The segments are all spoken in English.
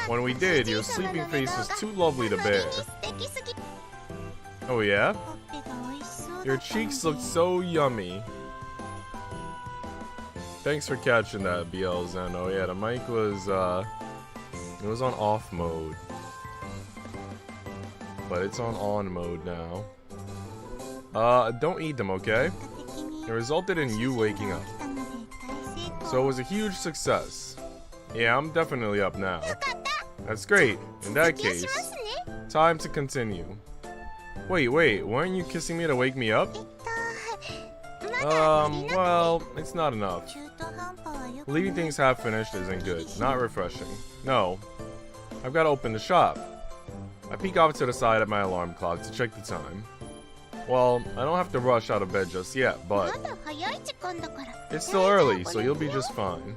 When we did, your sleeping face was too lovely to bear. Oh yeah? Your cheeks look so yummy. Thanks for catching that, BL Zen. Oh yeah, the mic was, it was on off mode. But it's on mode now. Don't eat them, okay? It resulted in you waking up. So it was a huge success. Yeah, I'm definitely up now. That's great. In that case, time to continue. Wait, weren't you kissing me to wake me up? Well, it's not enough. Leaving things half finished isn't good. Not refreshing. No. I've got to open the shop. I peek off to the side at my alarm clock to check the time. Well, I don't have to rush out of bed just yet, but it's still early, so you'll be just fine.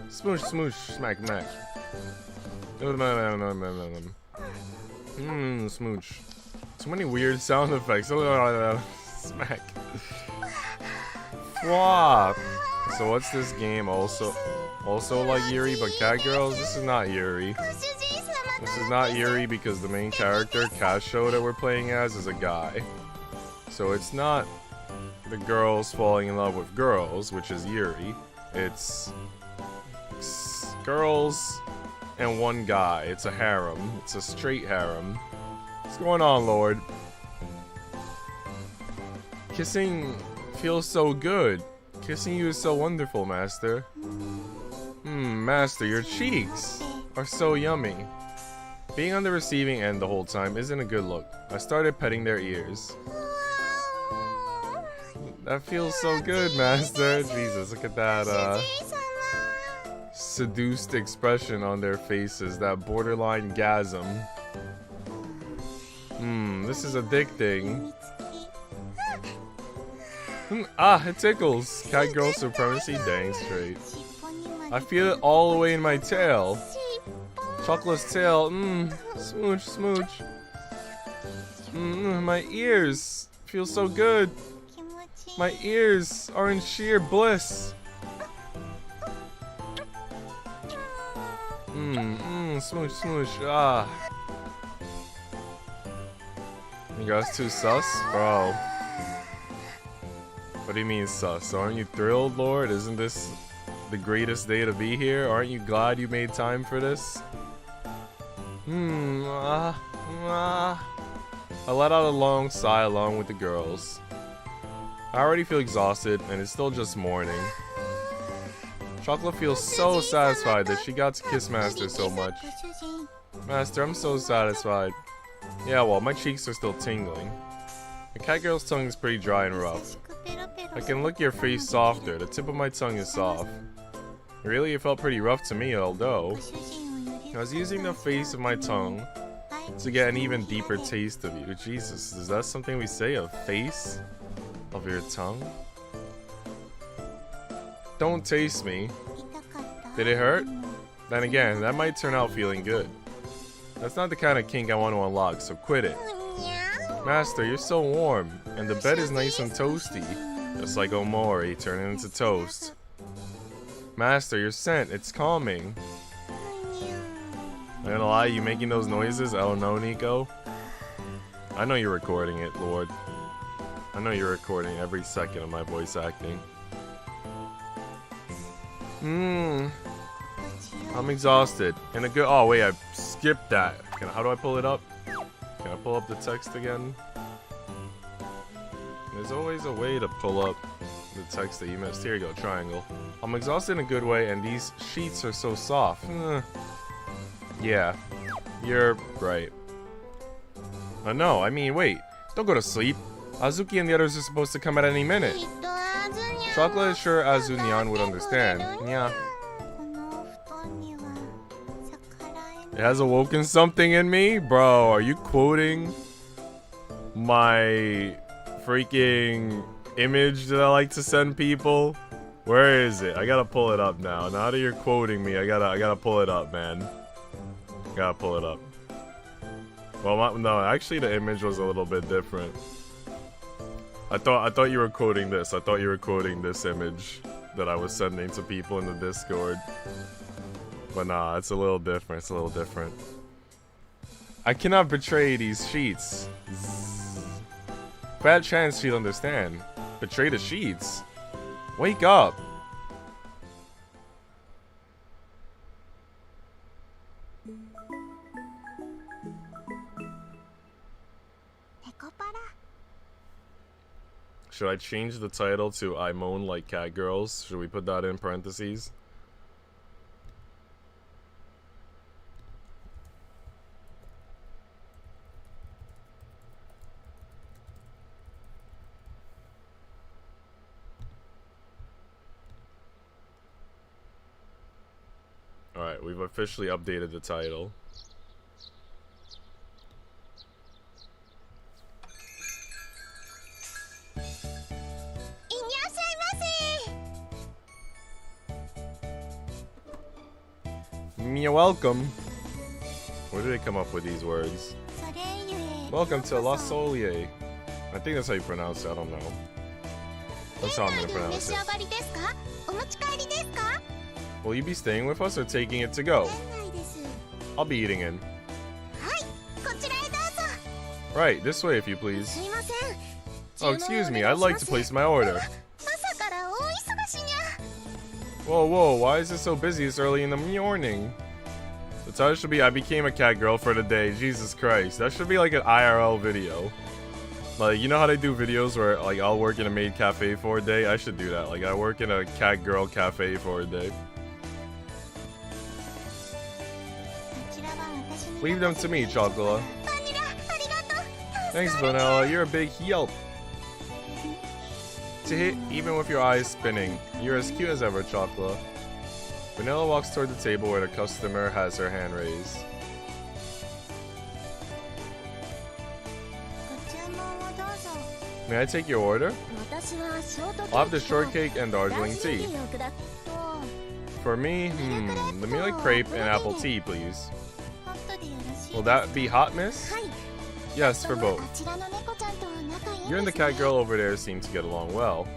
Smoosh, smoosh, smack, mack. Smooch. Too many weird sound effects. Smack. Flop. So what's this game also like Yuri, but Catgirls? This is not Yuri. This is not Yuri because the main character, Kasho, that we're playing as is a guy. So it's not the girls falling in love with girls, which is Yuri. It's girls and one guy. It's a harem. It's a straight harem. What's going on, Lord? Kissing feels so good. Kissing you is so wonderful, Master. Master, your cheeks are so yummy. Being on the receiving end the whole time isn't a good look. I started petting their ears. That feels so good, Master. Jesus, look at that, seduced expression on their faces. That borderline gasm. This is addicting. It tickles. Catgirl supremacy, dang straight. I feel it all the way in my tail. Chocolate's tail, smooch, smooch. My ears feel so good. My ears are in sheer bliss. Smooch, smooch, You guys too sus? Bro. What do you mean sus? Aren't you thrilled, Lord? Isn't this the greatest day to be here? Aren't you glad you made time for this? I let out a long sigh along with the girls. I already feel exhausted, and it's still just morning. Chocolate feels so satisfied that she got to kiss Master so much. Master, I'm so satisfied. Yeah, well, my cheeks are still tingling. The Catgirl's tongue is pretty dry and rough. I can lick your face softer. The tip of my tongue is soft. Really, it felt pretty rough to me, although I was using the face of my tongue to get an even deeper taste of you. Jesus, is that something we say? A face of your tongue? Don't taste me. Did it hurt? Then again, that might turn out feeling good. That's not the kind of kink I want to unlock, so quit it. Master, you're so warm, and the bed is nice and toasty. Just like Omori turning into toast. Master, your scent, it's calming. I'm gonna lie, you making those noises? I don't know, Nico. I know you're recording it, Lord. I know you're recording every second of my voice acting. I'm exhausted. And a good. Oh wait, I skipped that. How do I pull it up? Can I pull up the text again? There's always a way to pull up the text that you missed. Here you go, triangle. I'm exhausted in a good way, and these sheets are so soft. Yeah, you're right. No, I mean, wait. Don't go to sleep. Azuki and the others are supposed to come at any minute. Chocolate is sure Azunyan would understand. Yeah. It has awoken something in me? Bro, are you quoting my freaking image that I like to send people? Where is it? I gotta pull it up now. Now that you're quoting me, I gotta pull it up, man. Gotta pull it up. Well, no, actually the image was a little bit different. I thought you were quoting this. I thought you were quoting this image that I was sending to people in the Discord. But nah, it's a little different. It's a little different. I cannot betray these sheets. Bad chance she'd understand. Betray the sheets. Wake up. Should I change the title to I Moan Like Catgirls? Should we put that in parentheses? Alright, we've officially updated the title. You're welcome. Where did they come up with these words? Welcome to La Solier. I think that's how you pronounce it. I don't know. That's how I'm gonna pronounce it. Will you be staying with us or taking it to go? I'll be eating in. Right, this way if you please. Oh, excuse me, I'd like to place my order. Whoa, why is it so busy this early in the morning? The title should be I became a cat girl for the day. Jesus Christ. That should be like an IRL video. Like, you know how they do videos where like I'll work in a maid cafe for a day? I should do that. Like I work in a cat girl cafe for a day. Leave them to me, Chocolate. Thanks, Vanilla. You're a big help. To hit, even with your eyes spinning. You're as cute as ever, Chocolate. Vanilla walks toward the table where the customer has her hand raised. May I take your order? I'll have the shortcake and Darjeeling tea. For me, let me like crepe and apple tea, please. Will that be hot, miss? Yes, for both. You and the cat girl over there seem to get along well.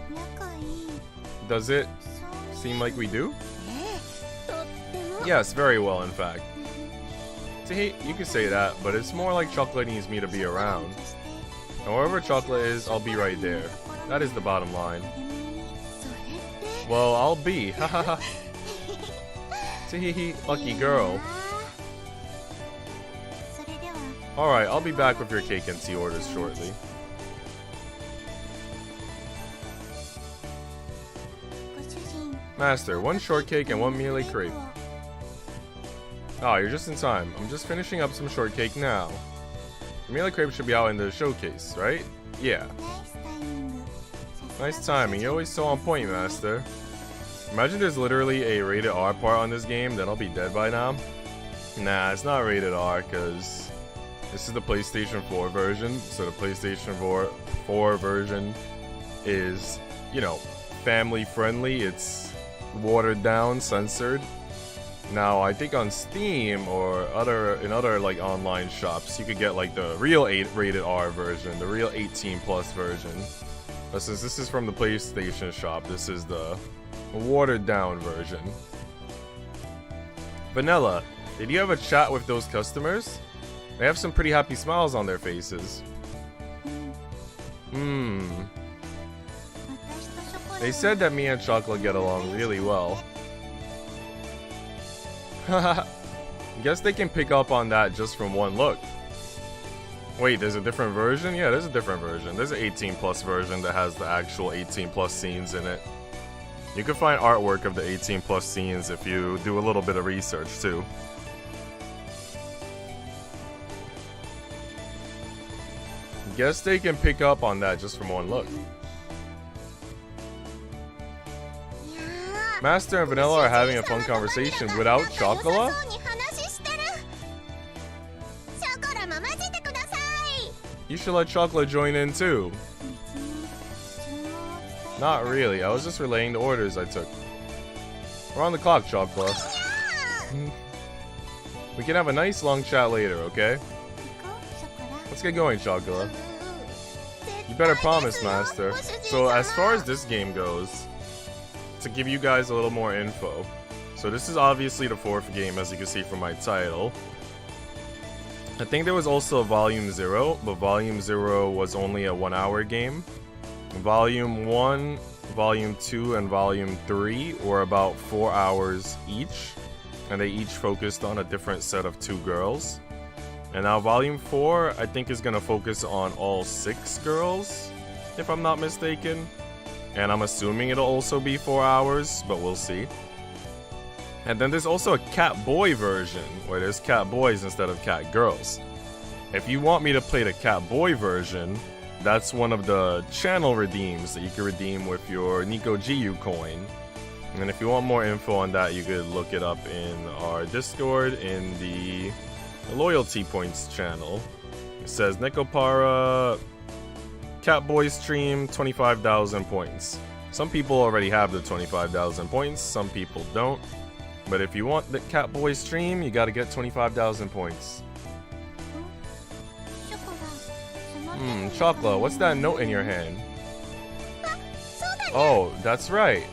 Does it seem like we do? Yes, very well, in fact. See, you could say that, but it's more like Chocolate needs me to be around. And wherever Chocolate is, I'll be right there. That is the bottom line. Well, I'll be. Hahaha. Tee lucky girl. Alright, I'll be back with your cake and tea orders shortly. Master, one shortcake and one mealy crepe. Oh, you're just in time. I'm just finishing up some shortcake now. The mealy crepe should be out in the showcase, right? Yeah. Nice timing. You're always so on point, Master. Imagine there's literally a rated R part on this game, then I'll be dead by now. Nah, it's not rated R, because this is the PlayStation 4 version. So the PlayStation 4 version is, you know, family friendly. It's watered down, censored. Now, I think on Steam or in other like online shops, you could get like the real rated R version, the real 18 plus version. But since this is from the PlayStation shop, this is the watered down version. Vanilla, did you have a chat with those customers? They have some pretty happy smiles on their faces. They said that me and Chocolate get along really well. Haha. Guess they can pick up on that just from one look. Wait, there's a different version? Yeah, there's a different version. There's an 18 plus version that has the actual 18 plus scenes in it. You can find artwork of the 18 plus scenes if you do a little bit of research too. Guess they can pick up on that just from one look. Master and Vanilla are having a fun conversation without Chocolate? You should let Chocolate join in too. Not really, I was just relaying the orders I took. We're on the clock, Chocolate. We can have a nice long chat later, okay? Let's get going, Chocolate. You better promise, Master. So as far as this game goes, to give you guys a little more info. So this is obviously the 4th game, as you can see from my title. I think there was also a Volume 0, but Volume 0 was only a 1-hour game. Volume 1, Volume 2, and Volume 3 were about 4 hours each. And they each focused on a different set of 2 girls. And now Volume 4, I think, is going to focus on all 6 girls, if I'm not mistaken. And I'm assuming it'll also be 4 hours, but we'll see. And then there's also a cat boy version, where there's cat boys instead of cat girls. If you want me to play the cat boy version, that's one of the channel redeems that you can redeem with your Nico GU coin. And if you want more info on that, you could look it up in our Discord in the loyalty points channel. It says Nekopara Catboy stream 25,000 points. Some people already have the 25,000 points, some people don't. But if you want the Catboy stream, you gotta get 25,000 points. Chocolate, what's that note in your hand? Oh, that's right.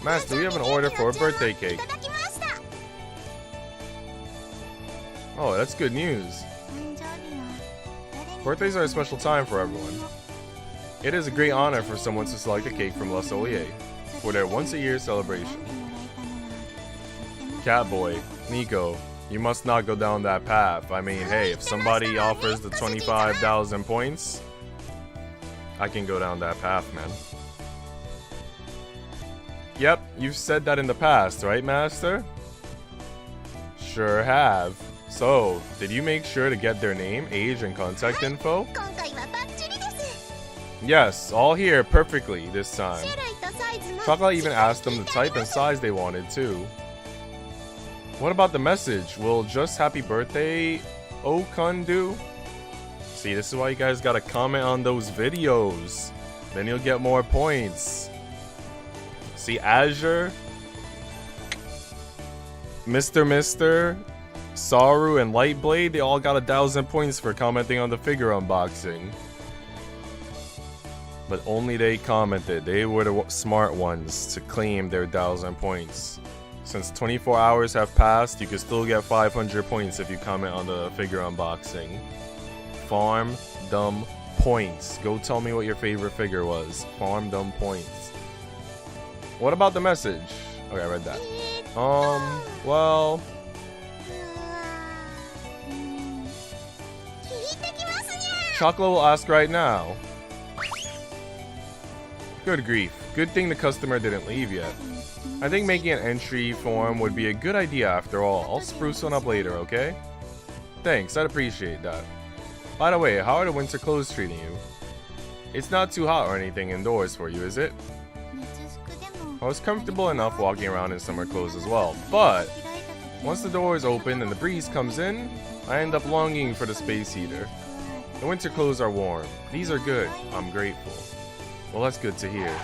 Master, we have an order for a birthday cake. Oh, that's good news. Birthdays are a special time for everyone. It is a great honor for someone to select a cake from La Solier for their once-a-year celebration. Catboy, Nico, you must not go down that path. I mean, hey, if somebody offers the 25,000 points, I can go down that path, man. Yep, you've said that in the past, right, Master? Sure have. So, did you make sure to get their name, age, and contact info? Yes, all here perfectly this time. Chocolate even asked them the type and size they wanted too. What about the message? Will just happy birthday Okun do? See, this is why you guys gotta comment on those videos. Then you'll get more points. See, Azure, Mr. Saru, and Lightblade, they all got 1,000 points for commenting on the figure unboxing. But only they commented. They were the smart ones to claim their 1,000 points. Since 24 hours have passed, you can still get 500 points if you comment on the figure unboxing. Farm dumb points. Go tell me what your favorite figure was. Farm dumb points. What about the message? Okay, I read that. Well... Chocolate will ask right now. Good grief. Good thing the customer didn't leave yet. I think making an entry form would be a good idea after all. I'll spruce one up later, okay? Thanks, I'd appreciate that. By the way, how are the winter clothes treating you? It's not too hot or anything indoors for you, is it? I was comfortable enough walking around in summer clothes as well, but once the door is open and the breeze comes in, I end up longing for the space heater. The winter clothes are warm. These are good. I'm grateful. Well, that's good to hear.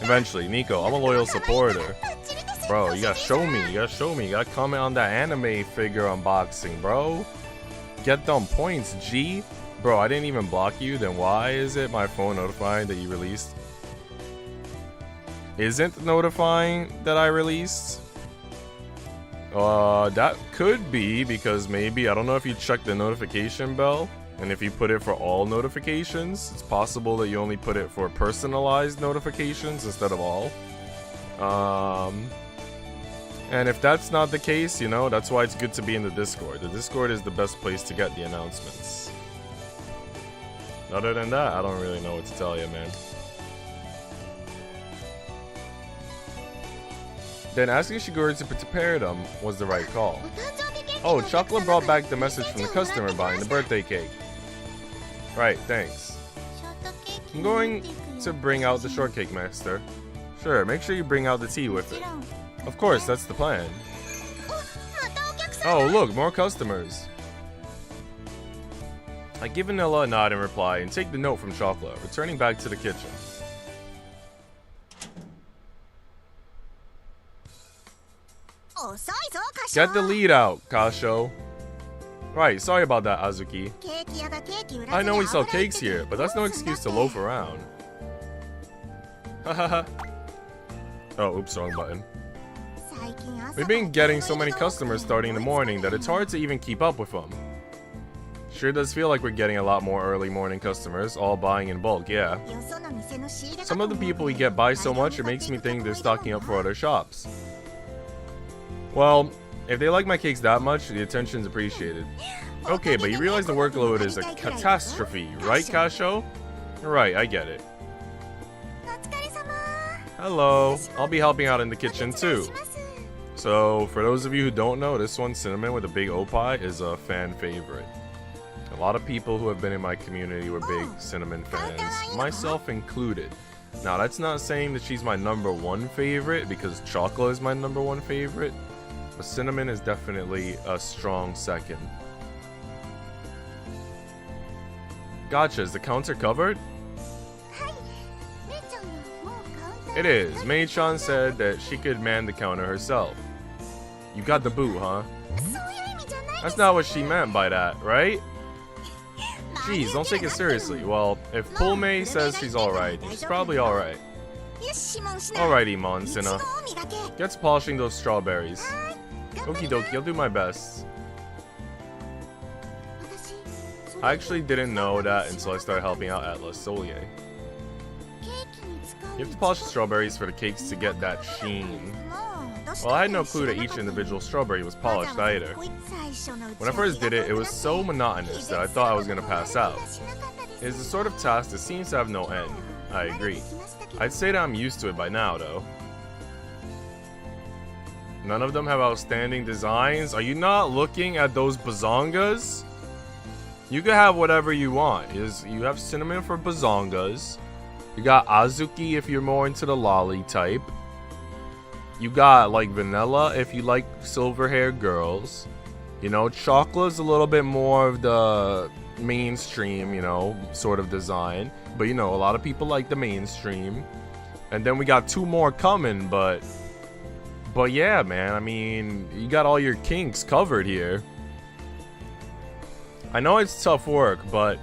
Eventually, Nico, I'm a loyal supporter. Bro, you gotta show me. You gotta comment on that anime figure unboxing, bro. Get them points, G. Bro, I didn't even block you. Then why is it my phone notifying that you released? Isn't notifying that I released? That could be because maybe, I don't know if you checked the notification bell, and if you put it for all notifications, it's possible that you only put it for personalized notifications instead of all. And if that's not the case, you know, that's why it's good to be in the Discord. The Discord is the best place to get the announcements. Other than that, I don't really know what to tell you, man. Then asking Shigure to prepare them was the right call. Oh, Chocolate brought back the message from the customer buying the birthday cake. Right, thanks. I'm going to bring out the shortcake, Master. Sure, make sure you bring out the tea with it. Of course, that's the plan. Oh, look, more customers. I give Vanilla a nod in reply and take the note from Chocolate, returning back to the kitchen. Get the lead out, Kasho. Right, sorry about that, Azuki. I know we sell cakes here, but that's no excuse to loaf around. Hahaha. Oh, oops, wrong button. We've been getting so many customers starting in the morning that it's hard to even keep up with them. Sure does feel like we're getting a lot more early morning customers, all buying in bulk, yeah. Some of the people we get buy so much, it makes me think they're stocking up for other shops. Well, if they like my cakes that much, the attention's appreciated. Okay, but you realize the workload is a catastrophe, right, Kasho? Right, I get it. Hello, I'll be helping out in the kitchen too. So, for those of you who don't know, this one, Cinnamon with a big opie, is a fan favorite. A lot of people who have been in my community were big Cinnamon fans, myself included. Now, that's not saying that she's my #1 favorite, because Chocolate is my #1 favorite, but Cinnamon is definitely a strong second. Gotcha, is the counter covered? It is. Mei-chan said that she could man the counter herself. You got the boot, huh? That's not what she meant by that, right? Jeez, don't take it seriously. Well, if Pulmei says she's alright, she's probably alright. Alrighty, Monsina. Get to polishing those strawberries. Okie dokie, I'll do my best. I actually didn't know that until I started helping out at La Solier. You have to polish the strawberries for the cakes to get that sheen. Well, I had no clue that each individual strawberry was polished either. When I first did it, it was so monotonous that I thought I was going to pass out. It is the sort of task that seems to have no end. I agree. I'd say that I'm used to it by now, though. None of them have outstanding designs. Are you not looking at those bazongas? You can have whatever you want. You have Cinnamon for bazongas. You got Azuki if you're more into the lolly type. You got like Vanilla if you like silver hair girls. You know, Chocolate's a little bit more of the mainstream, you know, sort of design. But you know, a lot of people like the mainstream. And then we got 2 more coming, but yeah, man, I mean, you got all your kinks covered here. I know it's tough work, but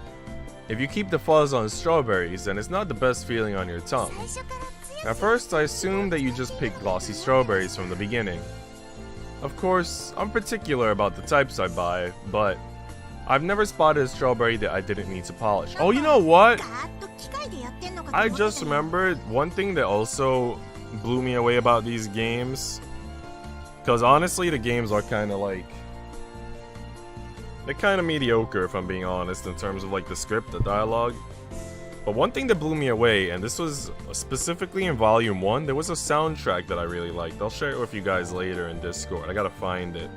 if you keep the fuzz on strawberries, then it's not the best feeling on your tongue. At first, I assumed that you just picked glossy strawberries from the beginning. Of course, I'm particular about the types I buy, but I've never spotted a strawberry that I didn't need to polish. Oh, you know what? I just remembered one thing that also blew me away about these games. Because honestly, the games are kind of like... they're kind of mediocre, if I'm being honest, in terms of like the script, the dialogue. But one thing that blew me away, and this was specifically in Volume 1, there was a soundtrack that I really liked. I'll share it with you guys later in Discord. I gotta find it.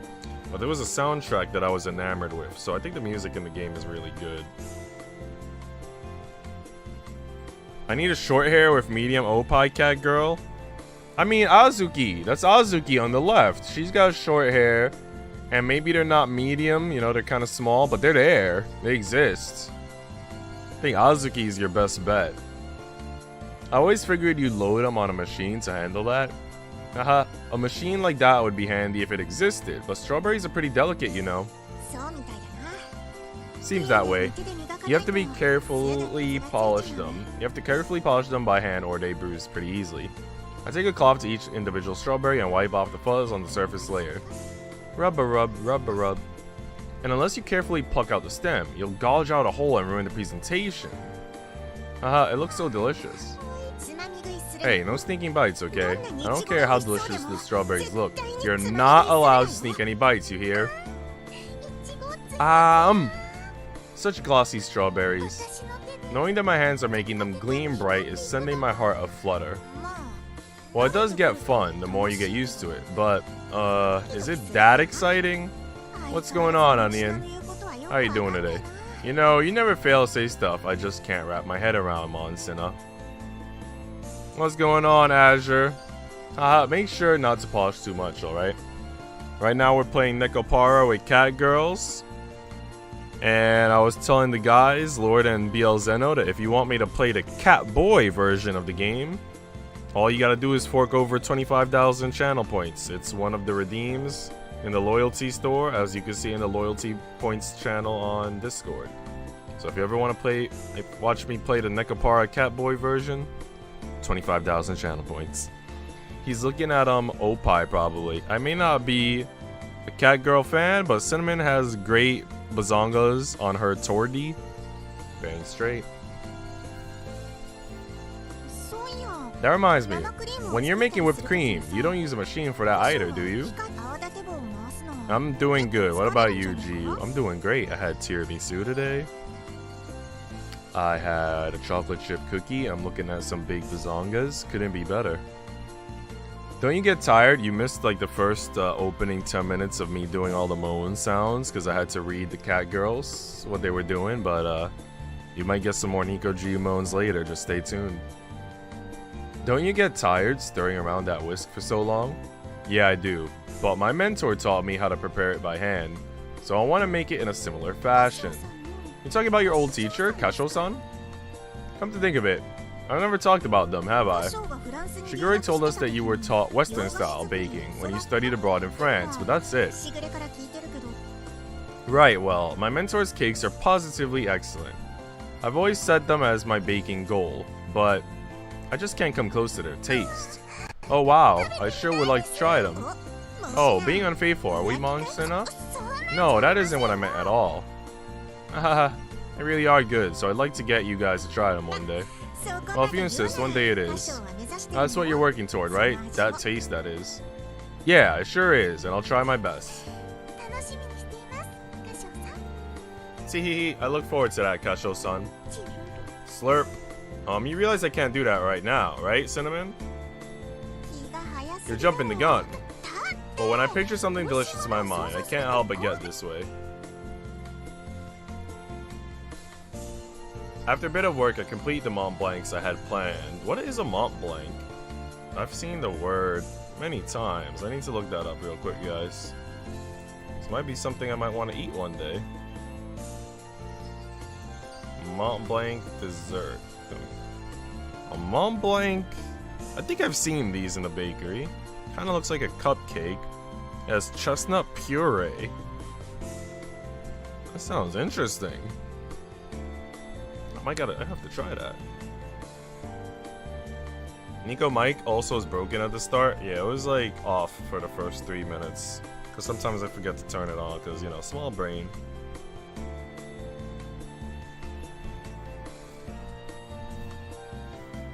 But there was a soundtrack that I was enamored with, so I think the music in the game is really good. I need a short hair with medium opie, Catgirl. I mean, Azuki. That's Azuki on the left. She's got short hair. And maybe they're not medium, you know, they're kind of small, but they're there. They exist. I think Azuki is your best bet. I always figured you'd load them on a machine to handle that. Haha, a machine like that would be handy if it existed, but strawberries are pretty delicate, you know. Seems that way. You have to carefully polish them by hand or they bruise pretty easily. I take a cloth to each individual strawberry and wipe off the fuzz on the surface layer. Rub-a-rub, rub-a-rub. And unless you carefully pluck out the stem, you'll gouge out a hole and ruin the presentation. Haha, it looks so delicious. Hey, no sneaking bites, okay? I don't care how delicious the strawberries look. You're not allowed to sneak any bites, you hear? Such glossy strawberries. Knowing that my hands are making them gleam bright is sending my heart aflutter. Well, it does get fun the more you get used to it, but, is it that exciting? What's going on, Onion? How you doing today? You know, you never fail to say stuff I just can't wrap my head around, Monsina. What's going on, Azure? Haha, make sure not to polish too much, alright? Right now we're playing Nekopara with Catgirls. And I was telling the guys, Lord and BL Zeno, that if you want me to play the Catboy version of the game, all you gotta do is fork over 25,000 channel points. It's one of the redeems. in the loyalty store, as you can see in the loyalty points channel on Discord. So if you ever want to play, watch me play the Nekopara Catboy version, 25,000 channel points. He's looking at Opie probably. I may not be a Catgirl fan, but Cinnamon has great bazongas on her tordi. Bang straight. That reminds me, when you're making whipped cream, you don't use a machine for that either, do you? I'm doing good. What about you, G? I'm doing great. I had tiramisu today. I had a chocolate chip cookie. I'm looking at some big bazongas. Couldn't be better. Don't you get tired? You missed like the first opening 10 minutes of me doing all the Moans sounds because I had to read the Catgirls, what they were doing, but you might get some more Nico G Moans later. Just stay tuned. Don't you get tired stirring around that whisk for so long? Yeah, I do. But my mentor taught me how to prepare it by hand, so I want to make it in a similar fashion. You talking about your old teacher, Kasho-san? Come to think of it, I've never talked about them, have I? Shiguri told us that you were taught Western-style baking when you studied abroad in France, but that's it. Right, well, my mentor's cakes are positively excellent. I've always set them as my baking goal, but I just can't come close to their taste. Oh wow, I sure would like to try them. Oh, being unfaithful, are we Monsena? No, that isn't what I meant at all. Haha, they really are good, so I'd like to get you guys to try them one day. Well, if you insist, one day it is. That's what you're working toward, right? That taste, that is. Yeah, it sure is, and I'll try my best. See, I look forward to that, Kasho-san. Slurp. You realize I can't do that right now, right, Cinnamon? You're jumping the gun. But when I picture something delicious in my mind, I can't help but get this way. After a bit of work, I complete the Mont Blancs I had planned. What is a Mont Blanc? I've seen the word many times. I need to look that up real quick, guys. This might be something I might want to eat one day. Mont Blanc dessert. A Mont Blanc, I think I've seen these in the bakery. Kind of looks like a cupcake. It has chestnut puree. That sounds interesting. I have to try that. Nico Mike also is broken at the start. Yeah, it was like off for the first 3 minutes. Because sometimes I forget to turn it on because, you know, small brain.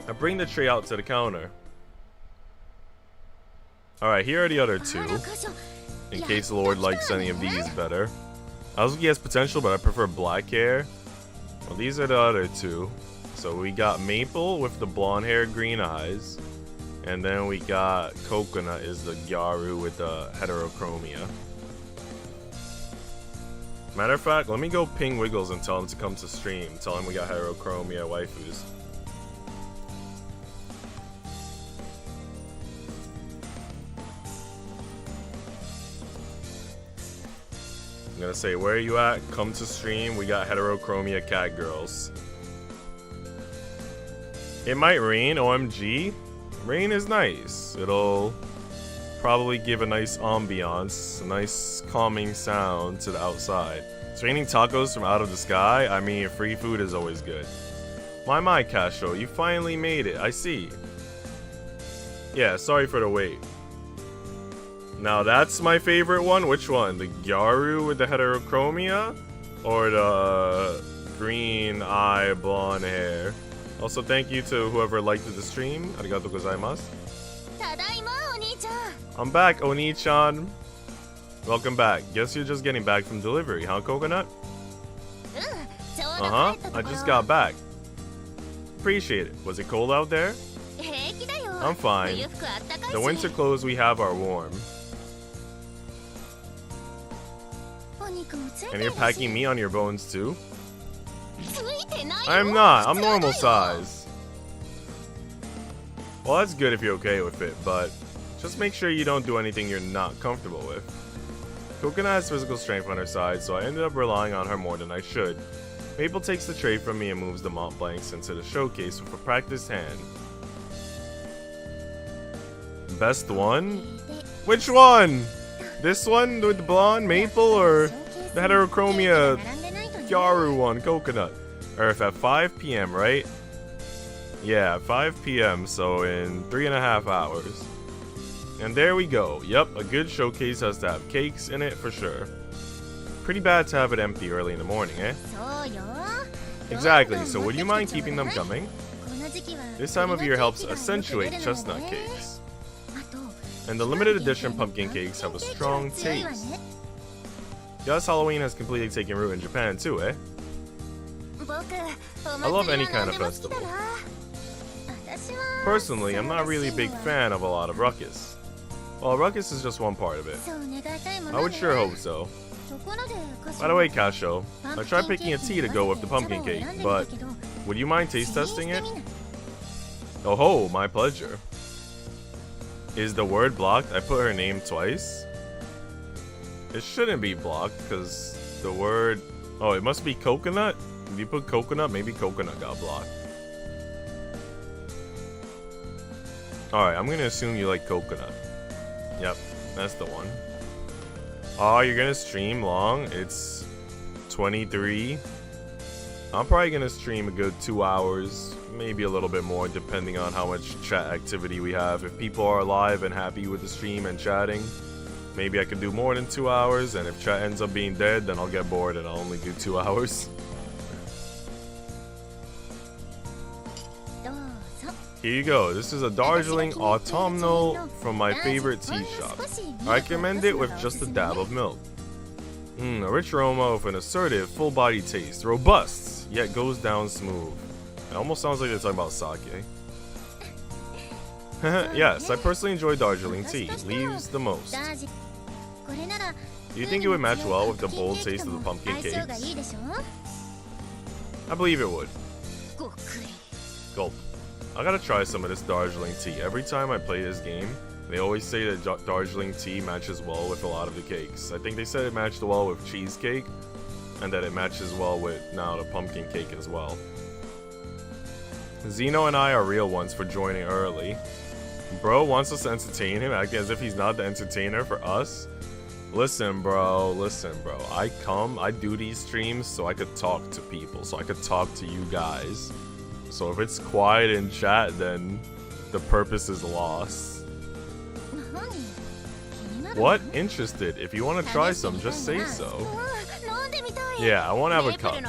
I bring the tray out to the counter. Alright, here are the other two. In case Lord likes any of these better. Azuki has potential, but I prefer black hair. Well, these are the other two. So we got Maple with the blonde hair, green eyes. And then we got Coconut is the Gyaru with the heterochromia. Matter of fact, let me go ping Wiggles and tell him to come to stream. Tell him we got heterochromia waifus. I'm gonna say, where are you at? Come to stream. We got heterochromia Catgirls. It might rain, OMG. Rain is nice. It'll probably give a nice ambiance, a nice calming sound to the outside. It's raining tacos from out of the sky. I mean, free food is always good. My Casho, you finally made it. I see. Yeah, sorry for the wait. Now that's my favorite one. Which one? The Gyaru with the heterochromia? Or the green eye blonde hair? Also, thank you to whoever liked the stream. Arigatou gozaimasu. I'm back, Oni-chan. Welcome back. Guess you're just getting back from delivery, huh, Coconut? Uh-huh. I just got back. Appreciate it. Was it cold out there? I'm fine. The winter clothes we have are warm. And you're packing me on your bones too? I'm not. I'm normal size. Well, that's good if you're okay with it, but just make sure you don't do anything you're not comfortable with. Coconut has physical strength on her side, so I ended up relying on her more than I should. Maple takes the tray from me and moves the Mont Blancs into the showcase with a practiced hand. Best one? Which one? This one with the blonde maple, or the heterochromia Gyaru one, coconut? Earth at 5 p.m., right? Yeah, 5 p.m., so in 3.5 hours. And there we go. Yep, a good showcase has to have cakes in it for sure. Pretty bad to have it empty early in the morning, eh? Exactly, so would you mind keeping them coming? This time of year helps accentuate chestnut cakes. And the limited edition pumpkin cakes have a strong taste. Guess Halloween has completely taken root in Japan too, eh? I love any kind of festival. Personally, I'm not really a big fan of a lot of ruckus. Well, ruckus is just one part of it. I would sure hope so. By the way, Kasho, I tried picking a tea to go with the pumpkin cake, but would you mind taste testing it? Oh ho, my pleasure. Is the word blocked? I put her name twice. It shouldn't be blocked because the word... Oh, it must be coconut? If you put coconut, maybe coconut got blocked. Alright, I'm gonna assume you like coconut. Yep, that's the one. Oh, you're gonna stream long? It's 23. I'm probably gonna stream a good 2 hours, maybe a little bit more, depending on how much chat activity we have. If people are alive and happy with the stream and chatting, maybe I could do more than 2 hours, and if chat ends up being dead, then I'll get bored and I'll only do 2 hours. Here you go. This is a Darjeeling Autumnal from my favorite tea shop. I recommend it with just a dab of milk. A rich aroma with an assertive, full-bodied taste. Robust, yet goes down smooth. It almost sounds like they're talking about sake. Yes, I personally enjoy Darjeeling tea. Leaves the most. Do you think it would match well with the bold taste of the pumpkin cakes? I believe it would. Gulp. I gotta try some of this Darjeeling tea. Every time I play this game, they always say that Darjeeling tea matches well with a lot of the cakes. I think they said it matched well with cheesecake, and that it matches well with now the pumpkin cake as well. Zeno and I are real ones for joining early. Bro wants us to entertain him, acting as if he's not the entertainer for us. Listen, bro. I do these streams so I could talk to people, so I could talk to you guys. So if it's quiet in chat, then the purpose is lost. What? Interested? If you want to try some, just say so. Yeah, I want to have a cup.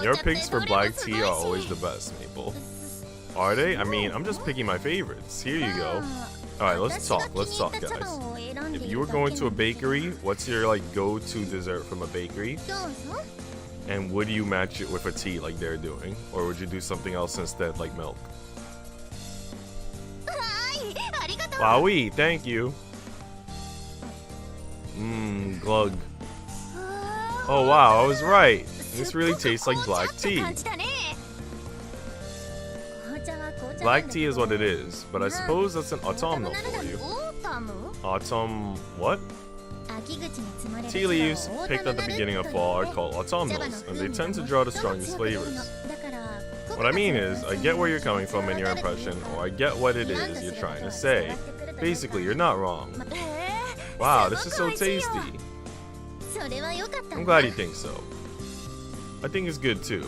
Your picks for black tea are always the best, Maple. Are they? I mean, I'm just picking my favorites. Here you go. Alright, let's talk, guys. If you were going to a bakery, what's your, like, go-to dessert from a bakery? And would you match it with a tea like they're doing? Or would you do something else instead, like milk? Wowie, thank you. Glug. Oh wow, I was right. This really tastes like black tea. Black tea is what it is, but I suppose that's an autumnal for you. Autumn... what? Tea leaves, picked at the beginning of fall, are called autumnals, and they tend to draw the strongest flavors. What I mean is, I get where you're coming from in your impression, or I get what it is you're trying to say. Basically, you're not wrong. Wow, this is so tasty. I'm glad you think so. I think it's good too.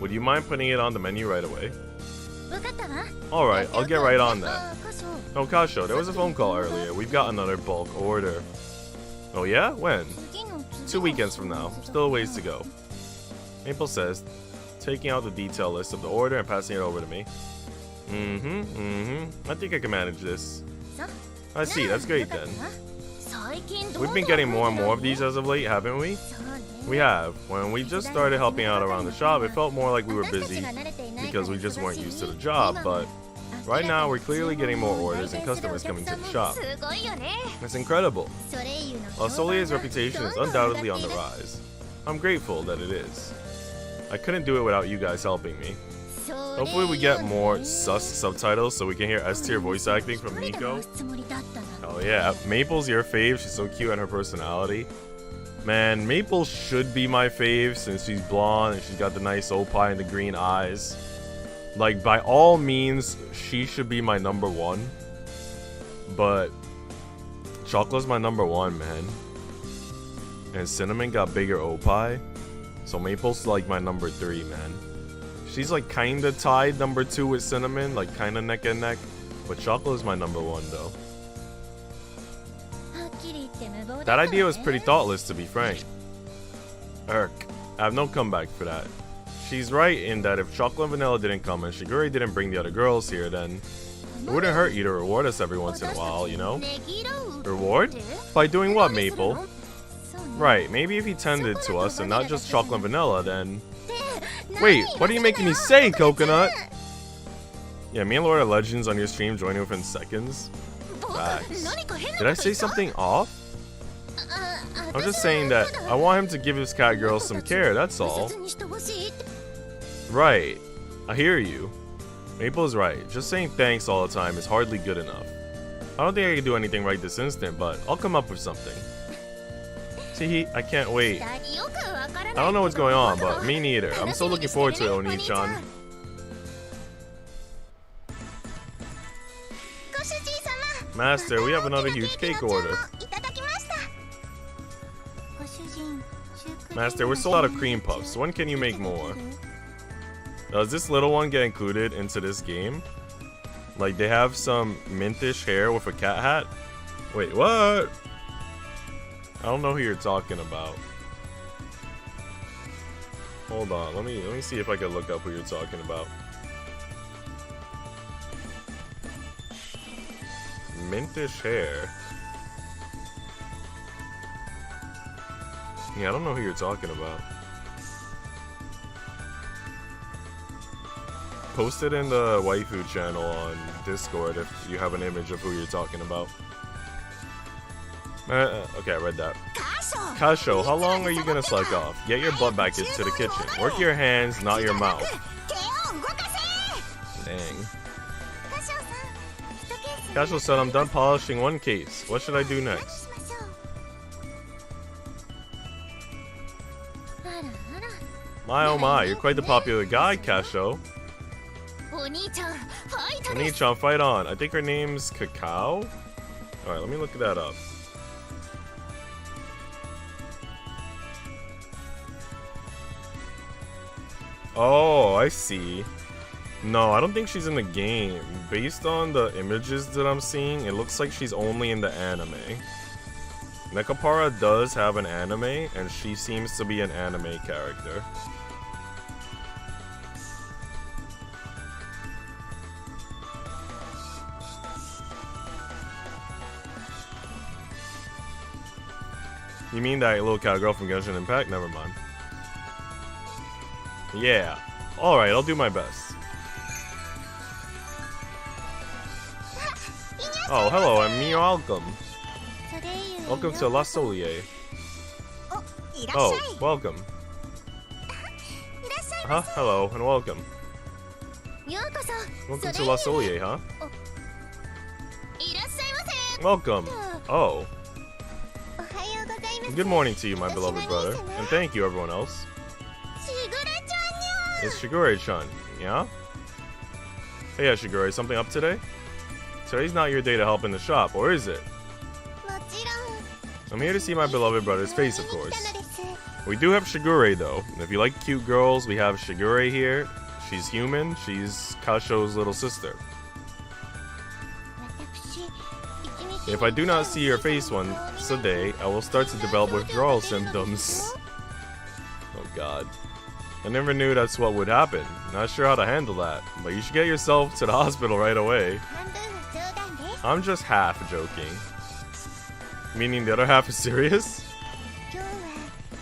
Would you mind putting it on the menu right away? Alright, I'll get right on that. Oh, Kasho, there was a phone call earlier. We've got another bulk order. Oh yeah? When? 2 weekends from now. Still a ways to go. Maple says, taking out the detail list of the order and passing it over to me. I think I can manage this. I see, that's great then. We've been getting more and more of these as of late, haven't we? We have. When we just started helping out around the shop, it felt more like we were busy because we just weren't used to the job, but right now we're clearly getting more orders and customers coming to the shop. It's incredible. Solier's reputation is undoubtedly on the rise. I'm grateful that it is. I couldn't do it without you guys helping me. Hopefully we get more sus subtitles so we can hear S-tier voice acting from Nico. Oh yeah, Maple's your fave, she's so cute and her personality. Man, Maple should be my fave since she's blonde and she's got the nice opie and the green eyes. Like, by all means, she should be my #1. But Chocolate's my number 1, man. And Cinnamon got bigger opie. So Maple's like my number 3, man. She's like kinda tied number 2 with Cinnamon, like kinda neck and neck. But Chocolate is my number 1 though. That idea was pretty thoughtless, to be frank. I have no comeback for that. She's right in that if Chocolate and Vanilla didn't come and Shigure didn't bring the other girls here, then it wouldn't hurt you to reward us every once in a while, you know? Reward? By doing what, Maple? Right, maybe if he tended to us and not just Chocolate and Vanilla, then... Wait, what are you making me say, Coconut? Yeah, me and Lord of Legends on your stream joining within seconds. Facts. Did I say something off? I'm just saying that I want him to give his Catgirl some care, that's all. Right. I hear you. Maple's right. Just saying thanks all the time is hardly good enough. I don't think I can do anything right this instant, but I'll come up with something. See, I can't wait. I don't know what's going on, but me neither. I'm so looking forward to it, Oni-chan. Master, we have another huge cake order. Master, we're sold out of cream puffs. When can you make more? Does this little one get included into this game? Like, they have some mintish hair with a cat hat? Wait, what? I don't know who you're talking about. Hold on, let me see if I can look up who you're talking about. Mintish hair. Yeah, I don't know who you're talking about. Post it in the waifu channel on Discord if you have an image of who you're talking about. Okay, I read that. Kasho, how long are you gonna slack off? Get your butt back into the kitchen. Work your hands, not your mouth. Dang. Kasho said, I'm done polishing one case. What should I do next? My oh my, you're quite the popular guy, Kasho. Oni-chan, fight on. I think her name's Cacao? Alright, let me look that up. Oh, I see. No, I don't think she's in the game. Based on the images that I'm seeing, it looks like she's only in the anime. Nekopara does have an anime, and she seems to be an anime character. You mean that little cowgirl from Genshin Impact? Never mind. Yeah. Alright, I'll do my best. Oh, hello, and me welcome. Welcome to La Solier. Oh, welcome. Huh? Hello, and welcome. Welcome to La Solier, huh? Welcome. Oh. Good morning to you, my beloved brother. And thank you, everyone else. It's Shigure-chan, yeah? Hey, Shigure, something up today? Today's not your day to help in the shop, or is it? I'm here to see my beloved brother's face, of course. We do have Shigure, though. If you like cute girls, we have Shigure here. She's human. She's Kasho's little sister. If I do not see your face once a day, I will start to develop withdrawal symptoms. Oh god. I never knew that's what would happen. Not sure how to handle that, but you should get yourself to the hospital right away. I'm just half joking. Meaning the other half is serious?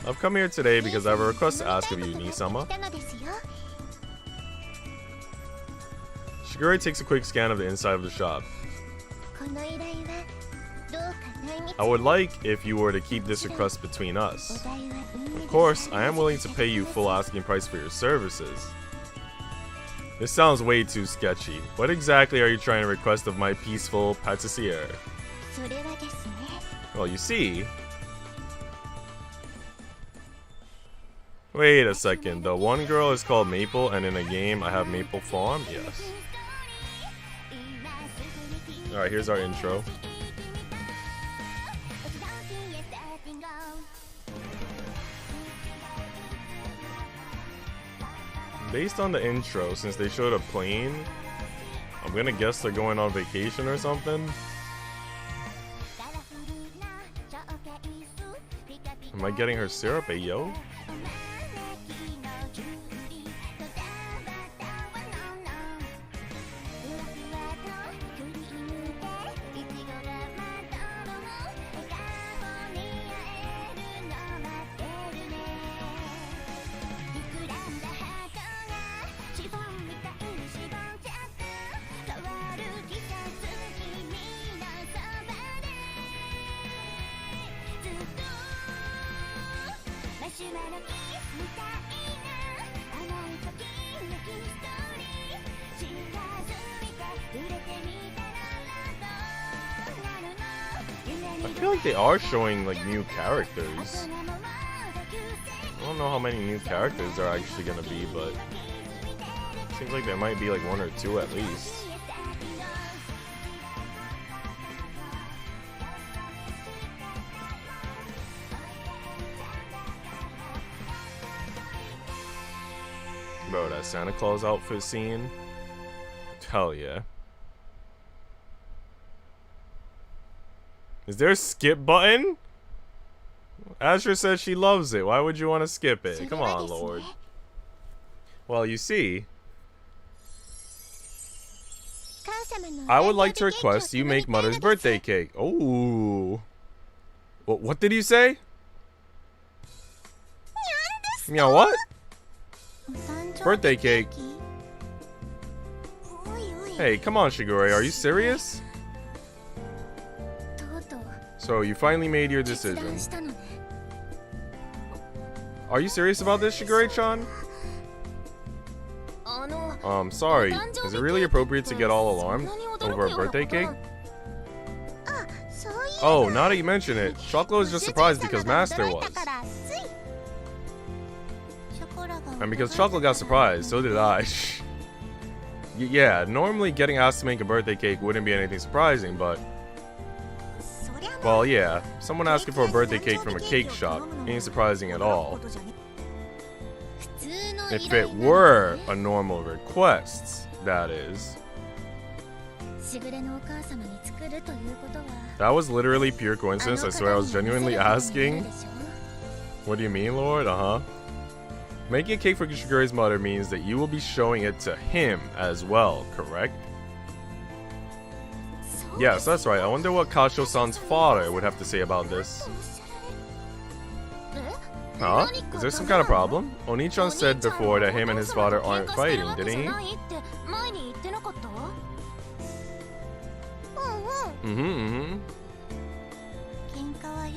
I've come here today because I have a request to ask of you, Nii-sama. Shigure takes a quick scan of the inside of the shop. I would like if you were to keep this request between us. Of course, I am willing to pay you full asking price for your services. This sounds way too sketchy. What exactly are you trying to request of my peaceful pâtissier? Well, you see... Wait a second, the one girl is called Maple, and in a game I have Maple Farm? Yes. Alright, here's our intro. Based on the intro, since they showed a plane, I'm gonna guess they're going on vacation or something. Am I getting her syrup, ayo? I feel like they are showing like new characters. I don't know how many new characters there are actually gonna be, but it seems like there might be like 1 or 2 at least. Bro, that Santa Claus outfit scene? Hell yeah. Is there a skip button? Asher says she loves it. Why would you want to skip it? Come on, Lord. Well, you see, I would like to request you make Mother's birthday cake. Oh. What did you say? Meow, what? Birthday cake. Hey, come on, Shigure. Are you serious? So, you finally made your decision. Are you serious about this, Shigure-chan? Sorry. Is it really appropriate to get all alarmed over a birthday cake? Oh, now that you mention it, Chocolate was just surprised because Master was. And because Chocolate got surprised, so did I. Yeah, normally getting asked to make a birthday cake wouldn't be anything surprising, but... Well, yeah, someone asking for a birthday cake from a cake shop ain't surprising at all. If it were a normal request, that is. That was literally pure coincidence. I swear I was genuinely asking. What do you mean, Lord? Uh-huh. Making a cake for Shigure's mother means that you will be showing it to him as well, correct? Yes, that's right. I wonder what Kasho-san's father would have to say about this. Huh? Is there some kind of problem? Oni-chan said before that him and his father aren't fighting, didn't he?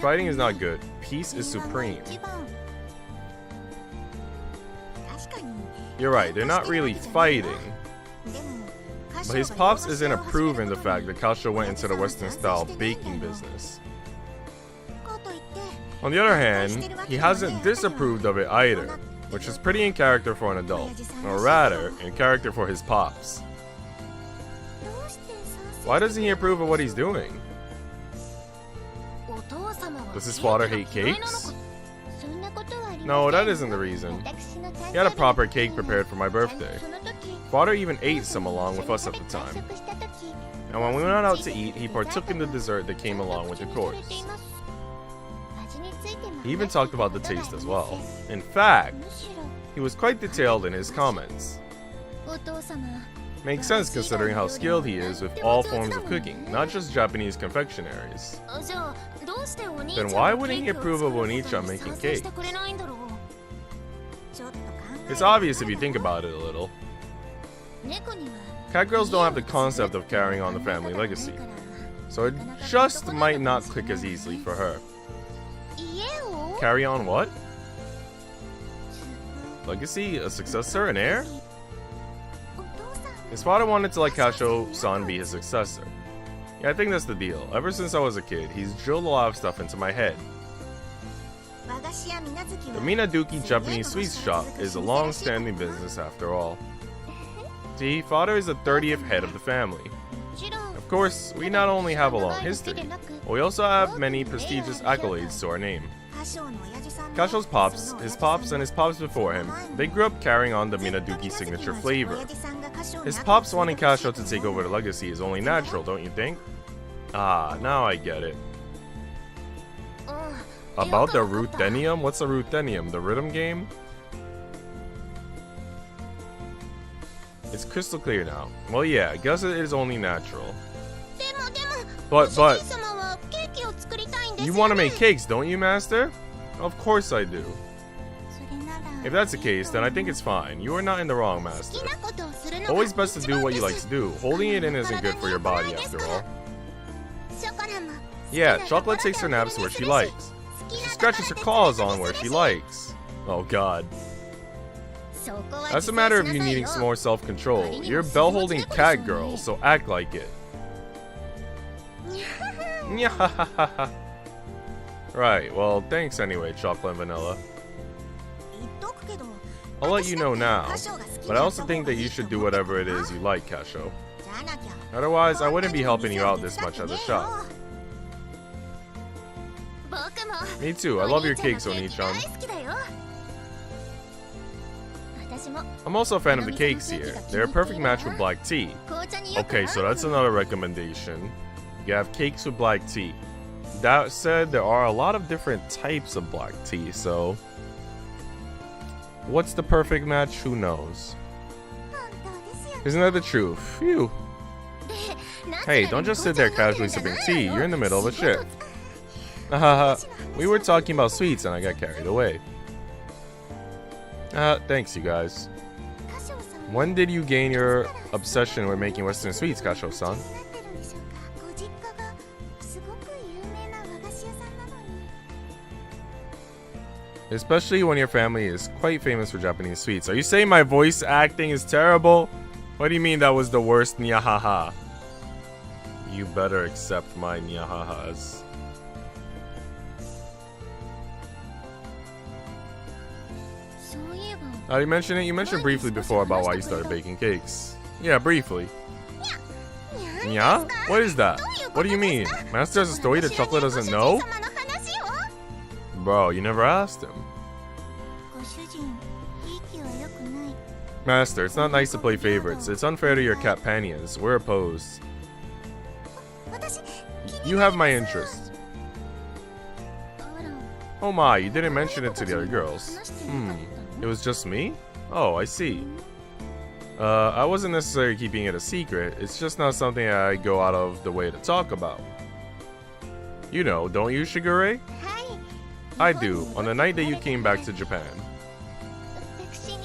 Fighting is not good. Peace is supreme. You're right, they're not really fighting. But his pops isn't approving the fact that Kasho went into the Western-style baking business. On the other hand, he hasn't disapproved of it either, which is pretty in character for an adult, or rather, in character for his pops. Why doesn't he approve of what he's doing? Does his father hate cakes? No, that isn't the reason. He had a proper cake prepared for my birthday. Father even ate some along with us at the time. And when we went out to eat, he partook in the dessert that came along with the course. He even talked about the taste as well. In fact, he was quite detailed in his comments. Makes sense considering how skilled he is with all forms of cooking, not just Japanese confectionaries. Then why wouldn't he approve of Oni-chan making cake? It's obvious if you think about it a little. Catgirls don't have the concept of carrying on the family legacy, so it just might not click as easily for her. Carry on what? Legacy? A successor? An heir? His father wanted to let Kasho-san be his successor. Yeah, I think that's the deal. Ever since I was a kid, he's drilled a lot of stuff into my head. The Minaduki Japanese sweets shop is a long-standing business after all. See, father is the 30th head of the family. Of course, we not only have a long history, but we also have many prestigious accolades to our name. Kasho's pops, his pops, and his pops before him, they grew up carrying on the Minaduki signature flavor. His pops wanting Kasho to take over the legacy is only natural, don't you think? Ah, now I get it. About the Ruthenium? What's the Ruthenium? The rhythm game? It's crystal clear now. Well, yeah, I guess it is only natural. But, you want to make cakes, don't you, Master? Of course I do. If that's the case, then I think it's fine. You are not in the wrong, Master. Always best to do what you like to do. Holding it in isn't good for your body, after all. Yeah, Chocolate takes her naps where she likes. She scratches her claws on where she likes. Oh god. That's a matter of you needing some more self-control. You're bell-holding Catgirl, so act like it. Right, well, thanks anyway, Chocolate and Vanilla. I'll let you know now, but I also think that you should do whatever it is you like, Kasho. Otherwise, I wouldn't be helping you out this much at the shop. Me too, I love your cakes, Oni-chan. I'm also a fan of the cakes here. They're a perfect match with black tea. Okay, so that's another recommendation. You have cakes with black tea. That said, there are a lot of different types of black tea, so... what's the perfect match? Who knows? Isn't that the truth? Phew. Hey, don't just sit there casually sipping tea. You're in the middle of a shift. Haha, we were talking about sweets and I got carried away. Thanks you guys. When did you gain your obsession with making Western sweets, Kasho-san? Especially when your family is quite famous for Japanese sweets. Are you saying my voice acting is terrible? What do you mean that was the worst nyahaha? You better accept my nyahahas. You mentioned it? You mentioned briefly before about why you started baking cakes. Yeah, briefly. Yeah? What is that? What do you mean? Master has a story that Chocolate doesn't know? Bro, you never asked him. Master, it's not nice to play favorites. It's unfair to your companions. We're opposed. You have my interest. Oh my, you didn't mention it to the other girls. It was just me? Oh, I see. I wasn't necessarily keeping it a secret. It's just not something I go out of the way to talk about. You know, don't you, Shigure? I do, on the night that you came back to Japan.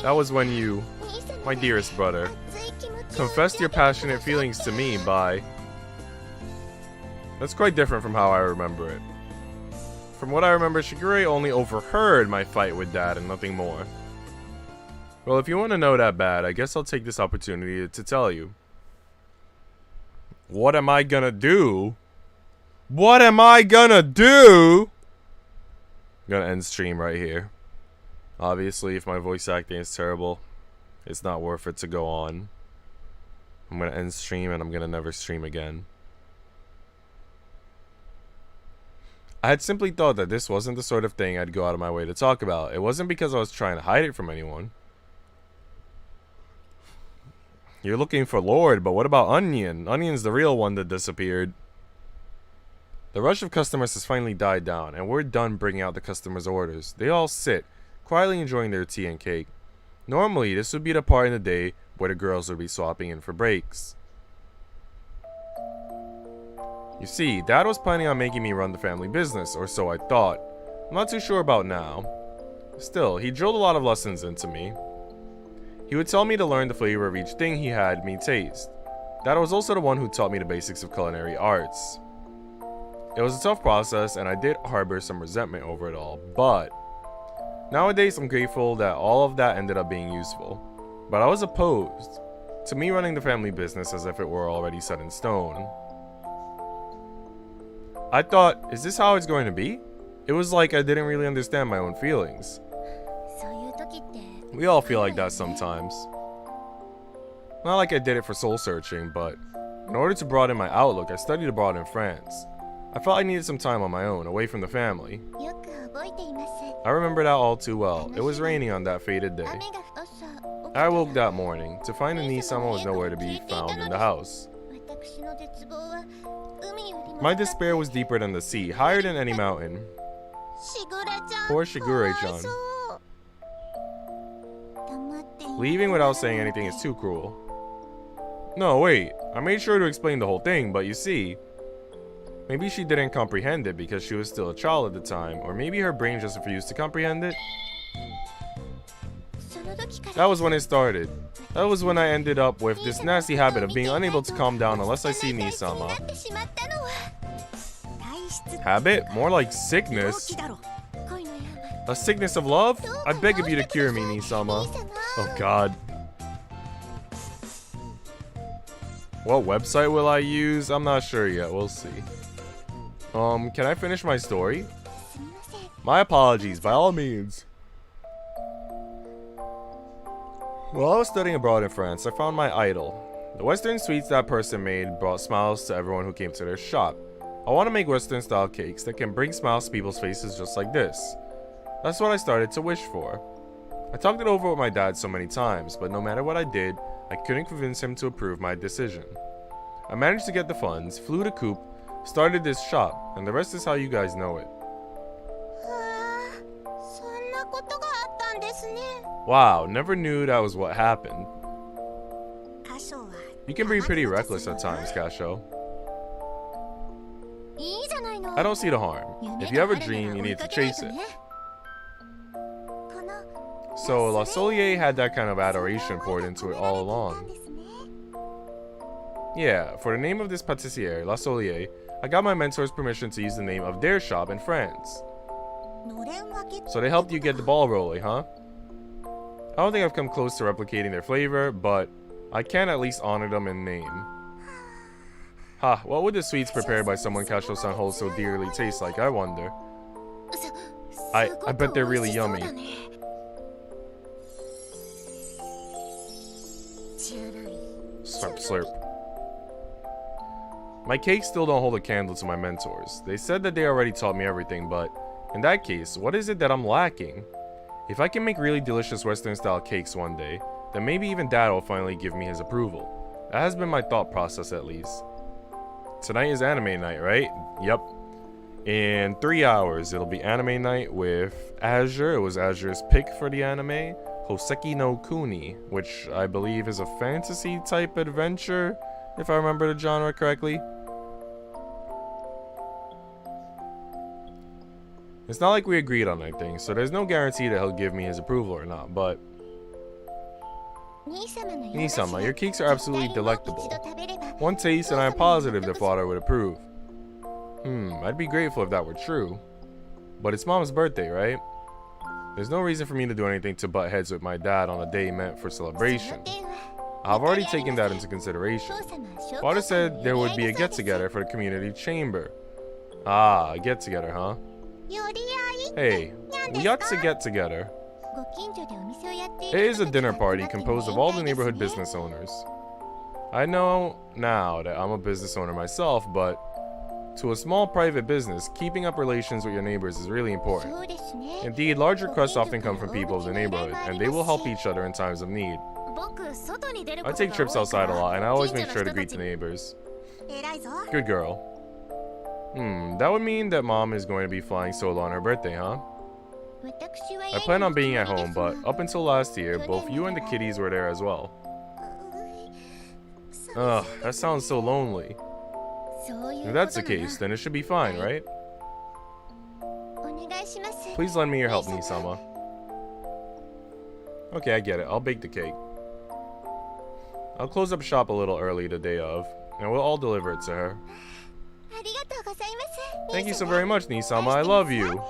That was when you, my dearest brother, confessed your passionate feelings to me by... That's quite different from how I remember it. From what I remember, Shigure only overheard my fight with Dad and nothing more. Well, if you want to know that bad, I guess I'll take this opportunity to tell you. What am I gonna do? What am I gonna do? I'm gonna end stream right here. Obviously, if my voice acting is terrible, it's not worth it to go on. I'm gonna end stream and I'm gonna never stream again. I had simply thought that this wasn't the sort of thing I'd go out of my way to talk about. It wasn't because I was trying to hide it from anyone. You're looking for Lord, but what about Onion? Onion's the real one that disappeared. The rush of customers has finally died down, and we're done bringing out the customers' orders. They all sit, quietly enjoying their tea and cake. Normally, this would be the part in the day where the girls would be swapping in for breaks. You see, Dad was planning on making me run the family business, or so I thought. I'm not too sure about now. Still, he drilled a lot of lessons into me. He would tell me to learn the flavor of each thing he had me taste. Dad was also the one who taught me the basics of culinary arts. It was a tough process, and I did harbor some resentment over it all, but nowadays I'm grateful that all of that ended up being useful. But I was opposed to me running the family business as if it were already set in stone. I thought, is this how it's going to be? It was like I didn't really understand my own feelings. We all feel like that sometimes. Not like I did it for soul searching, but in order to broaden my outlook, I studied abroad in France. I felt I needed some time on my own, away from the family. I remember that all too well. It was raining on that fated day. I awoke that morning to find that Nii-sama was nowhere to be found in the house. My despair was deeper than the sea, higher than any mountain. Poor Shigure-chan. Leaving without saying anything is too cruel. No, wait. I made sure to explain the whole thing, but you see, maybe she didn't comprehend it because she was still a child at the time, or maybe her brain just refused to comprehend it. That was when it started. That was when I ended up with this nasty habit of being unable to calm down unless I see Nii-sama. Habit? More like sickness. A sickness of love? I beg of you to cure me, Nii-sama. Oh god. What website will I use? I'm not sure yet. We'll see. Can I finish my story? My apologies, by all means. While I was studying abroad in France, I found my idol. The Western sweets that person made brought smiles to everyone who came to their shop. I want to make Western-style cakes that can bring smiles to people's faces just like this. That's what I started to wish for. I talked it over with my dad so many times, but no matter what I did, I couldn't convince him to approve my decision. I managed to get the funds, flew to Coop, started this shop, and the rest is how you guys know it. Wow, never knew that was what happened. You can be pretty reckless at times, Kasho. I don't see the harm. If you have a dream, you need to chase it. So, La Solier had that kind of adoration poured into it all along. Yeah, for the name of this pâtissier, La Solier, I got my mentor's permission to use the name of their shop in France. So they helped you get the ball rolling, huh? I don't think I've come close to replicating their flavor, but I can at least honor them in name. Ha, what would the sweets prepared by someone Kasho-san holds so dearly taste like, I wonder? I bet they're really yummy. Slurp, slurp. My cakes still don't hold a candle to my mentors. They said that they already taught me everything, but in that case, what is it that I'm lacking? If I can make really delicious Western-style cakes one day, then maybe even Dad will finally give me his approval. That has been my thought process at least. Tonight is anime night, right? Yep. In 3 hours, it'll be anime night with Azure. It was Azure's pick for the anime. Hoseki no Kuni, which I believe is a fantasy type adventure, if I remember the genre correctly. It's not like we agreed on anything, so there's no guarantee that he'll give me his approval or not, but... Nii-sama, your cakes are absolutely delectable. One taste and I'm positive their father would approve. I'd be grateful if that were true. But it's Mom's birthday, right? There's no reason for me to do anything to butt heads with my dad on a day meant for celebration. I've already taken that into consideration. Father said there would be a get-together for the community chamber. Ah, a get-together, huh? Hey, we got to get together. It is a dinner party composed of all the neighborhood business owners. I know now that I'm a business owner myself, but to a small private business, keeping up relations with your neighbors is really important. Indeed, large requests often come from people of the neighborhood, and they will help each other in times of need. I take trips outside a lot, and I always make sure to greet the neighbors. Good girl. That would mean that Mom is going to be flying solo on her birthday, huh? I plan on being at home, but up until last year, both you and the kitties were there as well. Ugh, that sounds so lonely. If that's the case, then it should be fine, right? Please lend me your help, Nii-sama. Okay, I get it. I'll bake the cake. I'll close up shop a little early the day of, and we'll all deliver it to her. Thank you so very much, Nii-sama. I love you.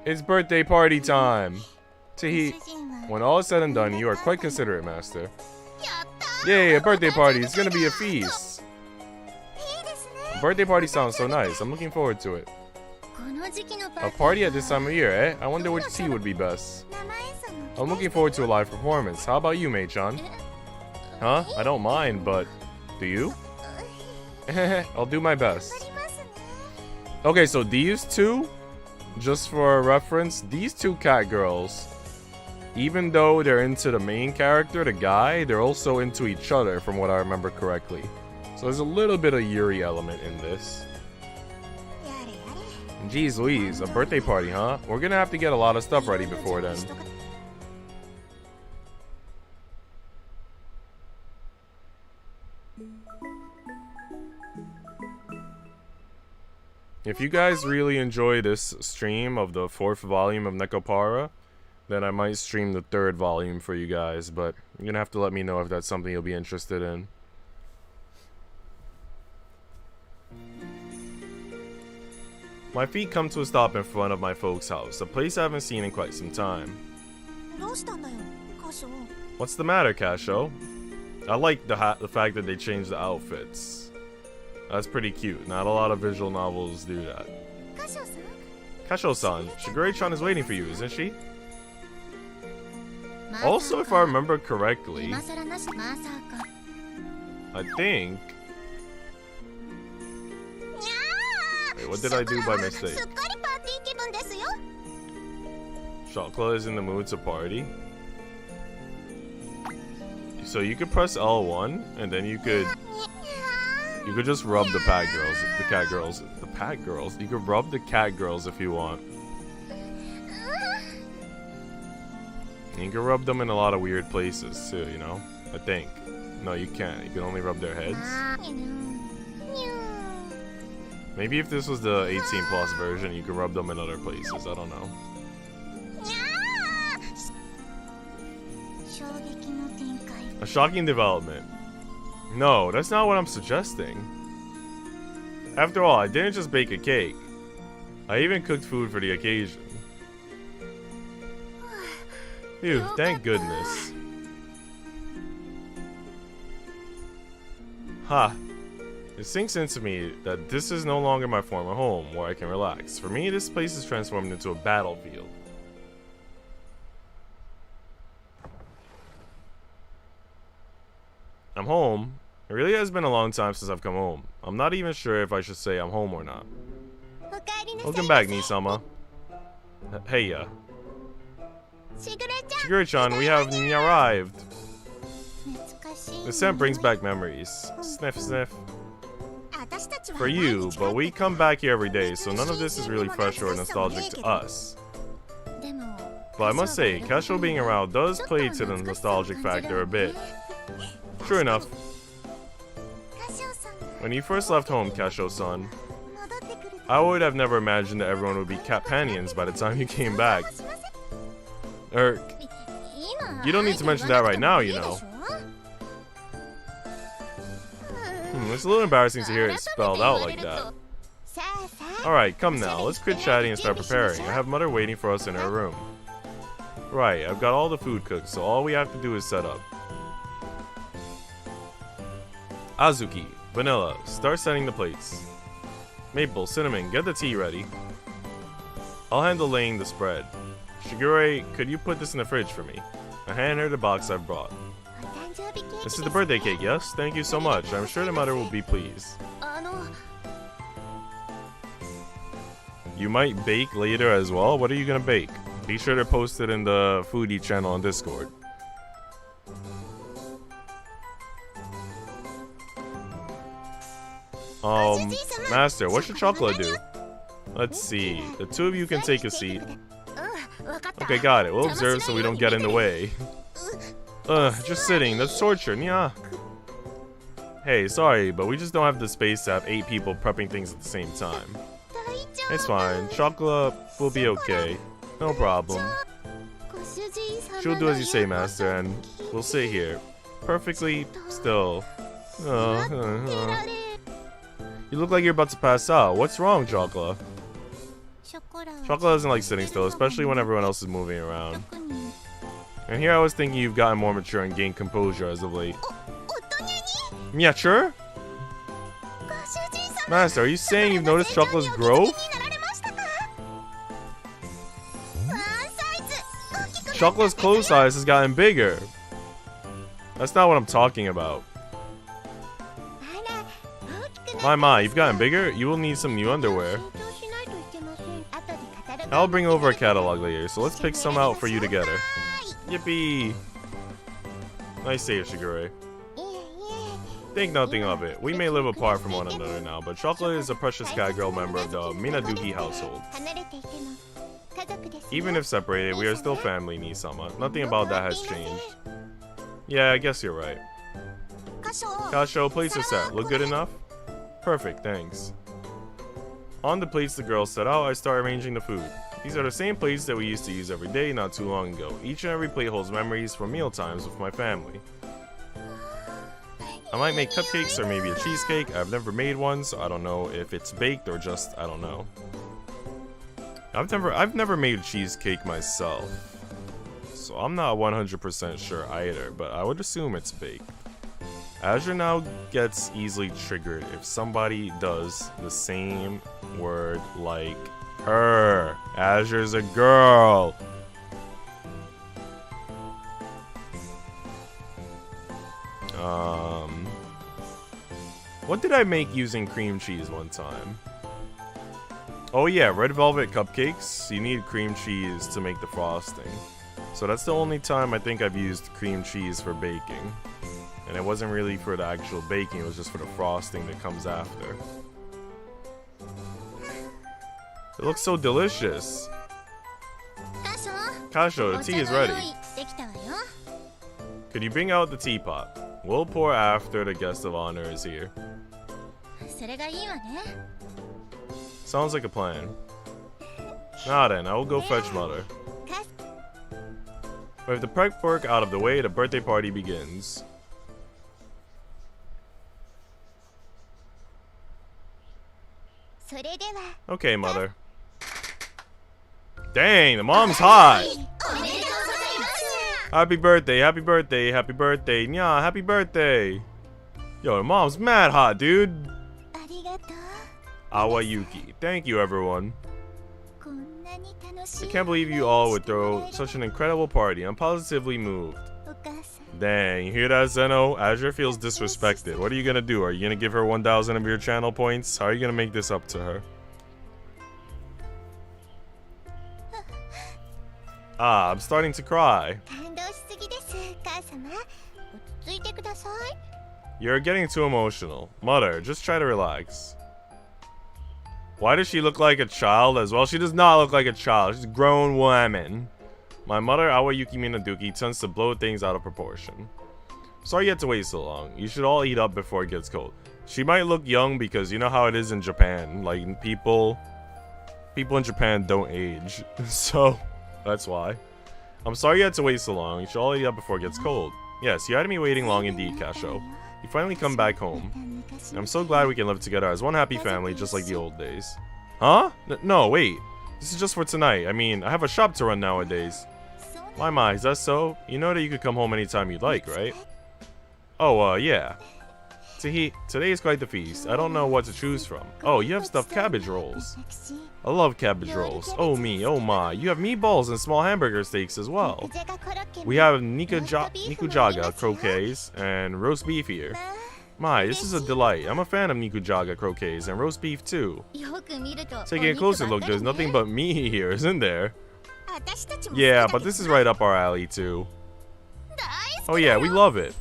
It's birthday party time. Teehee. When all is said and done, you are quite considerate, Master. Yay, a birthday party. It's gonna be a feast. A birthday party sounds so nice. I'm looking forward to it. A party at this time of year, eh? I wonder which tea would be best. I'm looking forward to a live performance. How about you, Mei-chan? Huh? I don't mind, but do you? I'll do my best. Okay, so these two, just for a reference, these two Catgirls, even though they're into the main character, the guy, they're also into each other, from what I remember correctly. So there's a little bit of Yuri element in this. Jeez Louise, a birthday party, huh? We're gonna have to get a lot of stuff ready before then. If you guys really enjoy this stream of the 4th volume of Nekopara, then I might stream the 3rd volume for you guys, but you're gonna have to let me know if that's something you'll be interested in. My feet come to a stop in front of my folks' house, a place I haven't seen in quite some time. What's the matter, Kasho? I like the fact that they changed the outfits. That's pretty cute. Not a lot of visual novels do that. Kasho-san, Shigure-chan is waiting for you, isn't she? Also, if I remember correctly, I think... Wait, what did I do by mistake? Chocolate is in the mood to party. So you could press L1, and then you could just rub the Catgirls. You could rub the Catgirls if you want. You can rub them in a lot of weird places too, you know? I think. No, you can't. You can only rub their heads. Maybe if this was the 18+ version, you could rub them in other places. I don't know. A shocking development. No, that's not what I'm suggesting. After all, I didn't just bake a cake. I even cooked food for the occasion. Phew, thank goodness. Ha. It sinks into me that this is no longer my former home, where I can relax. For me, this place is transformed into a battlefield. I'm home. It really has been a long time since I've come home. I'm not even sure if I should say I'm home or not. Welcome back, Nisama. Hey, Shigure-chan, we have arrived. The scent brings back memories. Sniff, sniff. For you, but we come back here every day, so none of this is really fresh or nostalgic to us. But I must say, Kasho being around does play to the nostalgic factor a bit. True enough. When you first left home, Kasho-san, I would have never imagined that everyone would be companions by the time you came back. You don't need to mention that right now, you know. It's a little embarrassing to hear it spelled out like that. Alright, come now, let's quit chatting and start preparing. I have Mother waiting for us in her room. Right, I've got all the food cooked, so all we have to do is set up. Azuki, vanilla, start setting the plates. Maple, cinnamon, get the tea ready. I'll handle laying the spread. Shigure, could you put this in the fridge for me? I hand her the box I've brought. This is the birthday cake, yes? Thank you so much. I'm sure the mother will be pleased. You might bake later as well? What are you gonna bake? Be sure to post it in the foodie channel on Discord. Master, what should chocolate do? Let's see. The two of you can take a seat. Okay, got it. We'll observe so we don't get in the way. Just sitting. That's torture. Yeah. Hey, sorry, but we just don't have the space to have 8 people prepping things at the same time. It's fine. Chocolate will be okay. No problem. She'll do as you say, Master, and we'll sit here. Perfectly still. You look like you're about to pass out. What's wrong, Chocolate? Chocolate doesn't like sitting still, especially when everyone else is moving around. And here I was thinking you've gotten more mature and gained composure as of late. Mature? Master, are you saying you've noticed Chocolate's growth? Chocolate's clothes size has gotten bigger. That's not what I'm talking about. My, you've gotten bigger? You will need some new underwear. I'll bring over a catalog later, so let's pick some out for you together. Yippee! Nice save, Shigure. Think nothing of it. We may live apart from one another now, but Chocolate is a precious Catgirl member of the Minaduki household. Even if separated, we are still family, Nisama. Nothing about that has changed. Yeah, I guess you're right. Kasho, plates are set. Look good enough? Perfect, thanks. On the plates the girls set out, I start arranging the food. These are the same plates that we used to use every day not too long ago. Each and every plate holds memories from meal times with my family. I might make cupcakes or maybe a cheesecake. I've never made one, so I don't know if it's baked or just, I don't know. I've never made a cheesecake myself, so I'm not 100% sure either, but I would assume it's baked. Azure now gets easily triggered if somebody does the same word like her. Azure's a girl. What did I make using cream cheese one time? Oh yeah, red velvet cupcakes. You need cream cheese to make the frosting. So that's the only time I think I've used cream cheese for baking. And it wasn't really for the actual baking, it was just for the frosting that comes after. It looks so delicious. Kasho, the tea is ready. Could you bring out the teapot? We'll pour after the guest of honor is here. Sounds like a plan. Now then, I will go fetch Mother. With the prep work out of the way, the birthday party begins. Okay, Mother. Dang, the mom's hot! Happy birthday, happy birthday, happy birthday, nya, happy birthday! Yo, the mom's mad hot, dude! Awayuki. Thank you, everyone. I can't believe you all would throw such an incredible party. I'm positively moved. Dang, you hear that, Zeno? Azure feels disrespected. What are you gonna do? Are you gonna give her 1,000 of your channel points? How are you gonna make this up to her? Ah, I'm starting to cry. You're getting too emotional. Mother, just try to relax. Why does she look like a child as well? She does not look like a child. She's a grown woman. My mother, Awayuki Minaduki, tends to blow things out of proportion. Sorry you had to wait so long. You should all eat up before it gets cold. She might look young because you know how it is in Japan. Like, people in Japan don't age. So, that's why. I'm sorry you had to wait so long. You should all eat up before it gets cold. Yes, you had me waiting long indeed, Kasho. You finally come back home. And I'm so glad we can live together as one happy family, just like the old days. Huh? No, wait. This is just for tonight. I mean, I have a shop to run nowadays. My, is that so? You know that you could come home anytime you'd like, right? Oh, yeah. Today is quite the feast. I don't know what to choose from. Oh, you have stuffed cabbage rolls. I love cabbage rolls. Oh me, oh my. You have meatballs and small hamburger steaks as well. We have nikujaga croquets and roast beef here. My, this is a delight. I'm a fan of nikujaga croquets and roast beef too. Taking a closer look, there's nothing but meat here, isn't there? Yeah, but this is right up our alley too. Oh yeah, we love it.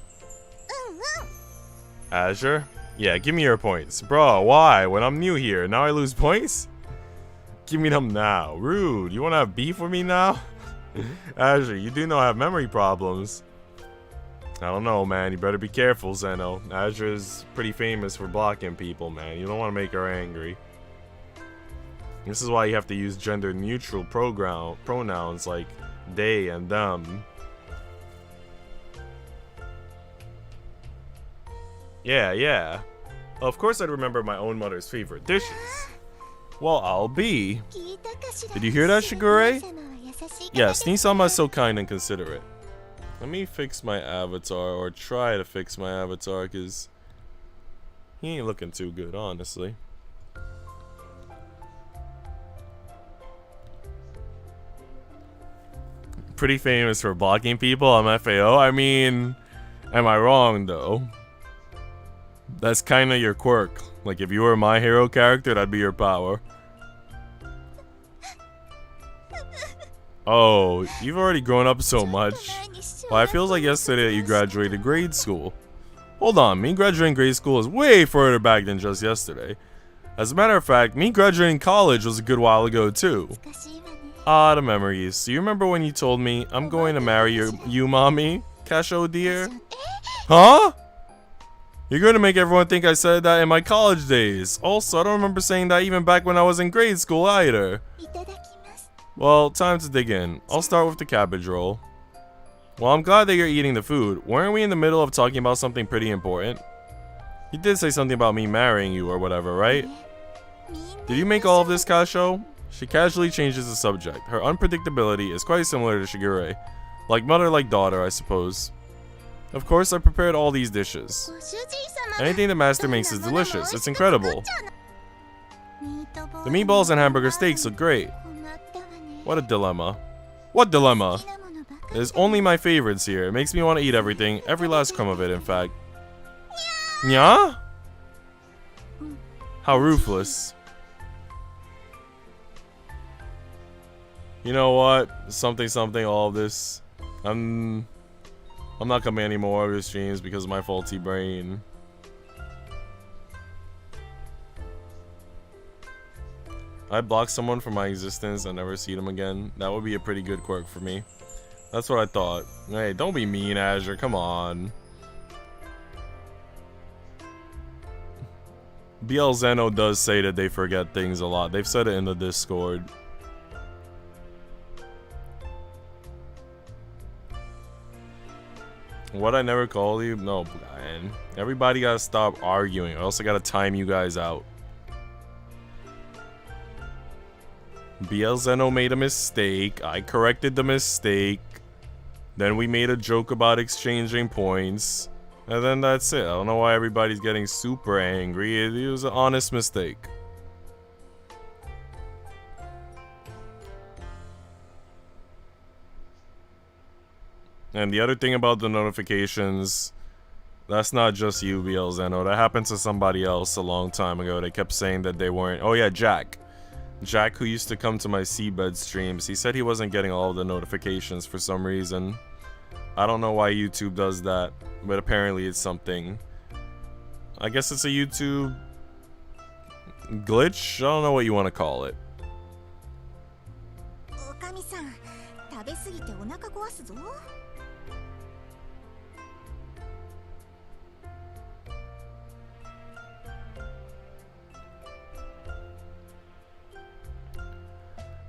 Azure? Yeah, give me your points. Bro, why? When I'm new here, now I lose points? Give me them now. Rude. You wanna have beef with me now? Azure, you do know I have memory problems. I don't know, man. You better be careful, Zeno. Azure is pretty famous for blocking people, man. You don't want to make her angry. This is why you have to use gender-neutral pronouns like they and them. Yeah. Of course I'd remember my own mother's favorite dishes. Well, I'll be. Did you hear that, Shigure? Yes, Nisama is so kind and considerate. Let me fix my avatar, or try to fix my avatar, because he ain't looking too good, honestly. Pretty famous for blocking people on FAO. I mean, Am I wrong, though? That's kinda your quirk. Like, if you were my hero character, that'd be your power. Oh, you've already grown up so much. Well, it feels like yesterday that you graduated grade school. Hold on, me graduating grade school is way further back than just yesterday. As a matter of fact, me graduating college was a good while ago, too. Ah, the memories. Do you remember when you told me, I'm going to marry you, mommy? Casho, dear? Huh? You're going to make everyone think I said that in my college days. Also, I don't remember saying that even back when I was in grade school either. Well, time to dig in. I'll start with the cabbage roll. Well, I'm glad that you're eating the food. Weren't we in the middle of talking about something pretty important? You did say something about me marrying you or whatever, right? Did you make all of this, Kasho? She casually changes the subject. Her unpredictability is quite similar to Shigure. Like mother, like daughter, I suppose. Of course, I prepared all these dishes. Anything the master makes is delicious. It's incredible. The meatballs and hamburger steaks look great. What a dilemma. What dilemma? There's only my favorites here. It makes me want to eat everything. Every last crumb of it, in fact. Nya? How ruthless. You know what? Something, all of this. I'm not coming any more of your streams because of my faulty brain. I block someone from my existence and never see them again. That would be a pretty good quirk for me. That's what I thought. Hey, don't be mean, Azure. Come on. BL Zeno does say that they forget things a lot. They've said it in the Discord. What, I never called you? No, man. Everybody gotta stop arguing. I also gotta time you guys out. BL Zeno made a mistake. I corrected the mistake. Then we made a joke about exchanging points. And then that's it. I don't know why everybody's getting super angry. It was an honest mistake. And the other thing about the notifications, that's not just you, BL Zeno. That happened to somebody else a long time ago. They kept saying that they weren't. Oh yeah, Jack. Jack, who used to come to my Seabed streams, he said he wasn't getting all of the notifications for some reason. I don't know why YouTube does that, but apparently it's something. I guess it's a YouTube glitch? I don't know what you want to call it.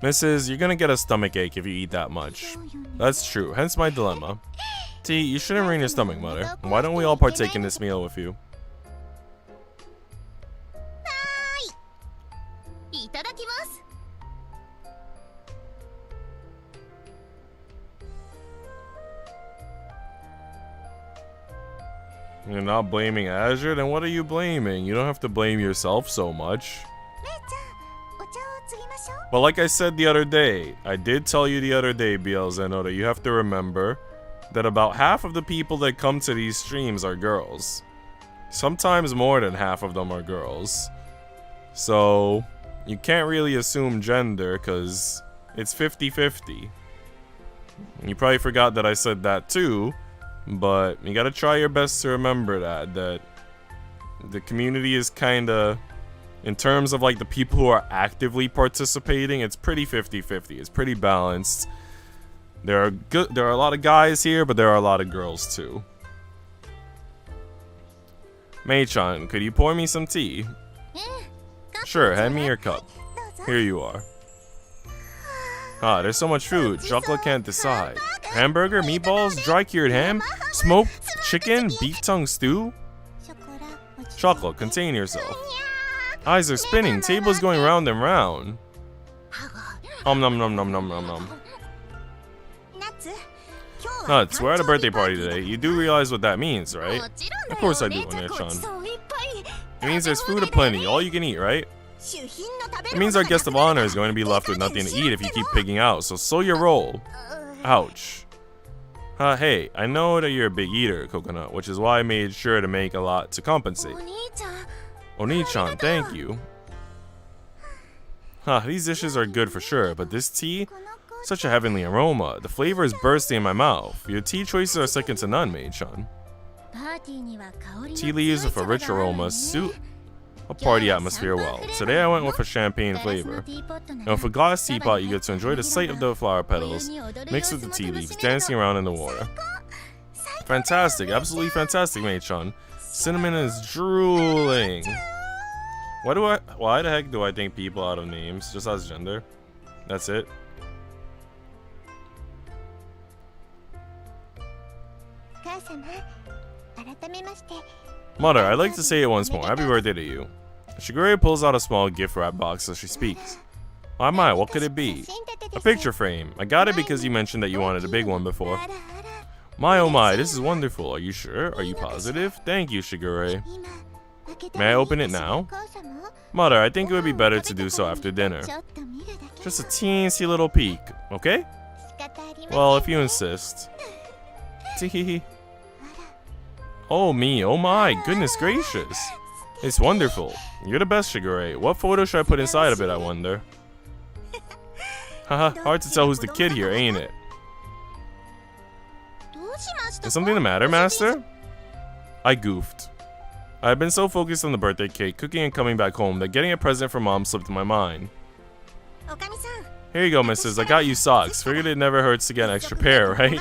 Mrs., you're gonna get a stomachache if you eat that much. That's true, hence my dilemma. T, you shouldn't ruin your stomach, mother. Why don't we all partake in this meal with you? You're not blaming Azure? Then what are you blaming? You don't have to blame yourself so much. But like I said the other day, I did tell you the other day, BL Zeno, that you have to remember that about half of the people that come to these streams are girls. Sometimes more than half of them are girls. So, you can't really assume gender, because it's 50-50. You probably forgot that I said that too, but you gotta try your best to remember that the community is kinda... In terms of like the people who are actively participating, it's pretty 50-50. It's pretty balanced. There are a lot of guys here, but there are a lot of girls too. Mei-chan, could you pour me some tea? Sure, hand me your cup. Here you are. Ah, there's so much food. Chocolate can't decide. Hamburger, meatballs, dry cured ham, smoked chicken, beef tongue stew. Chocolate, contain yourself. Eyes are spinning. Table's going round and round. Nom nom nom nom nom nom nom. Nuts, we're at a birthday party today. You do realize what that means, right? Of course I do, One-chan. It means there's food aplenty, all you can eat, right? It means our guest of honor is going to be left with nothing to eat if you keep pigging out, so slow your roll. Ouch. Hey, I know that you're a big eater, Coconut, which is why I made sure to make a lot to compensate. Oni-chan, thank you. These dishes are good for sure, but this tea? Such a heavenly aroma. The flavor is bursting in my mouth. Your tea choices are second to none, Maid-chan. Tea leaves with a rich aroma suit a party atmosphere well. Today I went with a champagne flavor. And with a glass teapot, you get to enjoy the sight of the flower petals mixed with the tea leaves dancing around in the water. Fantastic, absolutely fantastic, Maid-chan. Cinnamon is drooling. Why the heck do I think people out of names? Just as gender? That's it? Mother, I'd like to say it once more. Happy birthday to you. Shigure pulls out a small gift wrap box as she speaks. Oh my, what could it be? A picture frame. I got it because you mentioned that you wanted a big one before. My oh my, this is wonderful. Are you sure? Are you positive? Thank you, Shigure. May I open it now? Mother, I think it would be better to do so after dinner. Just a teensy little peek, okay? Well, if you insist. Teehee. Oh me, oh my, goodness gracious. It's wonderful. You're the best, Shigure. What photo should I put inside of it, I wonder? Haha, hard to tell who's the kid here, ain't it? Is something the matter, Master? I goofed. I've been so focused on the birthday cake, cooking and coming back home that getting a present from Mom slipped my mind. Here you go, missus. I got you socks. Figured it never hurts to get an extra pair, right?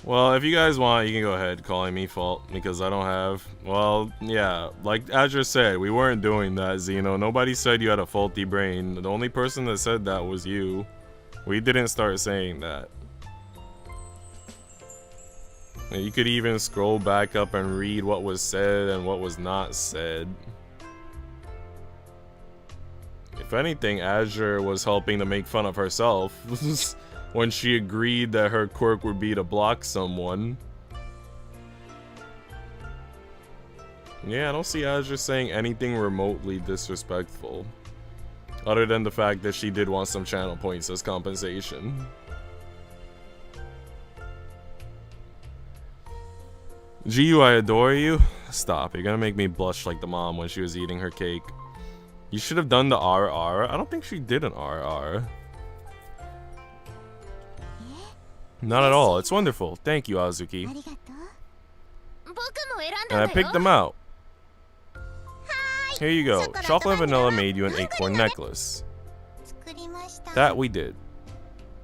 Well, if you guys want, you can go ahead calling me fault because I don't have. Well, yeah, like Azure said, we weren't doing that, Zeno. Nobody said you had a faulty brain. The only person that said that was you. We didn't start saying that. And you could even scroll back up and read what was said and what was not said. If anything, Azure was helping to make fun of herself. When she agreed that her quirk would be to block someone. Yeah, I don't see Azure saying anything remotely disrespectful. Other than the fact that she did want some channel points as compensation. Giyu, I adore you. Stop, you're gonna make me blush like the mom when she was eating her cake. You should have done the RR. I don't think she did an RR. Not at all. It's wonderful. Thank you, Azuki. And I picked them out. Here you go. Chocolate and vanilla made you an acorn necklace. That we did.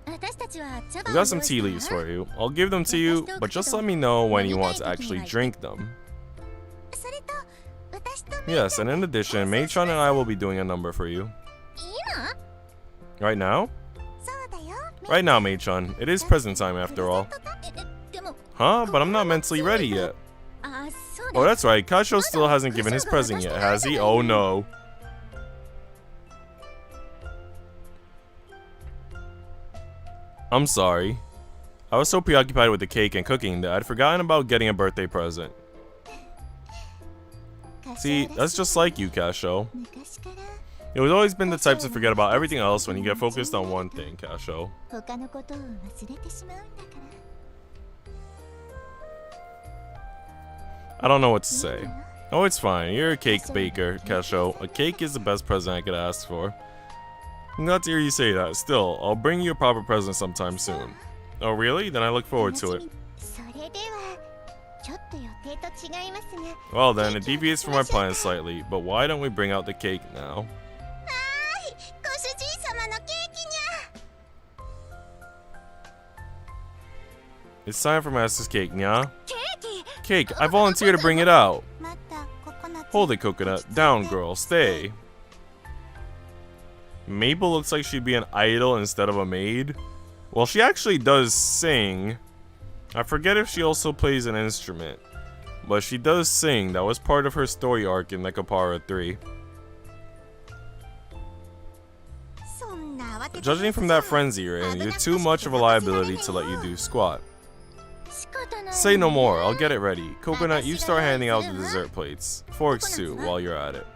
We got some tea leaves for you. I'll give them to you, but just let me know when you want to actually drink them. Yes, and in addition, Maid-chan and I will be doing a number for you. Right now? Right now, Maid-chan. It is present time after all. Huh? But I'm not mentally ready yet. Oh, that's right. Kasho still hasn't given his present yet, has he? Oh no. I'm sorry. I was so preoccupied with the cake and cooking that I'd forgotten about getting a birthday present. See, that's just like you, Kasho. You've always been the type to forget about everything else when you get focused on one thing, Kasho. I don't know what to say. Oh, it's fine. You're a cake baker, Kasho. A cake is the best present I could ask for. I'm glad to hear you say that. Still, I'll bring you a proper present sometime soon. Oh, really? Then I look forward to it. Well then, it deviates from our plans slightly, but why don't we bring out the cake now? It's time for Master's cake, nya. Cake, I volunteer to bring it out. Hold it, Coconut. Down, girl. Stay. Maple looks like she'd be an idol instead of a maid. Well, she actually does sing. I forget if she also plays an instrument. But she does sing. That was part of her story arc in Nekopara 3. Judging from that frenzy you're in, you're too much of a liability to let you do squat. Say no more, I'll get it ready. Coconut, you start handing out the dessert plates. Forks too, while you're at it.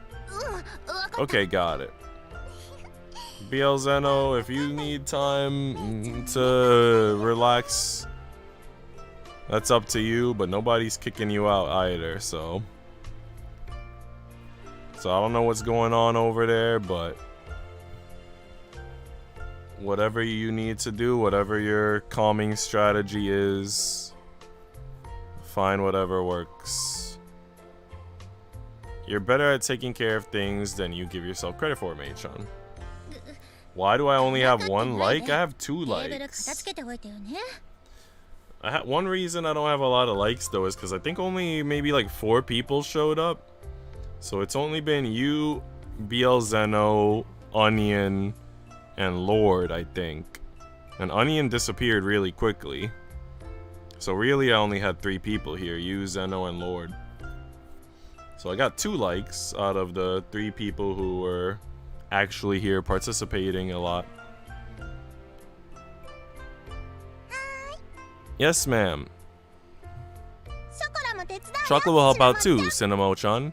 Okay, got it. BL Zeno, if you need time to relax, that's up to you, but nobody's kicking you out either, so I don't know what's going on over there, but whatever you need to do, whatever your calming strategy is, find whatever works. You're better at taking care of things than you give yourself credit for, Mei-chan. Why do I only have one like? I have 2 likes. One reason I don't have a lot of likes though is because I think only maybe like 4 people showed up. So it's only been you, BL Zeno, Onion, and Lord, I think. And Onion disappeared really quickly. So really I only had 3 people here, you, Zeno, and Lord. So I got 2 likes out of the 3 people who were actually here participating a lot. Yes, ma'am. Chocolate will help out too, Cinnamo-chan.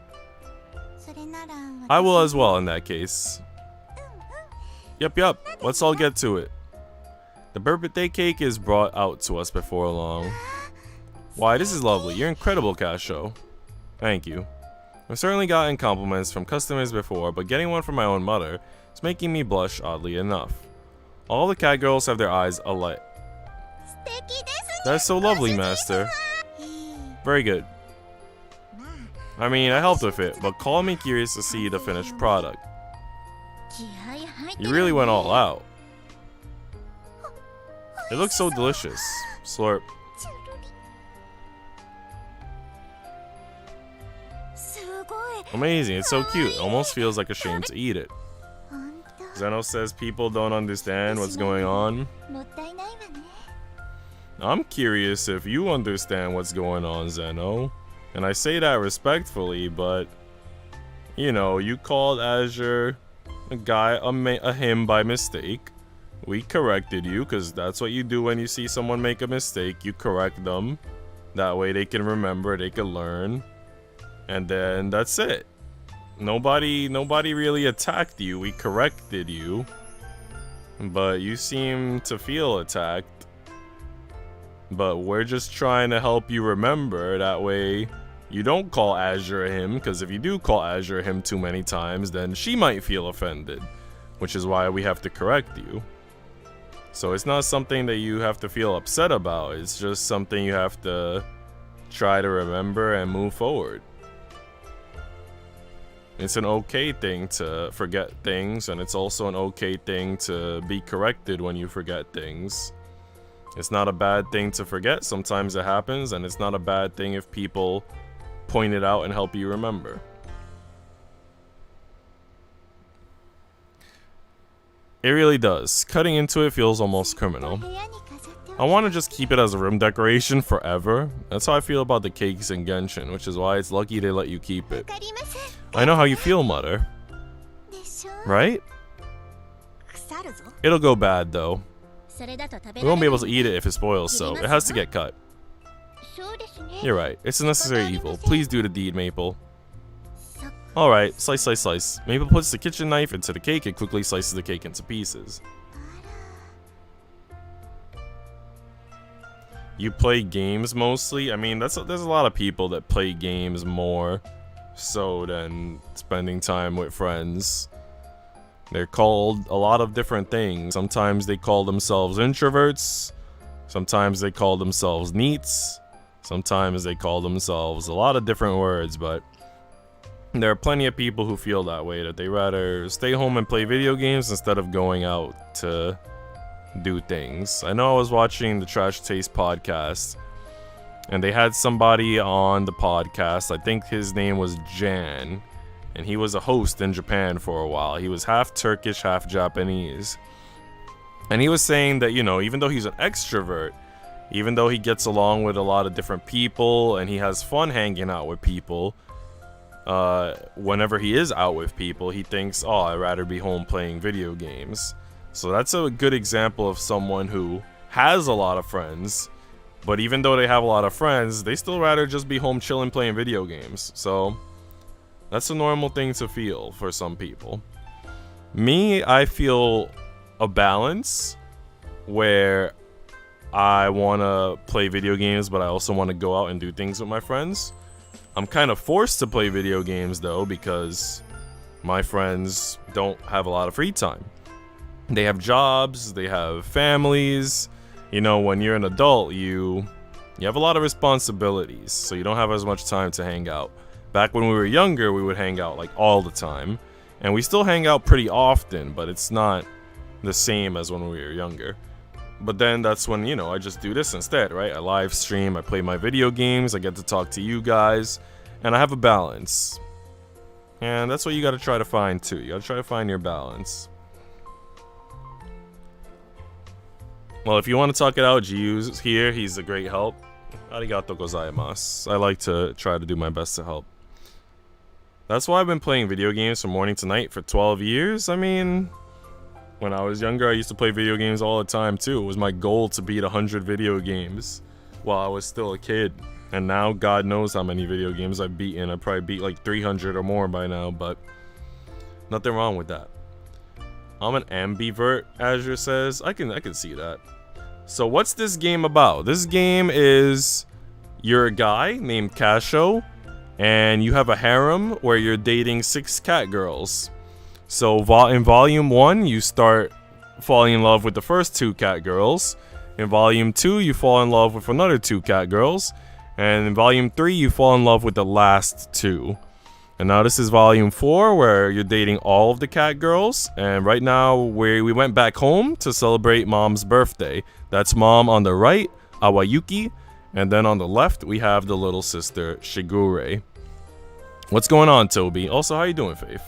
I will as well in that case. Yep, let's all get to it. The birthday cake is brought out to us before long. Why, this is lovely. You're incredible, Casho. Thank you. I've certainly gotten compliments from customers before, but getting one from my own mother is making me blush, oddly enough. All the cat girls have their eyes alight. That's so lovely, Master. Very good. I mean, I helped with it, but call me curious to see the finished product. You really went all out. It looks so delicious. Slurp. Amazing, it's so cute. It almost feels like a shame to eat it. Zeno says people don't understand what's going on. I'm curious if you understand what's going on, Zeno. And I say that respectfully, but you know, you called Azure a him by mistake. We corrected you, because that's what you do when you see someone make a mistake. You correct them. That way they can remember, they can learn. And then that's it. Nobody really attacked you. We corrected you. But you seem to feel attacked. But we're just trying to help you remember. That way you don't call Azure him. Because if you do call Azure him too many times, then she might feel offended. Which is why we have to correct you. So it's not something that you have to feel upset about. It's just something you have to try to remember and move forward. It's an okay thing to forget things, and it's also an okay thing to be corrected when you forget things. It's not a bad thing to forget. Sometimes it happens, and it's not a bad thing if people point it out and help you remember. It really does. Cutting into it feels almost criminal. I want to just keep it as a room decoration forever. That's how I feel about the cakes in Genshin, which is why it's lucky they let you keep it. I know how you feel, Mother. Right? It'll go bad, though. We won't be able to eat it if it spoils, so it has to get cut. You're right. It's a necessary evil. Please do the deed, Maple. Alright, slice, slice, slice. Maple puts the kitchen knife into the cake and quickly slices the cake into pieces. You play games mostly? I mean, there's a lot of people that play games more so than spending time with friends. They're called a lot of different things. Sometimes they call themselves introverts. Sometimes they call themselves neats. Sometimes they call themselves a lot of different words, but there are plenty of people who feel that way, that they rather stay home and play video games instead of going out to do things. I know I was watching the Trash Taste podcast, and they had somebody on the podcast. I think his name was Jan, and he was a host in Japan for a while. He was half Turkish, half Japanese. And he was saying that, you know, even though he's an extrovert, even though he gets along with a lot of different people and he has fun hanging out with people, whenever he is out with people, he thinks, oh, I'd rather be home playing video games. So that's a good example of someone who has a lot of friends, but even though they have a lot of friends, they still rather just be home chilling playing video games. So that's a normal thing to feel for some people. Me, I feel a balance where I want to play video games, but I also want to go out and do things with my friends. I'm kind of forced to play video games, though, because my friends don't have a lot of free time. They have jobs, they have families. You know, when you're an adult, you have a lot of responsibilities, so you don't have as much time to hang out. Back when we were younger, we would hang out like all the time. And we still hang out pretty often, but it's not the same as when we were younger. But then that's when, you know, I just do this instead, right? I live stream, I play my video games, I get to talk to you guys, and I have a balance. And that's what you gotta try to find too. You gotta try to find your balance. Well, if you want to talk it out, Jiu's here. He's a great help. Arigato gozaimasu. I like to try to do my best to help. That's why I've been playing video games from morning to night for 12 years. I mean, when I was younger, I used to play video games all the time too. It was my goal to beat 100 video games while I was still a kid. And now, God knows how many video games I've beaten. I probably beat like 300 or more by now, but nothing wrong with that. I'm an ambivert, Azure says. I can see that. So what's this game about? This game is you're a guy named Casho, and you have a harem where you're dating 6 catgirls. So in volume 1, you start falling in love with the first 2 catgirls. In volume 2, you fall in love with another 2 catgirls. And in volume 3, you fall in love with the last 2. And now this is volume 4, where you're dating all of the catgirls. And right now, we went back home to celebrate Mom's birthday. That's Mom on the right, Awayuki. And then on the left, we have the little sister, Shigure. What's going on, Toby? Also, how you doing, Faith?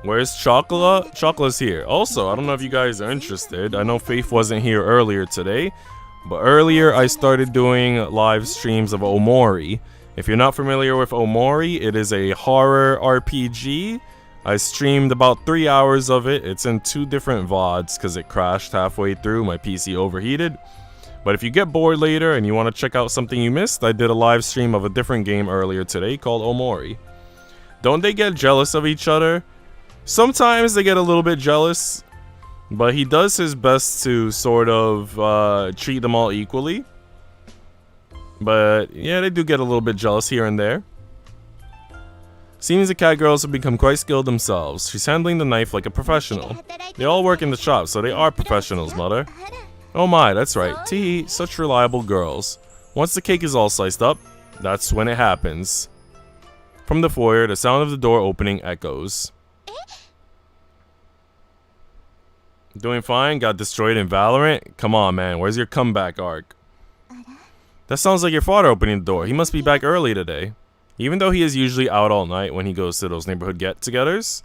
Where's Chocola? Chocola's here. Also, I don't know if you guys are interested. I know Faith wasn't here earlier today. But earlier, I started doing live streams of Omori. If you're not familiar with Omori, it is a horror RPG. I streamed about 3 hours of it. It's in 2 different VODs because it crashed halfway through. My PC overheated. But if you get bored later and you want to check out something you missed, I did a live stream of a different game earlier today called Omori. Don't they get jealous of each other? Sometimes they get a little bit jealous, but he does his best to sort of treat them all equally. But yeah, they do get a little bit jealous here and there. Seems the catgirls have become quite skilled themselves. She's handling the knife like a professional. They all work in the shop, so they are professionals, mother. Oh my, that's right. Tee, such reliable girls. Once the cake is all sliced up, that's when it happens. From the foyer, the sound of the door opening echoes. Doing fine? Got destroyed in Valorant? Come on, man. Where's your comeback arc? That sounds like your father opening the door. He must be back early today. Even though he is usually out all night when he goes to those neighborhood get-togethers.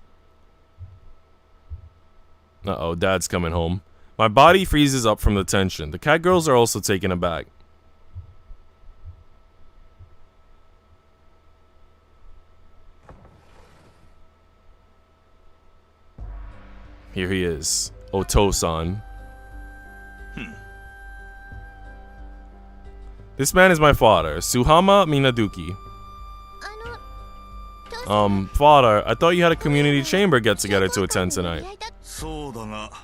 Uh-oh, Dad's coming home. My body freezes up from the tension. The catgirls are also taken aback. Here he is. Oto-san. This man is my father, Suhama Minaduki. Father, I thought you had a community chamber get-together to attend tonight.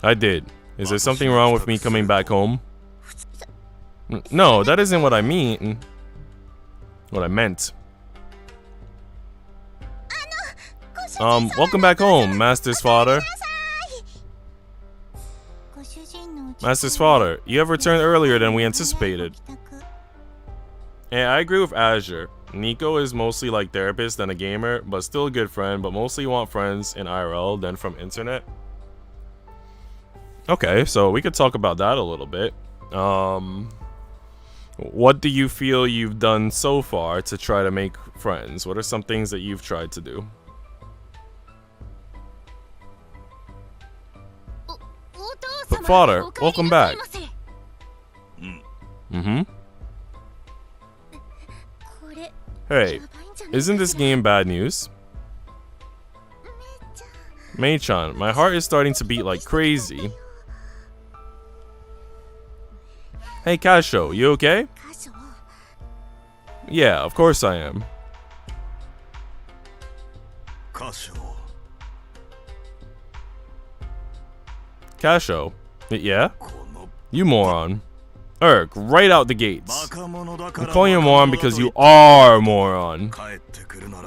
I did. Is there something wrong with me coming back home? No, that isn't what I mean. What I meant. Welcome back home, Master's father. Master's father, you have returned earlier than we anticipated. Yeah, I agree with Azure. Nico is mostly like therapist and a gamer, but still a good friend, but mostly want friends in IRL than from internet. Okay, so we could talk about that a little bit. What do you feel you've done so far to try to make friends? What are some things that you've tried to do? But father, welcome back. Hey, isn't this game bad news? Mei-chan, my heart is starting to beat like crazy. Hey Kasho, you okay? Yeah, of course I am. Kasho. Yeah? You moron. Erk, right out the gates. I'm calling you a moron because you are a moron.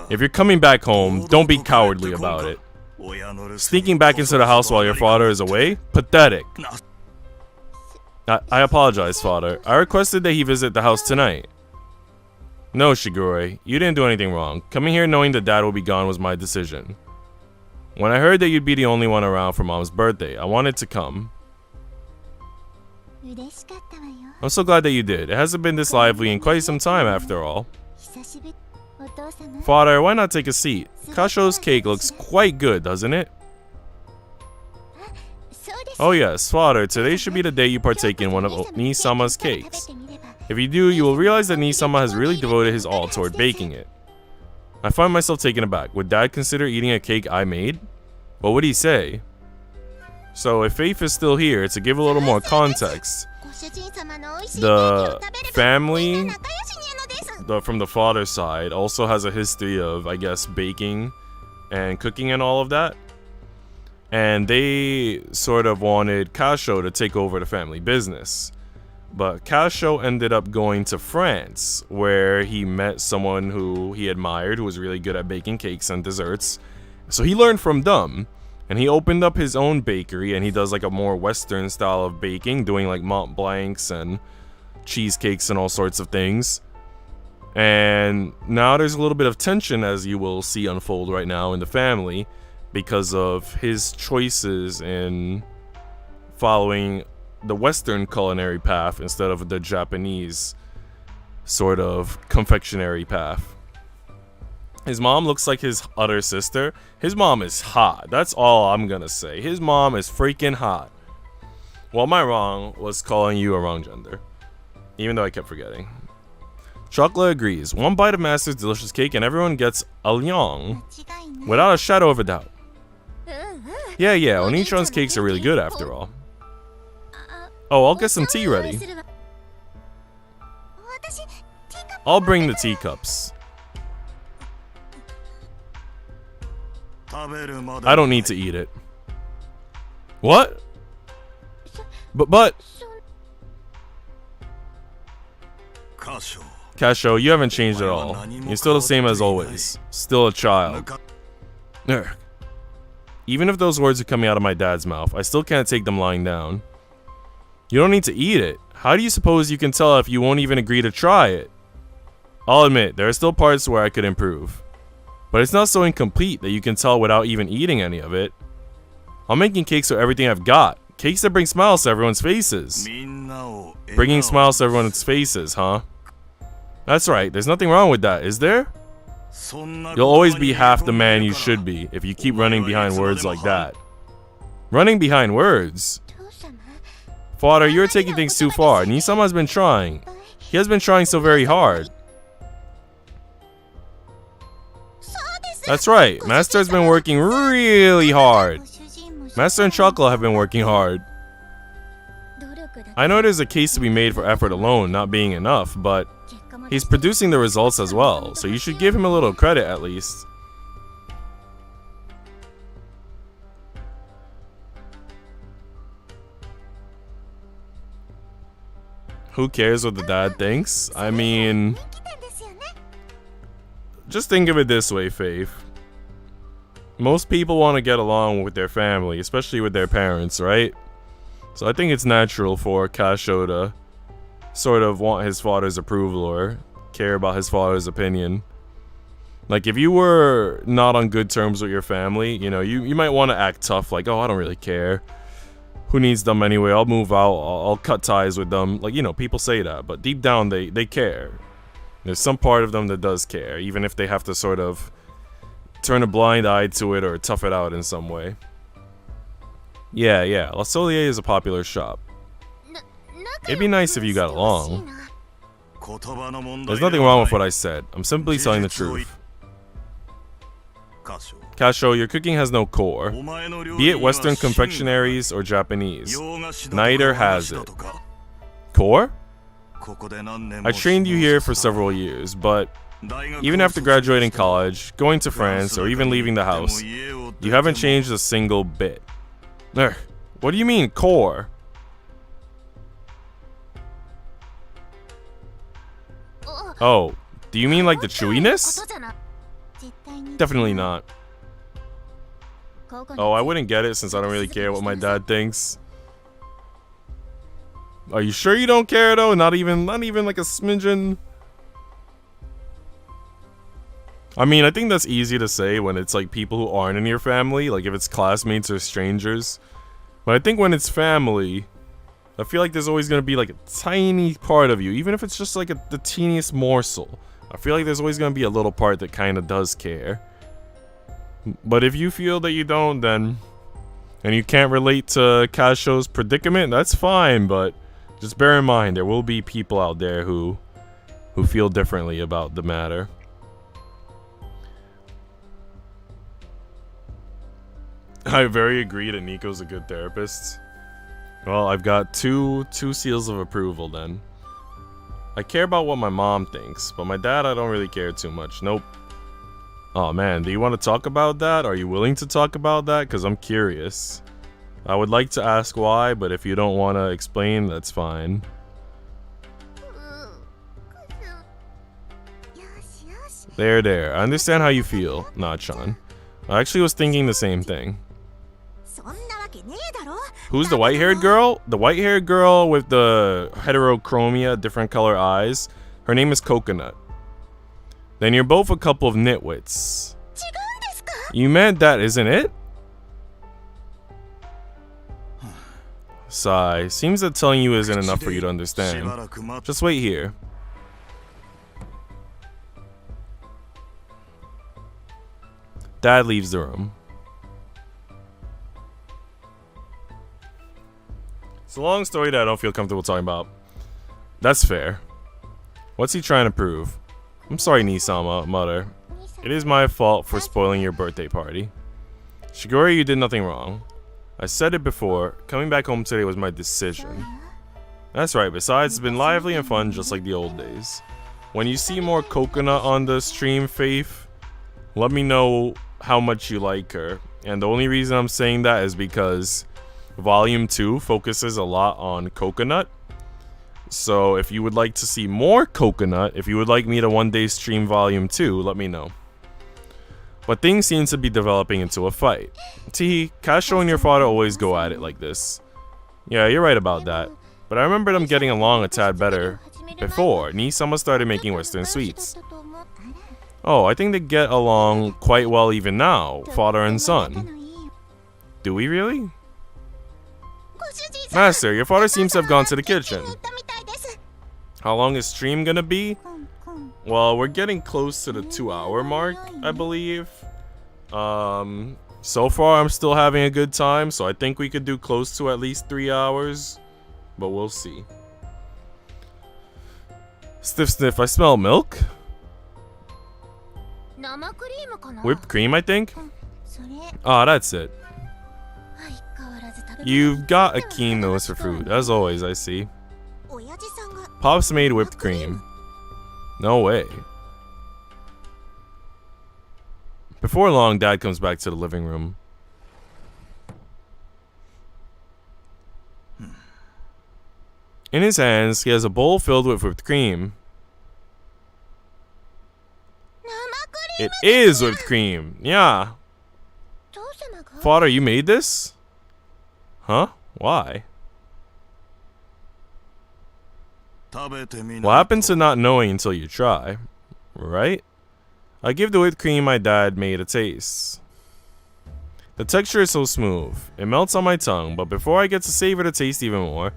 If you're coming back home, don't be cowardly about it. Sneaking back into the house while your father is away? Pathetic. I apologize, father. I requested that he visit the house tonight. No, Shigure, you didn't do anything wrong. Coming here knowing that dad will be gone was my decision. When I heard that you'd be the only one around for mom's birthday, I wanted to come. I'm so glad that you did. It hasn't been this lively in quite some time after all. Father, why not take a seat? Kasho's cake looks quite good, doesn't it? Oh yes, father, today should be the day you partake in one of Nii-sama's cakes. If you do, you will realize that Nii-sama has really devoted his all toward baking it. I find myself taken aback. Would dad consider eating a cake I made? What would he say? So if Faith is still here, to give a little more context, the family from the father's side also has a history of, I guess, baking and cooking and all of that. And they sort of wanted Kasho to take over the family business. But Kasho ended up going to France, where he met someone who he admired, who was really good at baking cakes and desserts. So he learned from them. And he opened up his own bakery, and he does like a more Western style of baking, doing like Mont Blancs and cheesecakes and all sorts of things. And now there's a little bit of tension, as you will see unfold right now in the family, because of his choices in following the Western culinary path instead of the Japanese sort of confectionery path. His mom looks like his other sister. His mom is hot. That's all I'm gonna say. His mom is freaking hot. Well, my wrong was calling you a wrong gender, even though I kept forgetting. Chocolate agrees. One bite of Master's delicious cake and everyone gets a lyong, without a shadow of a doubt. Yeah, Onichan's cakes are really good after all. Oh, I'll get some tea ready. I'll bring the teacups. I don't need to eat it. What? But... Kasho, you haven't changed at all. You're still the same as always. Still a child. Urgh. Even if those words are coming out of my dad's mouth, I still can't take them lying down. You don't need to eat it. How do you suppose you can tell if you won't even agree to try it? I'll admit, there are still parts where I could improve. But it's not so incomplete that you can tell without even eating any of it. I'm making cakes with everything I've got. Cakes that bring smiles to everyone's faces. Bringing smiles to everyone's faces, huh? That's right, there's nothing wrong with that, is there? You'll always be half the man you should be if you keep running behind words like that. Running behind words? Father, you're taking things too far. Nii-sama has been trying. He has been trying so very hard. That's right, Master has been working really hard. Master and Chocolate have been working hard. I know there's a case to be made for effort alone not being enough, but he's producing the results as well, so you should give him a little credit at least. Who cares what the dad thinks? I mean... Just think of it this way, Faith. Most people want to get along with their family, especially with their parents, right? So I think it's natural for Kasho to sort of want his father's approval or care about his father's opinion. Like, if you were not on good terms with your family, you know, you might want to act tough, like, oh, I don't really care. Who needs them anyway? I'll move out. I'll cut ties with them. Like, you know, people say that, but deep down they care. There's some part of them that does care, even if they have to sort of turn a blind eye to it or tough it out in some way. Yeah, La Solier is a popular shop. It'd be nice if you got along. There's nothing wrong with what I said. I'm simply telling the truth. Kasho, your cooking has no core. Be it Western confectionaries or Japanese. Neither has it. Core? I trained you here for several years, but even after graduating college, going to France, or even leaving the house, you haven't changed a single bit. What do you mean, core? Oh, do you mean like the chewiness? Definitely not. Oh, I wouldn't get it since I don't really care what my dad thinks. Are you sure you don't care though? Not even like a smidgen? I mean, I think that's easy to say when it's like people who aren't in your family, like if it's classmates or strangers. But I think when it's family, I feel like there's always gonna be like a tiny part of you, even if it's just like the teeniest morsel. I feel like there's always gonna be a little part that kind of does care. But if you feel that you don't, then, and you can't relate to Kasho's predicament, that's fine, but just bear in mind, there will be people out there who feel differently about the matter. I very agree that Nico's a good therapist. Well, I've got two seals of approval then. I care about what my mom thinks, but my dad I don't really care too much. Nope. Oh man, do you want to talk about that? Are you willing to talk about that? Because I'm curious. I would like to ask why, but if you don't want to explain, that's fine. There. I understand how you feel, Nachan. I actually was thinking the same thing. Who's the white-haired girl? The white-haired girl with the heterochromia, different color eyes. Her name is Coconut. Then you're both a couple of nitwits. You meant that, isn't it? Sigh. Seems that telling you isn't enough for you to understand. Just wait here. Dad leaves the room. It's a long story that I don't feel comfortable talking about. That's fair. What's he trying to prove? I'm sorry, Nisama, mother. It is my fault for spoiling your birthday party. Shigori, you did nothing wrong. I said it before, coming back home today was my decision. That's right, besides, it's been lively and fun just like the old days. When you see more Coconut on the stream, Faith, let me know how much you like her. And the only reason I'm saying that is because Volume 2 focuses a lot on Coconut. So if you would like to see more Coconut, if you would like me to one day stream Volume 2, let me know. But things seem to be developing into a fight. Teehee, Kasho and your father always go at it like this. Yeah, you're right about that. But I remember them getting along a tad better before Nisama started making Western sweets. Oh, I think they get along quite well even now, father and son. Do we really? Master, your father seems to have gone to the kitchen. How long is stream gonna be? Well, we're getting close to the 2-hour mark, I believe. So far I'm still having a good time, so I think we could do close to at least 3 hours. But we'll see. Sniff sniff, I smell milk. Whipped cream, I think? Ah, that's it. You've got a keen nose for fruit, as always, I see. Pops made whipped cream. No way. Before long, Dad comes back to the living room. In his hands, he has a bowl filled with whipped cream. It is whipped cream. Yeah. Father, you made this? Huh? Why? What happens to not knowing until you try? Right? I give the whipped cream my dad made a taste. The texture is so smooth. It melts on my tongue, but before I get to savor the taste even more,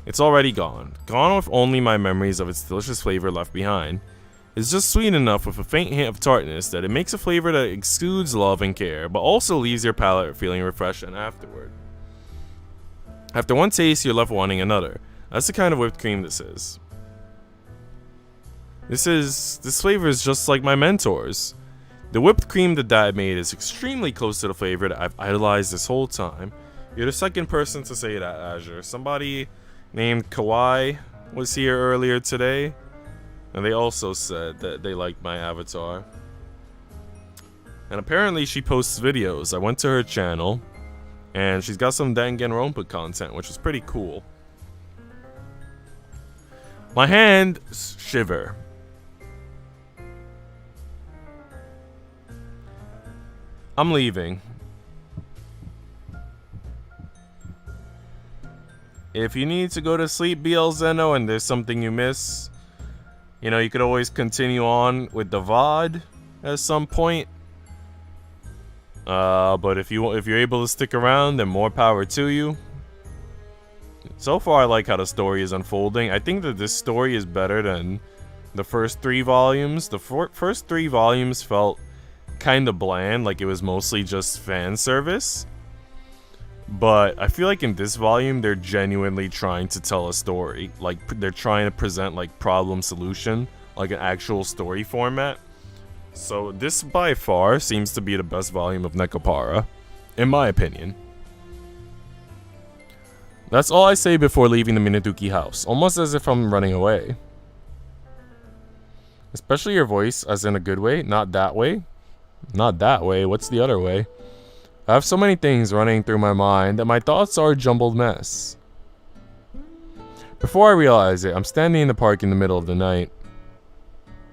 it's already gone. Gone with only my memories of its delicious flavor left behind. It's just sweet enough with a faint hint of tartness that it makes a flavor that exudes love and care, but also leaves your palate feeling refreshing afterward. After one taste, you're left wanting another. That's the kind of whipped cream this is. This flavor is just like my mentor's. The whipped cream that Dad made is extremely close to the flavor that I've idolized this whole time. You're the second person to say that, Azure. Somebody named Kawai was here earlier today, and they also said that they liked my avatar. And apparently she posts videos. I went to her channel, And she's got some Danganronpa content, which is pretty cool. My hand shiver. I'm leaving. If you need to go to sleep, BL Zeno, and there's something you miss, you know, you could always continue on with the VOD at some point. But if you're able to stick around, then more power to you. So far, I like how the story is unfolding. I think that this story is better than the first 3 volumes. The first 3 volumes felt kind of bland, like it was mostly just fan service. But I feel like in this volume, they're genuinely trying to tell a story. Like, they're trying to present, like, problem solution, like an actual story format. So this, by far, seems to be the best volume of Nekopara, in my opinion. That's all I say before leaving the Minaduki house, almost as if I'm running away. Especially your voice, as in a good way, not that way. Not that way, what's the other way? I have so many things running through my mind that my thoughts are a jumbled mess. Before I realize it, I'm standing in the park in the middle of the night.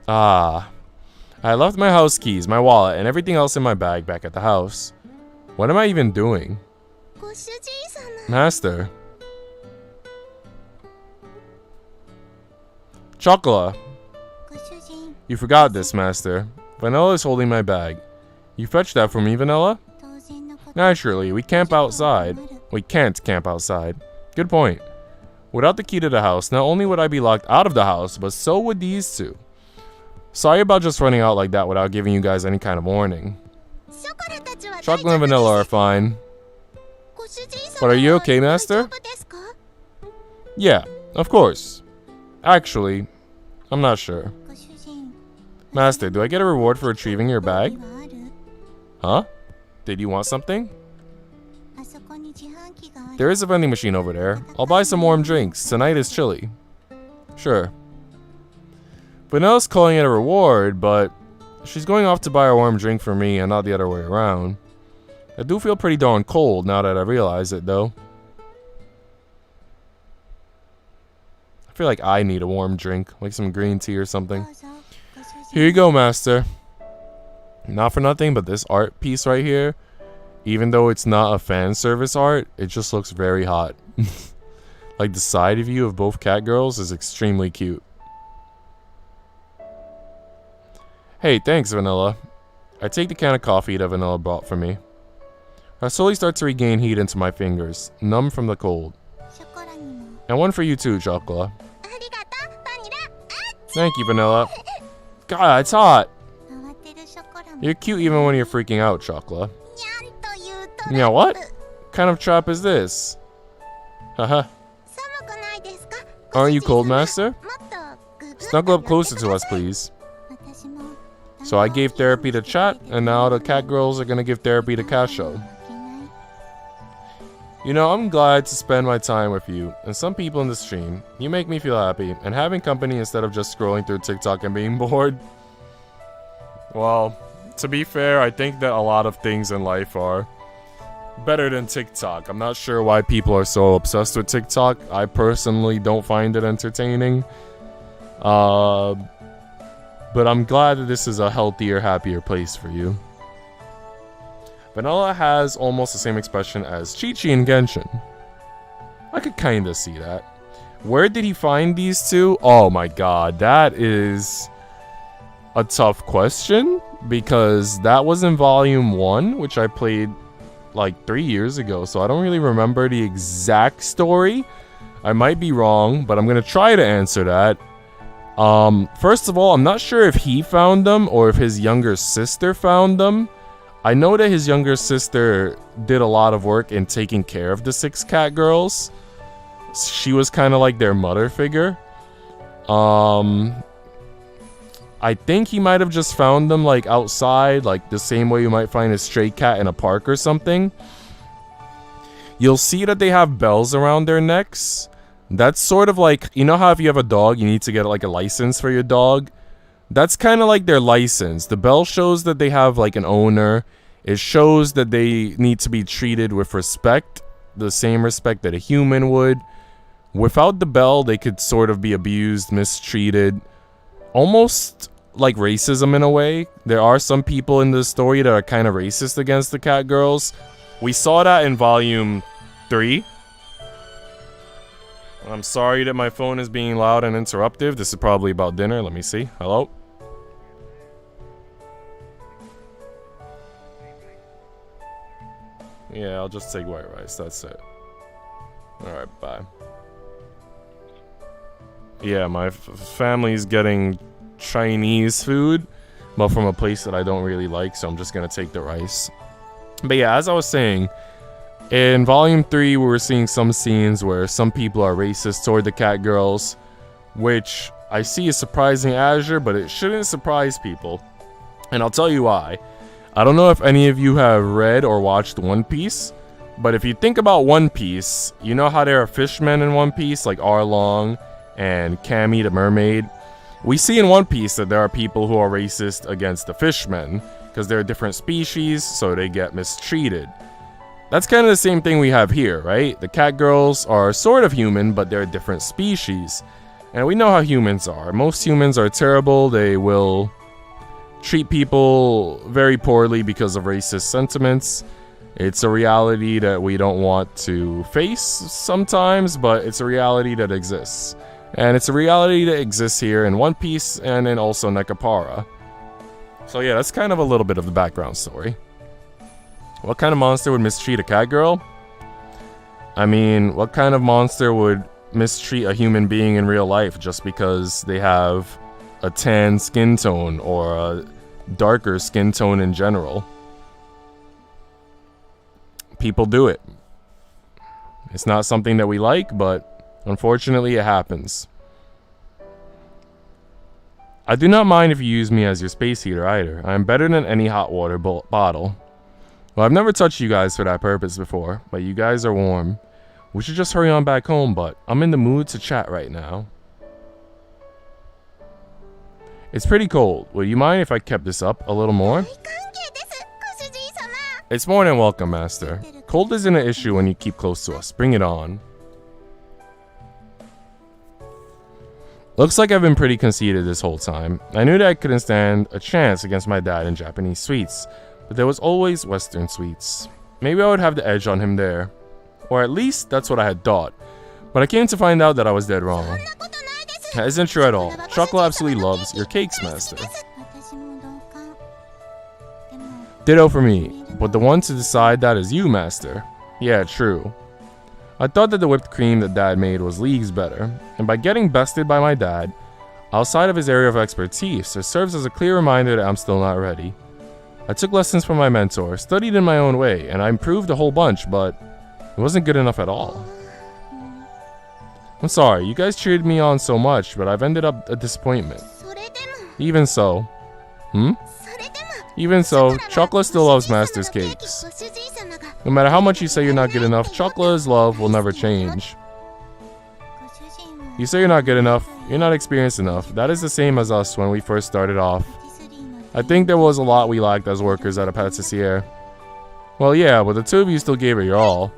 I left my house keys, my wallet, and everything else in my bag back at the house. What am I even doing? Master. Chocola. You forgot this, Master. Vanilla is holding my bag. You fetched that for me, Vanilla? Naturally, we can't camp outside. Good point. Without the key to the house, not only would I be locked out of the house, but so would these two. Sorry about just running out like that without giving you guys any kind of warning. Chocolate and vanilla are fine. But are you okay, Master? Yeah, of course. Actually, I'm not sure. Master, do I get a reward for retrieving your bag? Huh? Did you want something? There is a vending machine over there. I'll buy some warm drinks. Tonight is chilly. Sure. Vanilla's calling it a reward, but she's going off to buy a warm drink for me and not the other way around. I do feel pretty darn cold now that I realize it, though. I feel like I need a warm drink, like some green tea or something. Here you go, Master. Not for nothing, but this art piece right here, even though it's not a fan service art, it just looks very hot. Like the side view of both Catgirls is extremely cute. Hey, thanks, Vanilla. I take the can of coffee that Vanilla brought for me. I slowly start to regain heat into my fingers, numb from the cold. And one for you too, Chocolate. Thank you, Vanilla. God, it's hot. You're cute even when you're freaking out, Chocolate. Yeah, what? Kind of trap is this? Haha. Aren't you cold, Master? Snuggle up closer to us, please. So I gave therapy to Chat, and now the Catgirls are gonna give therapy to Casho. You know, I'm glad to spend my time with you, and some people in the stream. You make me feel happy, and having company instead of just scrolling through TikTok and being bored. Well, to be fair, I think that a lot of things in life are better than TikTok. I'm not sure why people are so obsessed with TikTok. I personally don't find it entertaining. But I'm glad that this is a healthier, happier place for you. Vanilla has almost the same expression as Chi-Chi in Genshin. I could kinda see that. Where did he find these two? Oh my god, that is a tough question, because that was in Volume 1, which I played like 3 years ago, so I don't really remember the exact story. I might be wrong, but I'm gonna try to answer that. First of all, I'm not sure if he found them or if his younger sister found them. I know that his younger sister did a lot of work in taking care of the 6 Catgirls. She was kind of like their mother figure. I think he might have just found them like outside, like the same way you might find a stray cat in a park or something. You'll see that they have bells around their necks. That's sort of like, you know how if you have a dog, you need to get like a license for your dog? That's kind of like their license. The bell shows that they have like an owner. It shows that they need to be treated with respect, the same respect that a human would. Without the bell, they could sort of be abused, mistreated, almost like racism in a way. There are some people in the story that are kind of racist against the cat girls. We saw that in volume 3. I'm sorry that my phone is being loud and interruptive. This is probably about dinner. Let me see. Hello? Yeah, I'll just take white rice. That's it. Alright, bye. Yeah, my family's getting Chinese food, but from a place that I don't really like, so I'm just gonna take the rice. But yeah, as I was saying, in volume 3 we were seeing some scenes where some people are racist toward the cat girls, which I see is surprising Azure, but it shouldn't surprise people. And I'll tell you why. I don't know if any of you have read or watched One Piece, but if you think about One Piece, you know how there are fishmen in One Piece, like Arlong and Cammy the mermaid. We see in One Piece that there are people who are racist against the fishmen because they're different species, so they get mistreated. That's kind of the same thing we have here, right? The cat girls are sort of human, but they're a different species. And we know how humans are. Most humans are terrible. They will treat people very poorly because of racist sentiments. It's a reality that we don't want to face sometimes, but it's a reality that exists. And it's a reality that exists here in One Piece and in also Nekopara. So yeah, that's kind of a little bit of the background story. What kind of monster would mistreat a cat girl? I mean, what kind of monster would mistreat a human being in real life just because they have a tan skin tone or a darker skin tone in general? People do it. It's not something that we like, but unfortunately it happens. I do not mind if you use me as your space heater either. I am better than any hot water bottle. Well, I've never touched you guys for that purpose before, but you guys are warm. We should just hurry on back home, but I'm in the mood to chat right now. It's pretty cold. Would you mind if I kept this up a little more? It's more than welcome, Master. Cold isn't an issue when you keep close to us. Bring it on. Looks like I've been pretty conceited this whole time. I knew that I couldn't stand a chance against my dad in Japanese sweets, but there was always Western sweets. Maybe I would have the edge on him there. Or at least, that's what I had thought. But I came to find out that I was dead wrong. That isn't true at all. Chocolate absolutely loves your cakes, Master. Ditto for me, but the one to decide that is you, Master. Yeah, true. I thought that the whipped cream that Dad made was leagues better, and by getting bested by my dad, outside of his area of expertise, it serves as a clear reminder that I'm still not ready. I took lessons from my mentor, studied in my own way, and I improved a whole bunch, but it wasn't good enough at all. I'm sorry, you guys cheered me on so much, but I've ended up a disappointment. Even so. Even so, Chocolate still loves Master's cakes. No matter how much you say you're not good enough, Chocolate's love will never change. You say you're not good enough, you're not experienced enough. That is the same as us when we first started off. I think there was a lot we lacked as workers at a pâtissier. Well, yeah, but the two of you still gave it your all.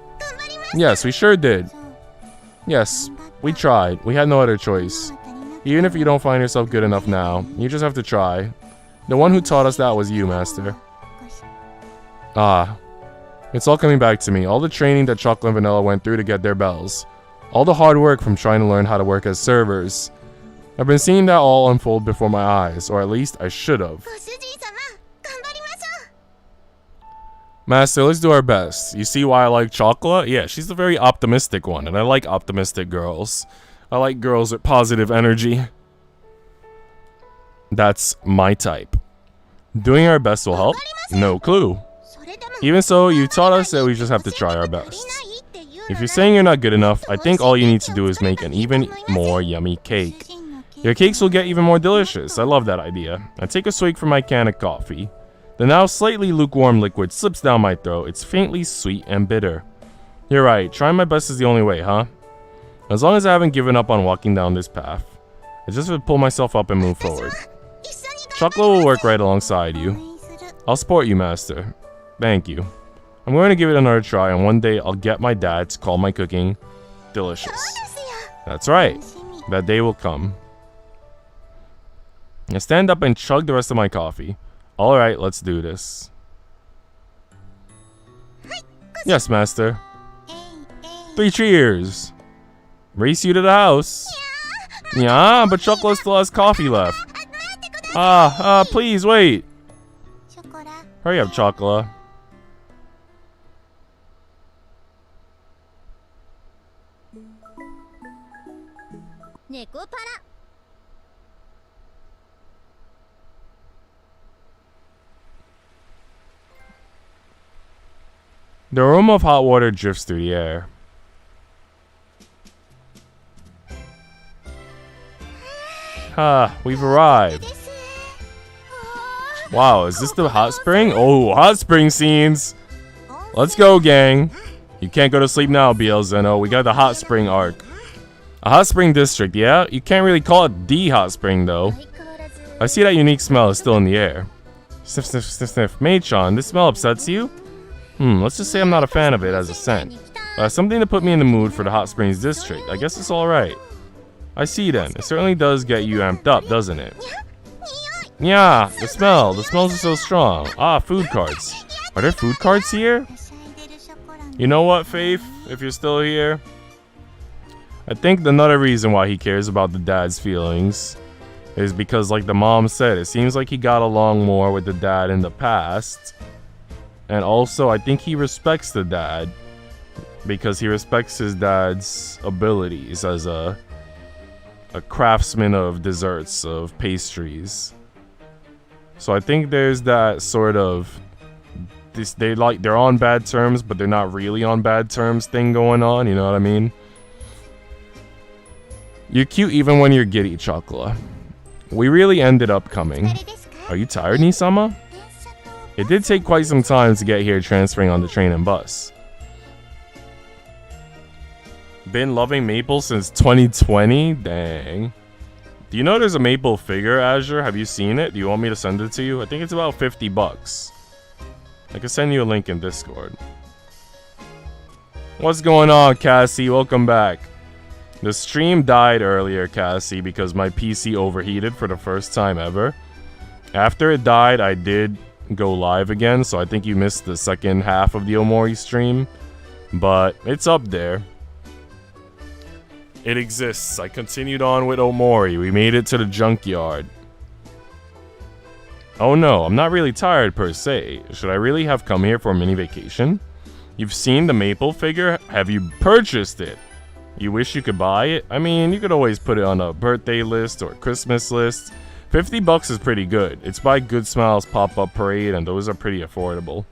Yes, we sure did. Yes, we tried. We had no other choice. Even if you don't find yourself good enough now, you just have to try. The one who taught us that was you, Master. Ah. It's all coming back to me. All the training that Chocolate and Vanilla went through to get their bells. All the hard work from trying to learn how to work as servers. I've been seeing that all unfold before my eyes, or at least I should have. Master, let's do our best. You see why I like Chocolate? Yeah, she's the very optimistic one, and I like optimistic girls. I like girls with positive energy. That's my type. Doing our best will help? No clue. Even so, you taught us that we just have to try our best. If you're saying you're not good enough, I think all you need to do is make an even more yummy cake. Your cakes will get even more delicious. I love that idea. I take a swig from my can of coffee. The now slightly lukewarm liquid slips down my throat. It's faintly sweet and bitter. You're right, trying my best is the only way, huh? As long as I haven't given up on walking down this path, I just have to pull myself up and move forward. Chocolate will work right alongside you. I'll support you, Master. Thank you. I'm going to give it another try, and one day I'll get my dad to call my cooking delicious. That's right. That day will come. I stand up and chug the rest of my coffee. Alright, let's do this. Yes, master. 3 cheers. Race you to the house. Yeah, but Chocolate still has coffee left. Please wait. Hurry up, Chocolate. Nekopara. The aroma of hot water drifts through the air. We've arrived. Wow, is this the hot spring? Oh, hot spring scenes. Let's go, gang. You can't go to sleep now, BL Zeno. We got the hot spring arc. A hot spring district, yeah? You can't really call it the hot spring, though. I see that unique smell is still in the air. Sniff, sniff, sniff, sniff. Mei-chan, this smell upsets you? Let's just say I'm not a fan of it as a scent. But as something to put me in the mood for the hot springs district, I guess it's alright. I see then. It certainly does get you amped up, doesn't it? Yeah, the smells are so strong. Food carts. Are there food carts here? You know what, Faith? If you're still here, I think another reason why he cares about the dad's feelings is because, like the mom said, it seems like he got along more with the dad in the past. And also, I think he respects the dad because he respects his dad's abilities as a craftsman of desserts, of pastries. So I think there's that sort of they're on bad terms, but they're not really on bad terms thing going on, you know what I mean? You're cute even when you're giddy, Chocolate. We really ended up coming. Are you tired, Nisama? It did take quite some time to get here, transferring on the train and bus. Been loving Maple since 2020? Dang. Do you know there's a Maple figure, Azure? Have you seen it? Do you want me to send it to you? I think it's about 50 bucks. I can send you a link in Discord. What's going on, Cassie? Welcome back. The stream died earlier, Cassie, because my PC overheated for the first time ever. After it died, I did go live again, so I think you missed the second half of the Omori stream. But it's up there. It exists. I continued on with Omori. We made it to the junkyard. Oh no, I'm not really tired per se. Should I really have come here for a mini vacation? You've seen the Maple figure? Have you purchased it? You wish you could buy it? I mean, you could always put it on a birthday list or Christmas list. 50 bucks is pretty good. It's by Good Smiles Pop-Up Parade, and those are pretty affordable.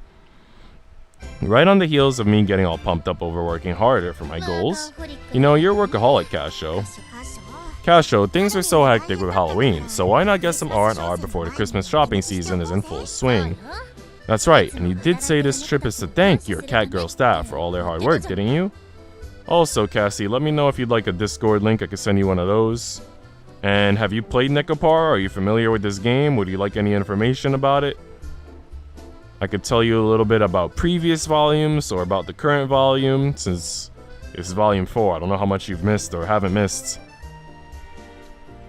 Right on the heels of me getting all pumped up over working harder for my goals. You know, you're a workaholic, Casho. Casho, things are so hectic with Halloween, so why not get some R&R before the Christmas shopping season is in full swing? That's right, and you did say this trip is to thank your Catgirl staff for all their hard work, didn't you? Also, Cassie, let me know if you'd like a Discord link. I could send you one of those. And have you played Nekopara? Are you familiar with this game? Would you like any information about it? I could tell you a little bit about previous volumes or about the current volume, since it's volume 4. I don't know how much you've missed or haven't missed.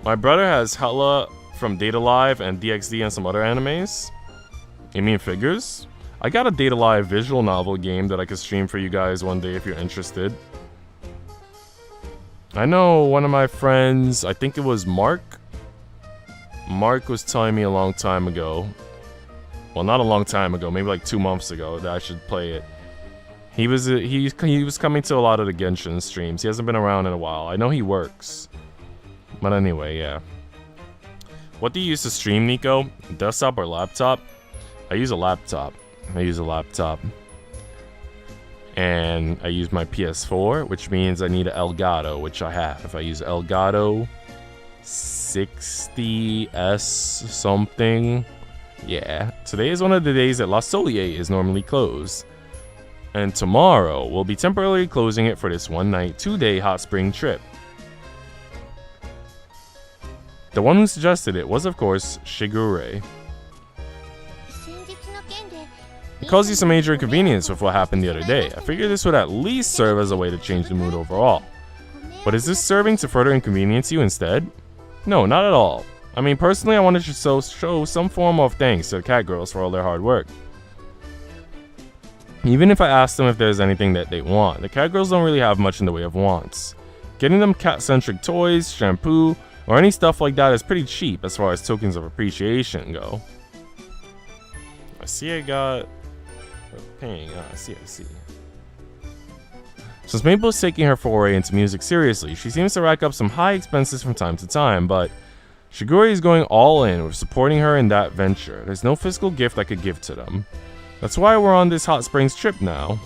My brother has hella from Data Live and DxD and some other animes. You mean figures? I got a Data Live visual novel game that I could stream for you guys one day if you're interested. I know one of my friends, I think it was Mark. Mark was telling me a long time ago. Well, not a long time ago, maybe like 2 months ago, that I should play it. He was coming to a lot of the Genshin streams. He hasn't been around in a while. I know he works. But anyway, yeah. What do you use to stream, Nico? Desktop or laptop? I use a laptop. And I use my PS4, which means I need an Elgato, which I have. I use Elgato 60S something. Yeah. Today is one of the days that La Solier is normally closed. And tomorrow, we'll be temporarily closing it for this one night, 2-day hot spring trip. The one who suggested it was, of course, Shigure. It caused you some major inconvenience with what happened the other day. I figured this would at least serve as a way to change the mood overall. But is this serving to further inconvenience you instead? No, not at all. I mean, personally, I wanted to show some form of thanks to the Catgirls for all their hard work. Even if I asked them if there's anything that they want, the Catgirls don't really have much in the way of wants. Getting them cat-centric toys, shampoo, or any stuff like that is pretty cheap as far as tokens of appreciation go. I see I got... paying. I see. Since Maple is taking her foray into music seriously, she seems to rack up some high expenses from time to time, but Shigure is going all in with supporting her in that venture. There's no physical gift I could give to them. That's why we're on this hot springs trip now.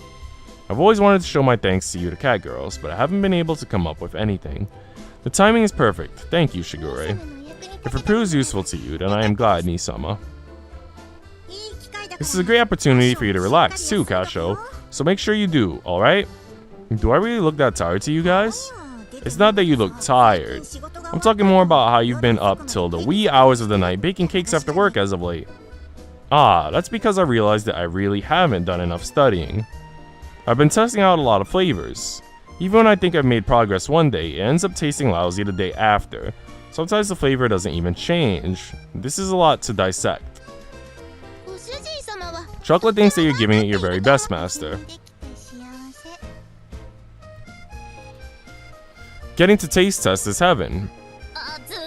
I've always wanted to show my thanks to you, the Catgirls, but I haven't been able to come up with anything. The timing is perfect. Thank you, Shigure. If it proves useful to you, then I am glad, Nisama. This is a great opportunity for you to relax too, Kasho, so make sure you do, alright? Do I really look that tired to you guys? It's not that you look tired. I'm talking more about how you've been up till the wee hours of the night baking cakes after work as of late. Ah, that's because I realized that I really haven't done enough studying. I've been testing out a lot of flavors. Even when I think I've made progress one day, it ends up tasting lousy the day after. Sometimes the flavor doesn't even change. This is a lot to dissect. Chocolate thinks that you're giving it your very best, Master. Getting to taste test is heaven.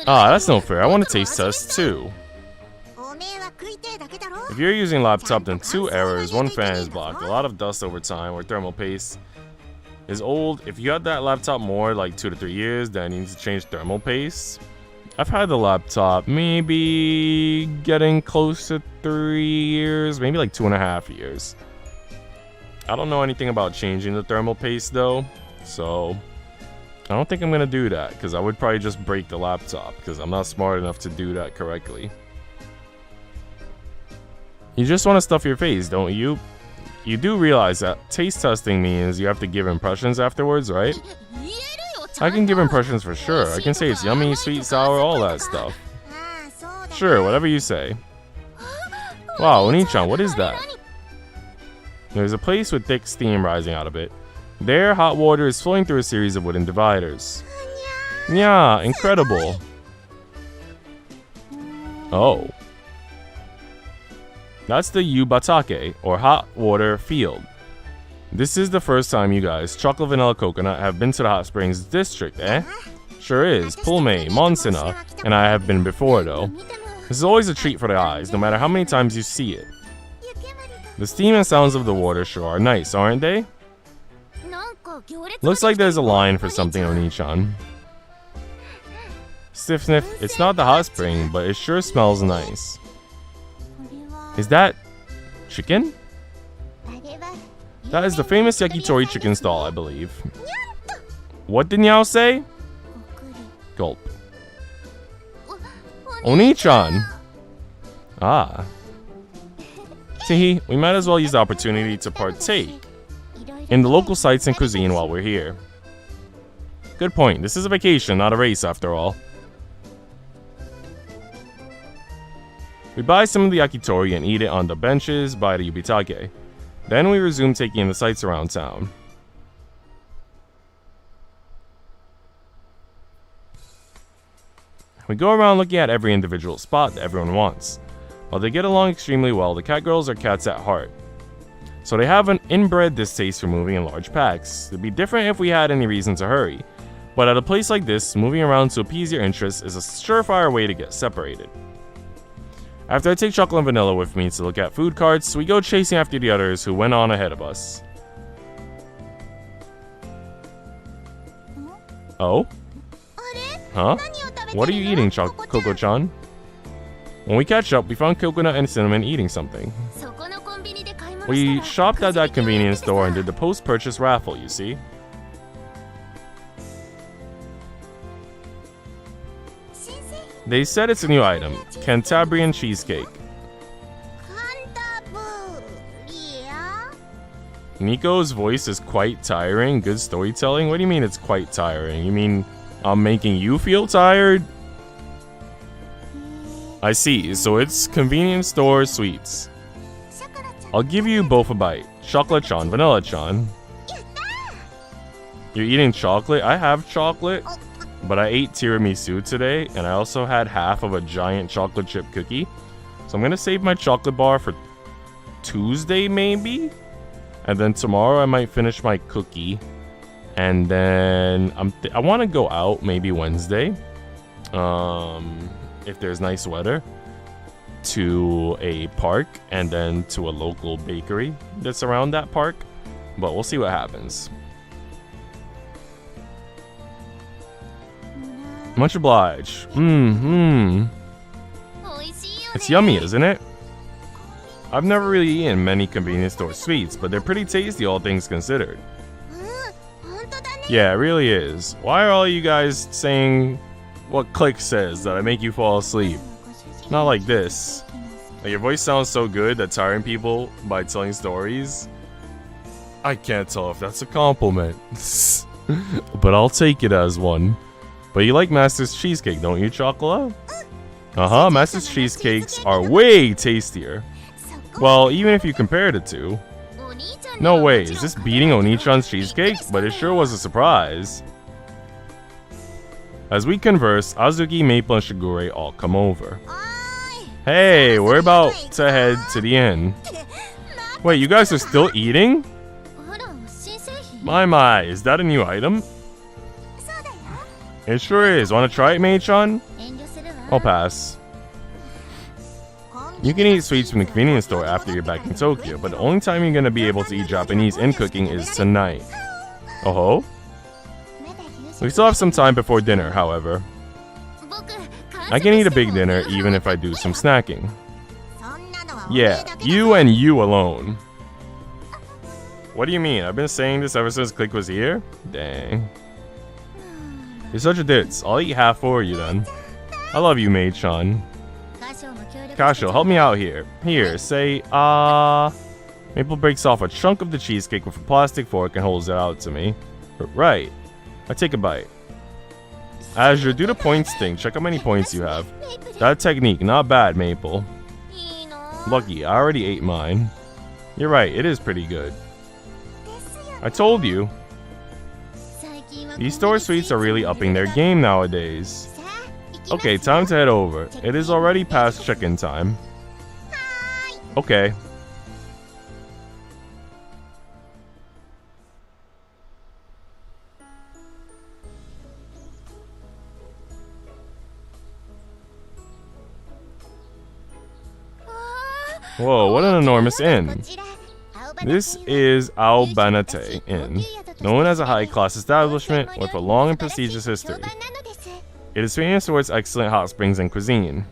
Ah, that's no fair. I want to taste test too. If you're using laptop, then 2 errors, 1 fan is blocked, a lot of dust over time, or thermal paste is old. If you had that laptop more like 2 to 3 years, then it needs to change thermal paste. I've had the laptop maybe getting close to 3 years, maybe like 2.5 years. I don't know anything about changing the thermal paste though, so I don't think I'm gonna do that because I would probably just break the laptop because I'm not smart enough to do that correctly. You just want to stuff your face, don't you? You do realize that taste testing means you have to give impressions afterwards, right? I can give impressions for sure. I can say it's yummy, sweet, sour, all that stuff. Sure, whatever you say. Wow, Oni-chan, what is that? There's a place with thick steam rising out of it. There, hot water is flowing through a series of wooden dividers. Yeah, incredible. Oh. That's the Yubatake, or hot water field. This is the first time you guys, chocolate vanilla coconut, have been to the hot springs district, eh? Sure is, Pulme, Monsina, and I have been before though. This is always a treat for the eyes, no matter how many times you see it. The steam and sounds of the water sure are nice, aren't they? Looks like there's a line for something, Oni-chan. Sniff sniff, it's not the hot spring, but it sure smells nice. Is that chicken? That is the famous yakitori chicken stall, I believe. What did Nyao say? Gulp. Oni-chan! Ah. Tihi, we might as well use the opportunity to partake in the local sights and cuisine while we're here. Good point. This is a vacation, not a race after all. We buy some of the yakitori and eat it on the benches by the Yubitake. Then we resume taking in the sights around town. We go around looking at every individual spot that everyone wants. While they get along extremely well, the Catgirls are cats at heart. So they have an inbred distaste for moving in large packs. It'd be different if we had any reason to hurry. But at a place like this, moving around to appease your interests is a surefire way to get separated. After I take chocolate and vanilla with me to look at food carts, we go chasing after the others who went on ahead of us. Oh? Huh? What are you eating, Coco-chan? When we catch up, we found Coconut and Cinnamon eating something. We shopped at that convenience store and did the post-purchase raffle, you see. They said it's a new item, Cantabrian cheesecake. Nico's voice is quite tiring. Good storytelling? What do you mean it's quite tiring? You mean I'm making you feel tired? I see, so it's convenience store sweets. I'll give you both a bite. Chocolate-chan, vanilla-chan. You're eating chocolate? I have chocolate, but I ate tiramisu today, and I also had half of a giant chocolate chip cookie. So I'm gonna save my chocolate bar for Tuesday, maybe? And then tomorrow I might finish my cookie. And then I want to go out maybe Wednesday, if there's nice weather, to a park and then to a local bakery that's around that park. But we'll see what happens. Much obliged. It's yummy, isn't it? I've never really eaten many convenience store sweets, but they're pretty tasty, all things considered. Yeah, it really is. Why are all you guys saying what Click says that I make you fall asleep? Not like this. Like, your voice sounds so good that tiring people by telling stories. I can't tell if that's a compliment. But I'll take it as one. But you like Master's Cheesecake, don't you, Chocola? Uh-huh, Master's Cheesecakes are way tastier. Well, even if you compare the two. No way, is this beating Onichan's cheesecake? But it sure was a surprise. As we converse, Azuki, Maple, and Shigure all come over. Hey, we're about to head to the inn. Wait, you guys are still eating? My, is that a new item? It sure is. Wanna try it, Mei-chan? I'll pass. You can eat sweets from the convenience store after you're back in Tokyo, but the only time you're gonna be able to eat Japanese in cooking is tonight. Oh-ho? We still have some time before dinner, however. I can eat a big dinner even if I do some snacking. Yeah, you and you alone. What do you mean? I've been saying this ever since Click was here? Dang. You're such a ditz. I'll eat half for you then. I love you, Mei-chan. Kasho, help me out here. Here, say, Maple breaks off a chunk of the cheesecake with a plastic fork and holds it out to me. Right. I take a bite. Azure, do the points thing. Check how many points you have. That technique, not bad, Maple. Lucky, I already ate mine. You're right, it is pretty good. I told you. These store sweets are really upping their game nowadays. Okay, time to head over. It is already past check-in time. Okay. Whoa, what an enormous inn. This is Albanate Inn, known as a high-class establishment with a long and prestigious history. It is famous for its excellent hot springs and cuisine.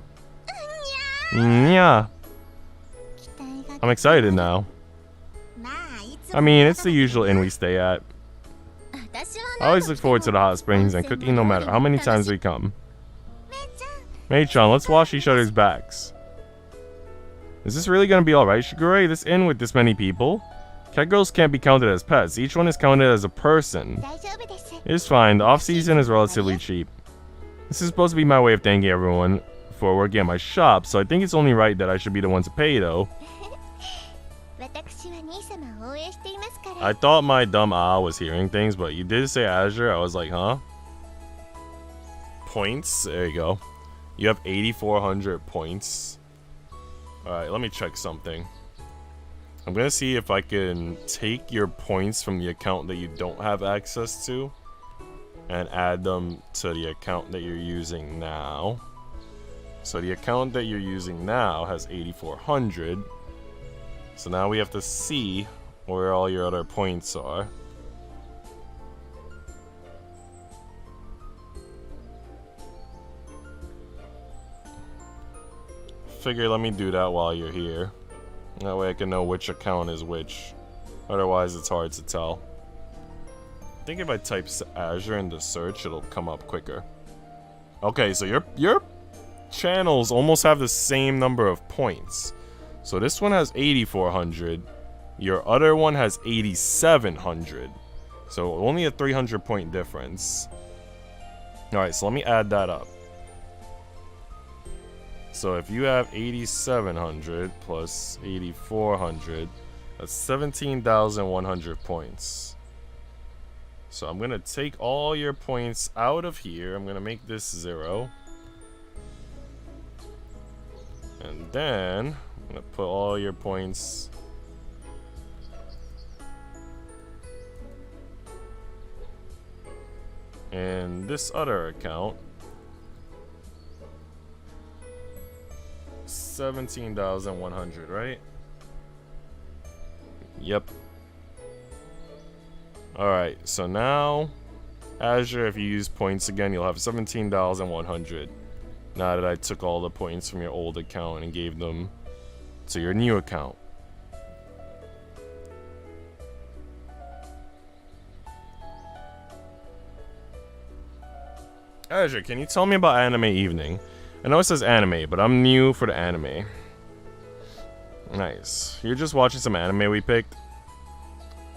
Yeah. I'm excited now. I mean, it's the usual inn we stay at. I always look forward to the hot springs and cooking no matter how many times we come. Mei-chan, let's wash each other's backs. Is this really gonna be alright, Shigure? This inn with this many people? Catgirls can't be counted as pets. Each one is counted as a person. It's fine. The off-season is relatively cheap. This is supposed to be my way of thanking everyone for working at my shop, so I think it's only right that I should be the one to pay, though. I thought my dumb was hearing things, but you did say Azure. I was like, huh? Points? There you go. You have 8,400 points. Alright, let me check something. I'm gonna see if I can take your points from the account that you don't have access to and add them to the account that you're using now. So the account that you're using now has 8,400. So now we have to see where all your other points are. Figure let me do that while you're here. That way I can know which account is which. Otherwise it's hard to tell. I think if I type Azure into search, it'll come up quicker. Okay, so your channels almost have the same number of points. So this one has 8,400. Your other one has 8,700. So only a 300 point difference. Alright, so let me add that up. So if you have 8,700 plus 8,400, that's 17,100 points. So I'm going to take all your points out of here. I'm going to make this 0. And then I'm going to put all your points in this other account. 17,100, right? Yep. Alright, so now Azure, if you use points again, you'll have 17,100. Now that I took all the points from your old account and gave them to your new account. Azure, can you tell me about Anime Evening? I know it says anime, but I'm new for the anime. Nice. You're just watching some anime we picked?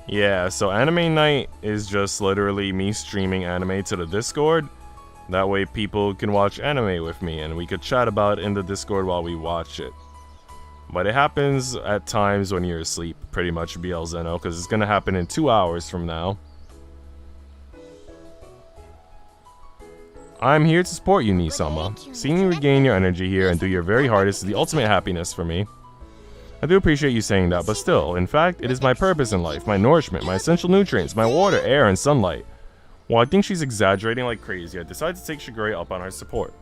Yeah, so anime night is just literally me streaming anime to the Discord. That way people can watch anime with me and we could chat about it in the Discord while we watch it. But it happens at times when you're asleep, pretty much, BL Zeno, because it's going to happen in 2 hours from now. I'm here to support you, Nisama. Seeing you regain your energy here and do your very hardest is the ultimate happiness for me. I do appreciate you saying that, but still, in fact, it is my purpose in life, my nourishment, my essential nutrients, my water, air, and sunlight. Well, I think she's exaggerating like crazy. I decided to take Shigure up on her support.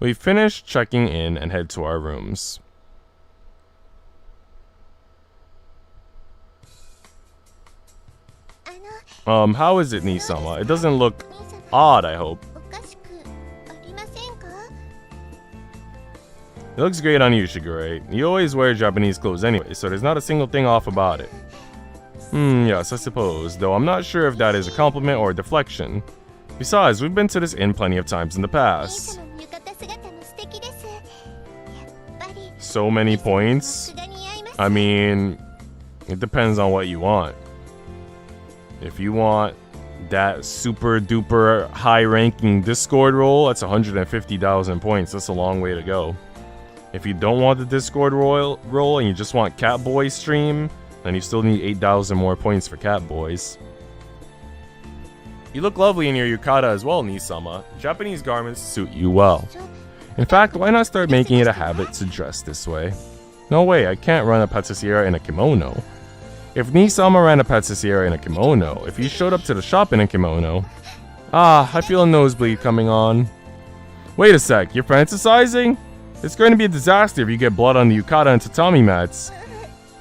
We finished checking in and head to our rooms. How is it, Nisama? It doesn't look odd, I hope. It looks great on you, Shigure. You always wear Japanese clothes anyway, so there's not a single thing off about it. Yes, I suppose, though I'm not sure if that is a compliment or a deflection. Besides, we've been to this inn plenty of times in the past. So many points? I mean, it depends on what you want. If you want that super duper high ranking Discord role, that's 150,000 points. That's a long way to go. If you don't want the Discord role and you just want Catboy stream, then you still need 8,000 more points for Catboys. You look lovely in your yukata as well, Nisama. Japanese garments suit you well. In fact, why not start making it a habit to dress this way? No way, I can't run a patisserie in a kimono. If Nisama ran a patisserie in a kimono, if you showed up to the shop in a kimono... Ah, I feel a nosebleed coming on. Wait a sec, you're fantasizing? It's going to be a disaster if you get blood on the yukata and tatami mats.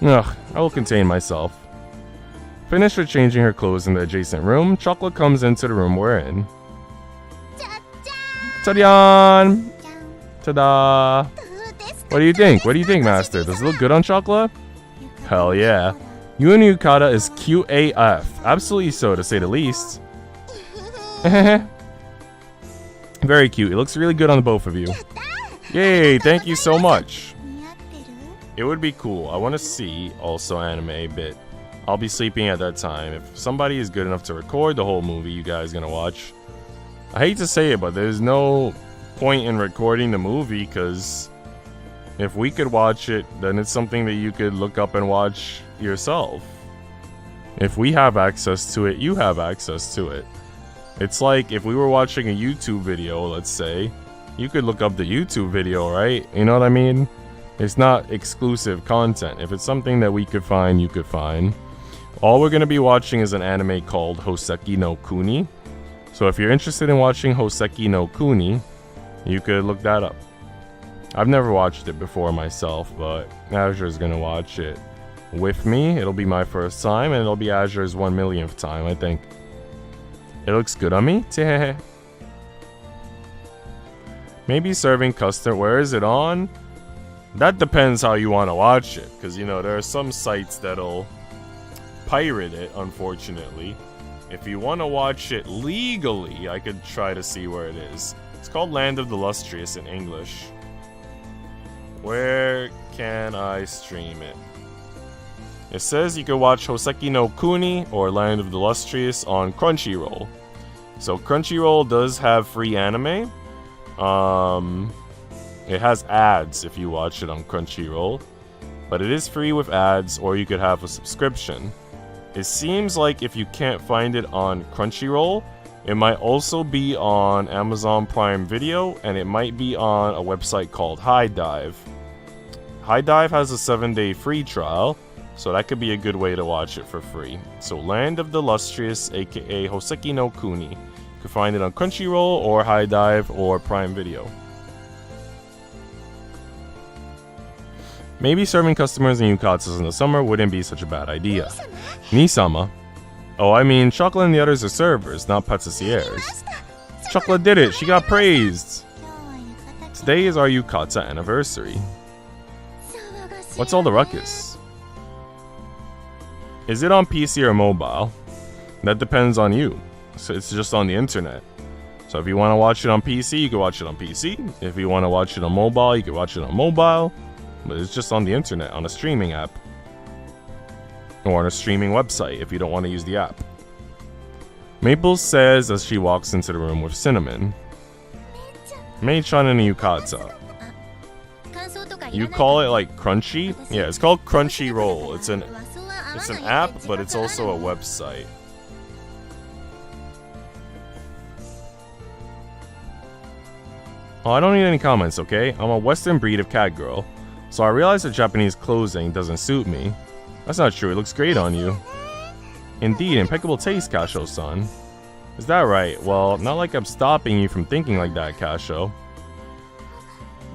Ugh, I will contain myself. Finished with changing her clothes in the adjacent room, Chocolate comes into the room we're in. Ta-da! Ta-da! What do you think? What do you think, Master? Does it look good on Chocolate? Hell yeah. You and Yukata is cute AF. Absolutely so, to say the least. Very cute. It looks really good on the both of you. Yay, thank you so much. It would be cool. I want to see also anime a bit. I'll be sleeping at that time. If somebody is good enough to record the whole movie you guys gonna watch. I hate to say it, but there's no point in recording the movie, because if we could watch it, then it's something that you could look up and watch yourself. If we have access to it, you have access to it. It's like if we were watching a YouTube video, let's say, you could look up the YouTube video, right? You know what I mean? It's not exclusive content. If it's something that we could find, you could find. All we're going to be watching is an anime called Hoseki no Kuni. So if you're interested in watching Hoseki no Kuni, you could look that up. I've never watched it before myself, but Azure's going to watch it with me. It'll be my first time, and it'll be Azure's 1 millionth time, I think. It looks good on me? Maybe serving custard. Where is it on? That depends how you want to watch it, because, you know, there are some sites that'll pirate it, unfortunately. If you want to watch it legally, I could try to see where it is. It's called Land of the Lustrous in English. Where can I stream it? It says you can watch Hoseki no Kuni or Land of the Lustrous on Crunchyroll. So Crunchyroll does have free anime. It has ads if you watch it on Crunchyroll, but it is free with ads, or you could have a subscription. It seems like if you can't find it on Crunchyroll, it might also be on Amazon Prime Video, and it might be on a website called HiDive. HiDive has a 7-day free trial, so that could be a good way to watch it for free. So Land of the Lustrous, aka Hoseki no Kuni. You can find it on Crunchyroll or HiDive or Prime Video. Maybe serving customers in yukatas in the summer wouldn't be such a bad idea. Nisama. Oh, I mean, Chocolate and the others are servers, not patissiers. Chocolate did it! She got praised! Today is our yukata anniversary. What's all the ruckus? Is it on PC or mobile? That depends on you. So it's just on the internet. So if you want to watch it on PC, you can watch it on PC. If you want to watch it on mobile, you can watch it on mobile. But it's just on the internet, on a streaming app. Or on a streaming website if you don't want to use the app. Maple says as she walks into the room with Cinnamon. Mei-chan in a yukata. You call it like Crunchy? Yeah, it's called Crunchyroll. It's an app, but it's also a website. Oh, I don't need any comments, okay? I'm a Western breed of Catgirl, so I realize that Japanese clothing doesn't suit me. That's not true, it looks great on you. Indeed, impeccable taste, Kasho-san. Is that right? Well, not like I'm stopping you from thinking like that, Kasho.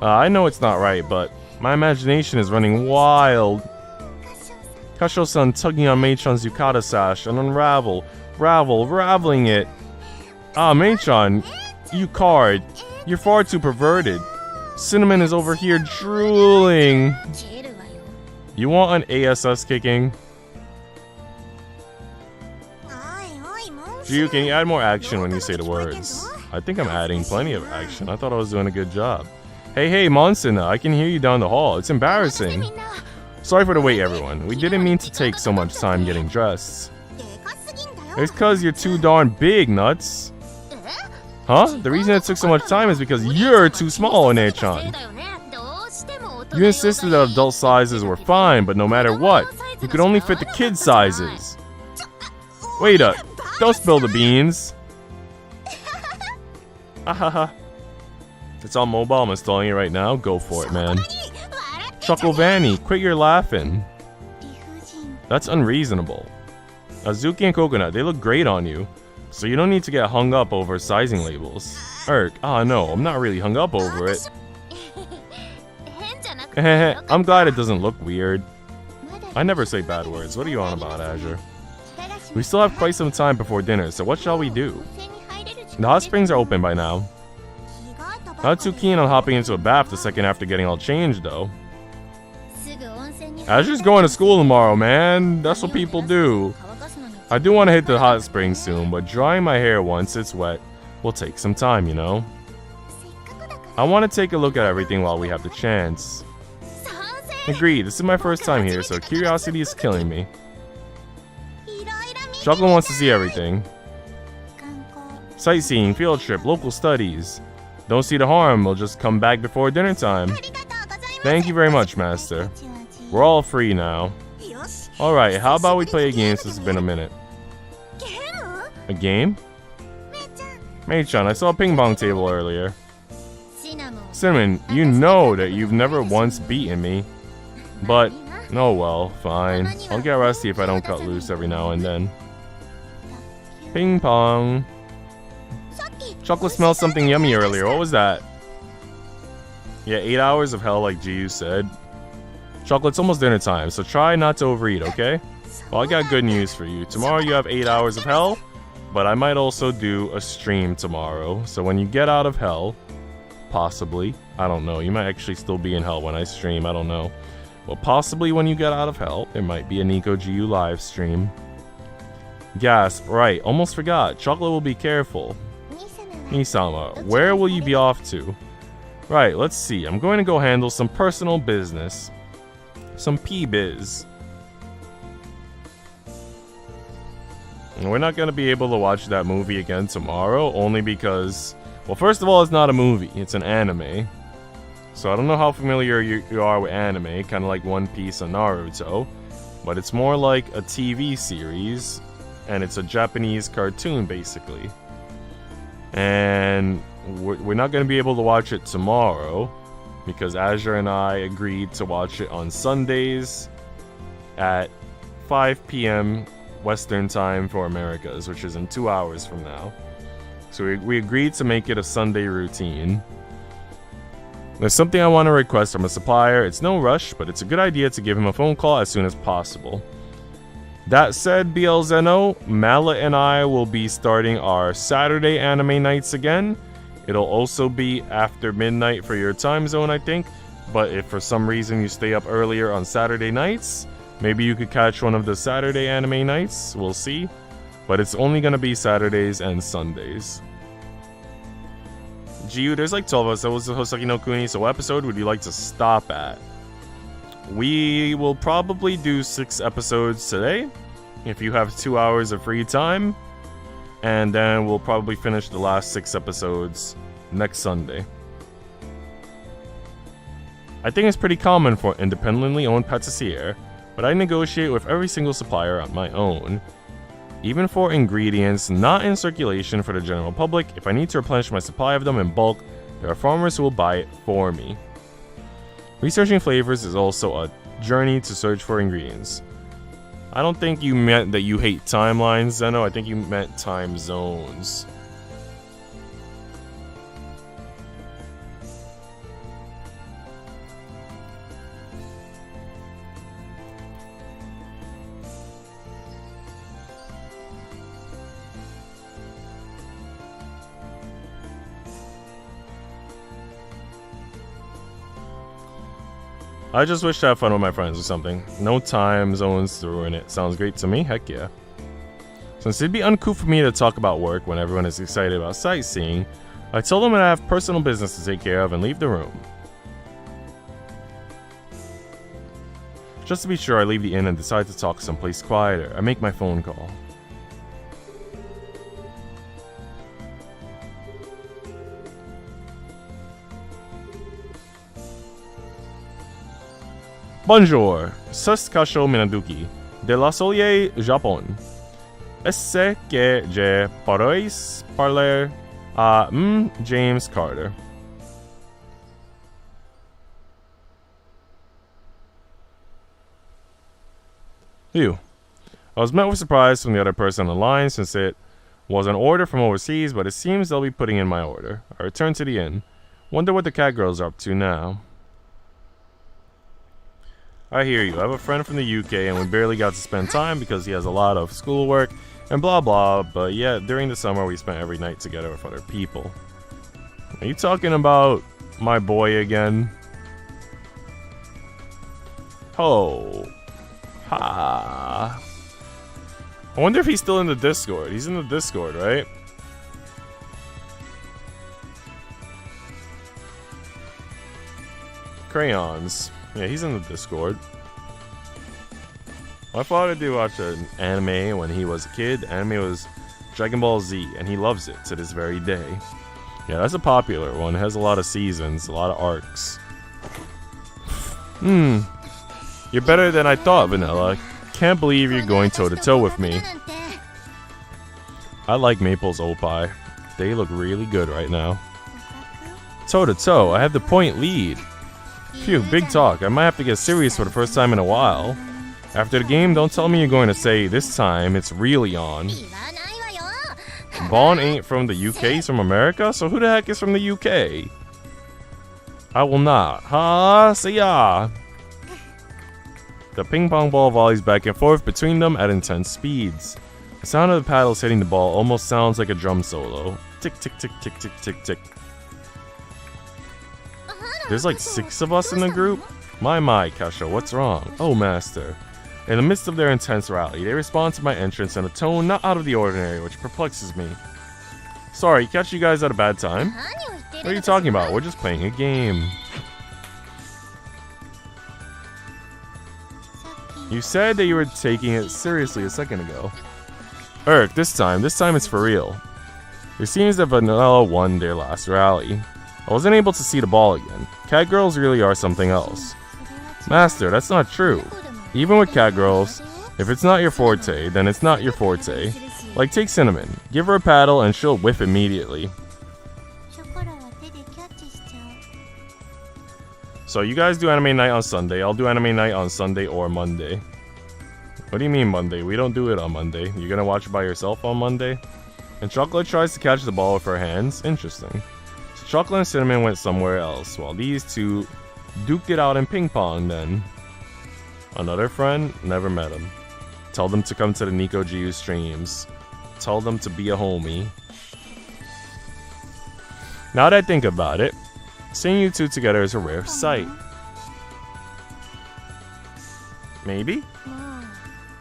I know it's not right, but my imagination is running wild. Kasho-san tugging on Mei-chan's yukata sash and raveling it. Ah, Mei-chan, you card. You're far too perverted. Cinnamon is over here drooling. You want an ASS kicking? Gio, can you add more action when you say the words? I think I'm adding plenty of action. I thought I was doing a good job. Hey, Monsina, I can hear you down the hall. It's embarrassing. Sorry for the wait, everyone. We didn't mean to take so much time getting dressed. It's cause you're too darn big, nuts. Huh? The reason it took so much time is because you're too small, One-chan. You insisted that adult sizes were fine, but no matter what, you could only fit the kid sizes. Wait up. Don't spill the beans. Ahaha. It's on mobile. I'm installing it right now. Go for it, man. Chuckle Vanny, quit your laughing. That's unreasonable. Azuki and Coconut, they look great on you. So you don't need to get hung up over sizing labels. No, I'm not really hung up over it. I'm glad it doesn't look weird. I never say bad words. What are you on about, Azure? We still have quite some time before dinner, so what shall we do? The hot springs are open by now. Not too keen on hopping into a bath the second after getting all changed, though. Azure's going to school tomorrow, man. That's what people do. I do want to hit the hot springs soon, but drying my hair once it's wet will take some time, you know? I want to take a look at everything while we have the chance. Agreed, this is my first time here, so curiosity is killing me. Chocolate wants to see everything. Sightseeing, field trip, local studies. Don't see the harm, we'll just come back before dinner time. Thank you very much, Master. We're all free now. Alright, how about we play a game since it's been a minute? A game? Mei-chan, I saw a ping pong table earlier. Cinnamon, you know that you've never once beaten me. But, oh well, fine. I'll get rusty if I don't cut loose every now and then. Ping pong. Chocolate smelled something yummy earlier. What was that? Yeah, 8 hours of hell like Jiu said. Chocolate's almost dinner time, so try not to overeat, okay? Well, I got good news for you. Tomorrow you have 8 hours of hell, but I might also do a stream tomorrow. So when you get out of hell, possibly, I don't know, you might actually still be in hell when I stream, I don't know. Well, possibly when you get out of hell, there might be a Nico GU live stream. Gasp, right, almost forgot. Chocolate will be careful. Nisama, where will you be off to? Right, let's see. I'm going to go handle some personal business. Some P-biz. We're not going to be able to watch that movie again tomorrow, only because Well, first of all, it's not a movie. It's an anime. So I don't know how familiar you are with anime, kind of like One Piece and Naruto. But it's more like a TV series, and it's a Japanese cartoon, basically. And we're not going to be able to watch it tomorrow, because Azure and I agreed to watch it on Sundays at 5 p.m. Western time for Americas, which is in 2 hours from now. So we agreed to make it a Sunday routine. There's something I want to request from a supplier. It's no rush, but it's a good idea to give him a phone call as soon as possible. That said, BL Zeno, Mala and I will be starting our Saturday anime nights again. It'll also be after midnight for your time zone, I think. But if for some reason you stay up earlier on Saturday nights, maybe you could catch one of the Saturday anime nights. We'll see. But it's only going to be Saturdays and Sundays. Giyu, there's like 12 of us. That was the Hosaki no Kuni. So what episode would you like to stop at? We will probably do 6 episodes today, if you have 2 hours of free time. And then we'll probably finish the last 6 episodes next Sunday. I think it's pretty common for independently owned pâtissier, but I negotiate with every single supplier on my own. Even for ingredients not in circulation for the general public, if I need to replenish my supply of them in bulk, there are farmers who will buy it for me. Researching flavors is also a journey to search for ingredients. I don't think you meant that you hate timelines, Zeno. I think you meant time zones. I just wish to have fun with my friends or something. No time zones to ruin it. Sounds great to me. Heck yeah. Since it'd be uncouth for me to talk about work when everyone is excited about sightseeing, I told them that I have personal business to take care of and leave the room. Just to be sure, I leave the inn and decide to talk someplace quieter. I make my phone call. Bonjour, sus Kasho Minaduki, de la Soleil, Japon. Est-ce que je pourrais parler à James Carter? Phew. I was met with surprise from the other person on the line since it was an order from overseas, but it seems they'll be putting in my order. I return to the inn. Wonder what the Catgirls are up to now. I hear you. I have a friend from the UK and we barely got to spend time because he has a lot of schoolwork and blah blah, but yeah, during the summer we spent every night together with other people. Are you talking about my boy again? Oh. Ha. I wonder if he's still in the Discord. He's in the Discord, right? Crayons. Yeah, he's in the Discord. My father did watch an anime when he was a kid. The anime was Dragon Ball Z, and he loves it to this very day. Yeah, that's a popular one. It has a lot of seasons, a lot of arcs. You're better than I thought, Vanilla. Can't believe you're going toe-to-toe with me. I like Maple's Opie. They look really good right now. Toe-to-toe, I have the point lead. Phew, big talk. I might have to get serious for the first time in a while. After the game, don't tell me you're going to say, this time, it's really on. Vaughn ain't from the UK, he's from America? So who the heck is from the UK? I will not. Ha, see ya. The ping pong ball volleys back and forth between them at intense speeds. The sound of the paddles hitting the ball almost sounds like a drum solo. Tick, tick, tick, tick, tick, tick, tick. There's like 6 of us in the group? My, Kasho, what's wrong? Oh, master. In the midst of their intense rally, they respond to my entrance in a tone not out of the ordinary, which perplexes me. Sorry, catch you guys at a bad time? What are you talking about? We're just playing a game. You said that you were taking it seriously a second ago. This time it's for real. It seems that Vanilla won their last rally. I wasn't able to see the ball again. Catgirls really are something else. Master, that's not true. Even with catgirls, if it's not your forte, then it's not your forte. Like, take Cinnamon. Give her a paddle and she'll whiff immediately. So you guys do anime night on Sunday. I'll do anime night on Sunday or Monday. What do you mean Monday? We don't do it on Monday. You're gonna watch it by yourself on Monday? And Chocolate tries to catch the ball with her hands. Interesting. So Chocolate and Cinnamon went somewhere else, while these two duked it out in ping pong then. Another friend? Never met him. Tell them to come to the Nico GU streams. Tell them to be a homie. Now that I think about it, seeing you two together is a rare sight. Maybe?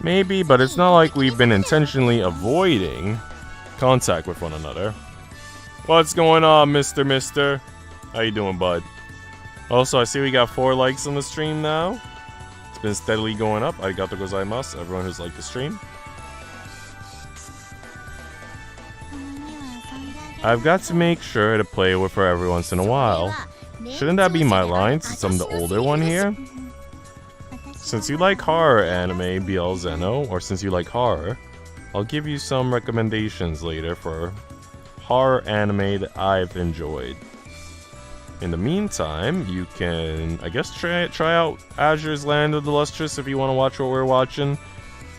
Maybe, but it's not like we've been intentionally avoiding contact with one another. What's going on, Mister? How you doing, bud? Also, I see we got 4 likes on the stream now. It's been steadily going up. Arigatou gozaimasu, everyone who's liked the stream. I've got to make sure to play with her every once in a while. Shouldn't that be my line since I'm the older one here? Since you like horror anime, BL Zeno, or since you like horror, I'll give you some recommendations later for horror anime that I've enjoyed. In the meantime, you can, I guess, try out Azure's Land of the Lustrous if you want to watch what we're watching.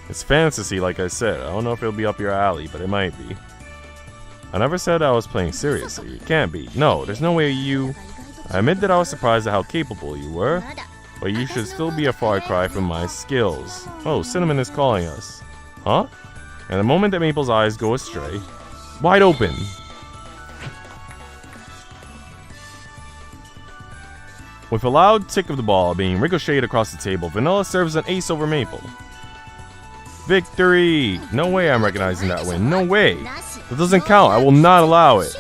It's fantasy, like I said. I don't know if it'll be up your alley, but it might be. I never said I was playing seriously. It can't be. No, there's no way you... I admit that I was surprised at how capable you were, but you should still be a far cry from my skills. Oh, Cinnamon is calling us. Huh? And the moment that Maple's eyes go astray, wide open. With a loud tick of the ball being ricocheted across the table, Vanilla serves an ace over Maple. Victory! No way I'm recognizing that win. No way! That doesn't count. I will not allow it.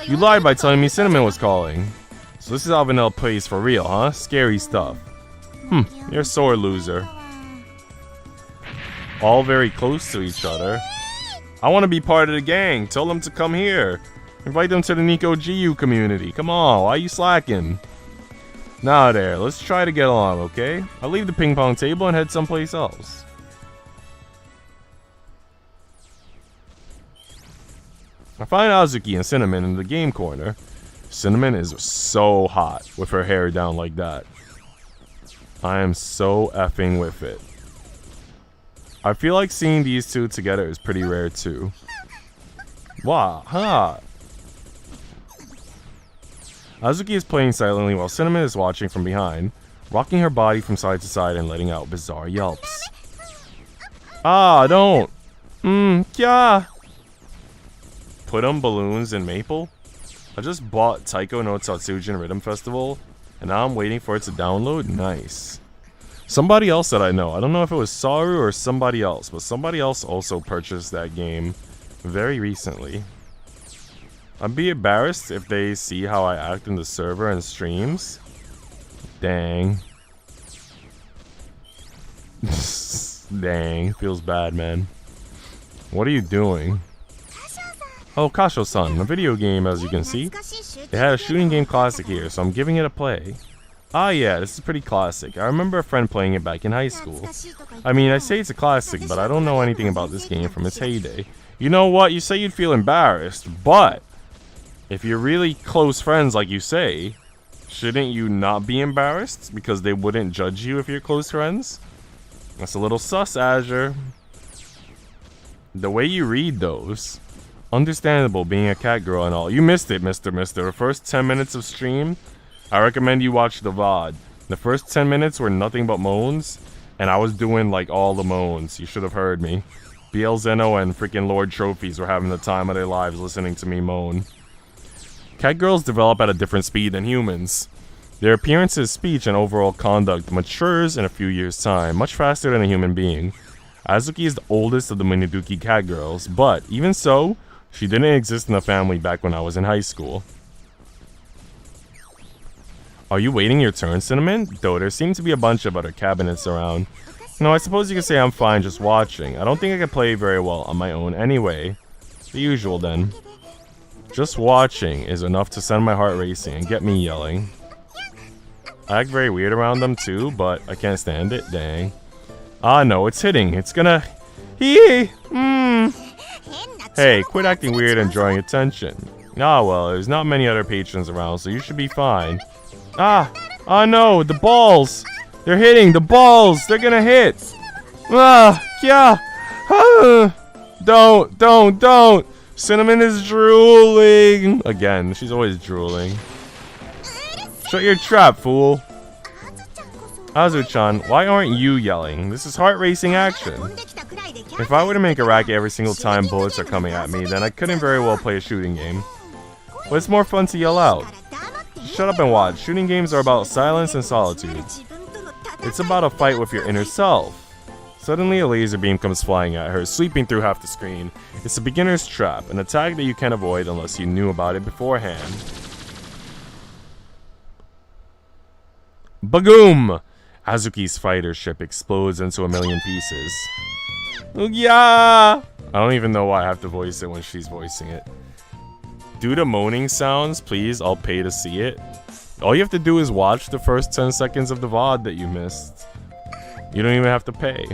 You lied by telling me Cinnamon was calling. So this is how Vanilla plays for real, huh? Scary stuff. You're a sore loser. All very close to each other. I want to be part of the gang. Tell them to come here. Invite them to the Nico GU community. Come on, why are you slacking? Now there, let's try to get along, okay? I'll leave the ping pong table and head someplace else. I find Azuki and Cinnamon in the game corner. Cinnamon is so hot with her hair down like that. I am so effing with it. I feel like seeing these two together is pretty rare too. Wow, huh? Azuki is playing silently while Cinnamon is watching from behind, rocking her body from side to side and letting out bizarre yelps. Ah, don't! Kya! Put 'em balloons in Maple? I just bought Taiko no Tatsujin Rhythm Festival, and now I'm waiting for it to download? Nice. Somebody else that I know, I don't know if it was Saru or somebody else, but somebody else also purchased that game very recently. I'd be embarrassed if they see how I act in the server and streams. Dang. Dang, feels bad, man. What are you doing? Oh, Kasho-san, a video game, as you can see. They had a shooting game classic here, so I'm giving it a play. Ah yeah, this is pretty classic. I remember a friend playing it back in high school. I mean, I say it's a classic, but I don't know anything about this game from its heyday. You know what? You say you'd feel embarrassed, but if you're really close friends like you say, shouldn't you not be embarrassed? Because they wouldn't judge you if you're close friends? That's a little sus, Azure. The way you read those. Understandable being a cat girl and all. You missed it, Mister. The first 10 minutes of stream, I recommend you watch the VOD. The first 10 minutes were nothing but moans, and I was doing like all the moans. You should have heard me. BL Zeno and freaking Lord Trophies were having the time of their lives listening to me moan. Cat girls develop at a different speed than humans. Their appearances, speech, and overall conduct matures in a few years' time, much faster than a human being. Azuki is the oldest of the Miniduki cat girls, but even so, she didn't exist in the family back when I was in high school. Are you waiting your turn, Cinnamon? Though there seem to be a bunch of other cabinets around. No, I suppose you could say I'm fine just watching. I don't think I can play very well on my own anyway. The usual then. Just watching is enough to send my heart racing and get me yelling. I act very weird around them too, but I can't stand it. Dang. Ah, no, it's hitting. It's gonna... Hey, quit acting weird and drawing attention. Ah, well, there's not many other patrons around, so you should be fine. Ah no, the balls! They're hitting, the balls! They're gonna hit! Ah, yeah! Ah, don't! Cinnamon is drooling! Again, she's always drooling. Shut your trap, fool! Azu-chan, why aren't you yelling? This is heart-racing action. If I were to make a racket every single time bullets are coming at me, then I couldn't very well play a shooting game. But it's more fun to yell out. Shut up and watch. Shooting games are about silence and solitude. It's about a fight with your inner self. Suddenly a laser beam comes flying at her, sweeping through half the screen. It's a beginner's trap, an attack that you can't avoid unless you knew about it beforehand. Bagoom! Azuki's fighter ship explodes into a million pieces. Yeah! I don't even know why I have to voice it when she's voicing it. Do the moaning sounds, please. I'll pay to see it. All you have to do is watch the first 10 seconds of the VOD that you missed. You don't even have to pay.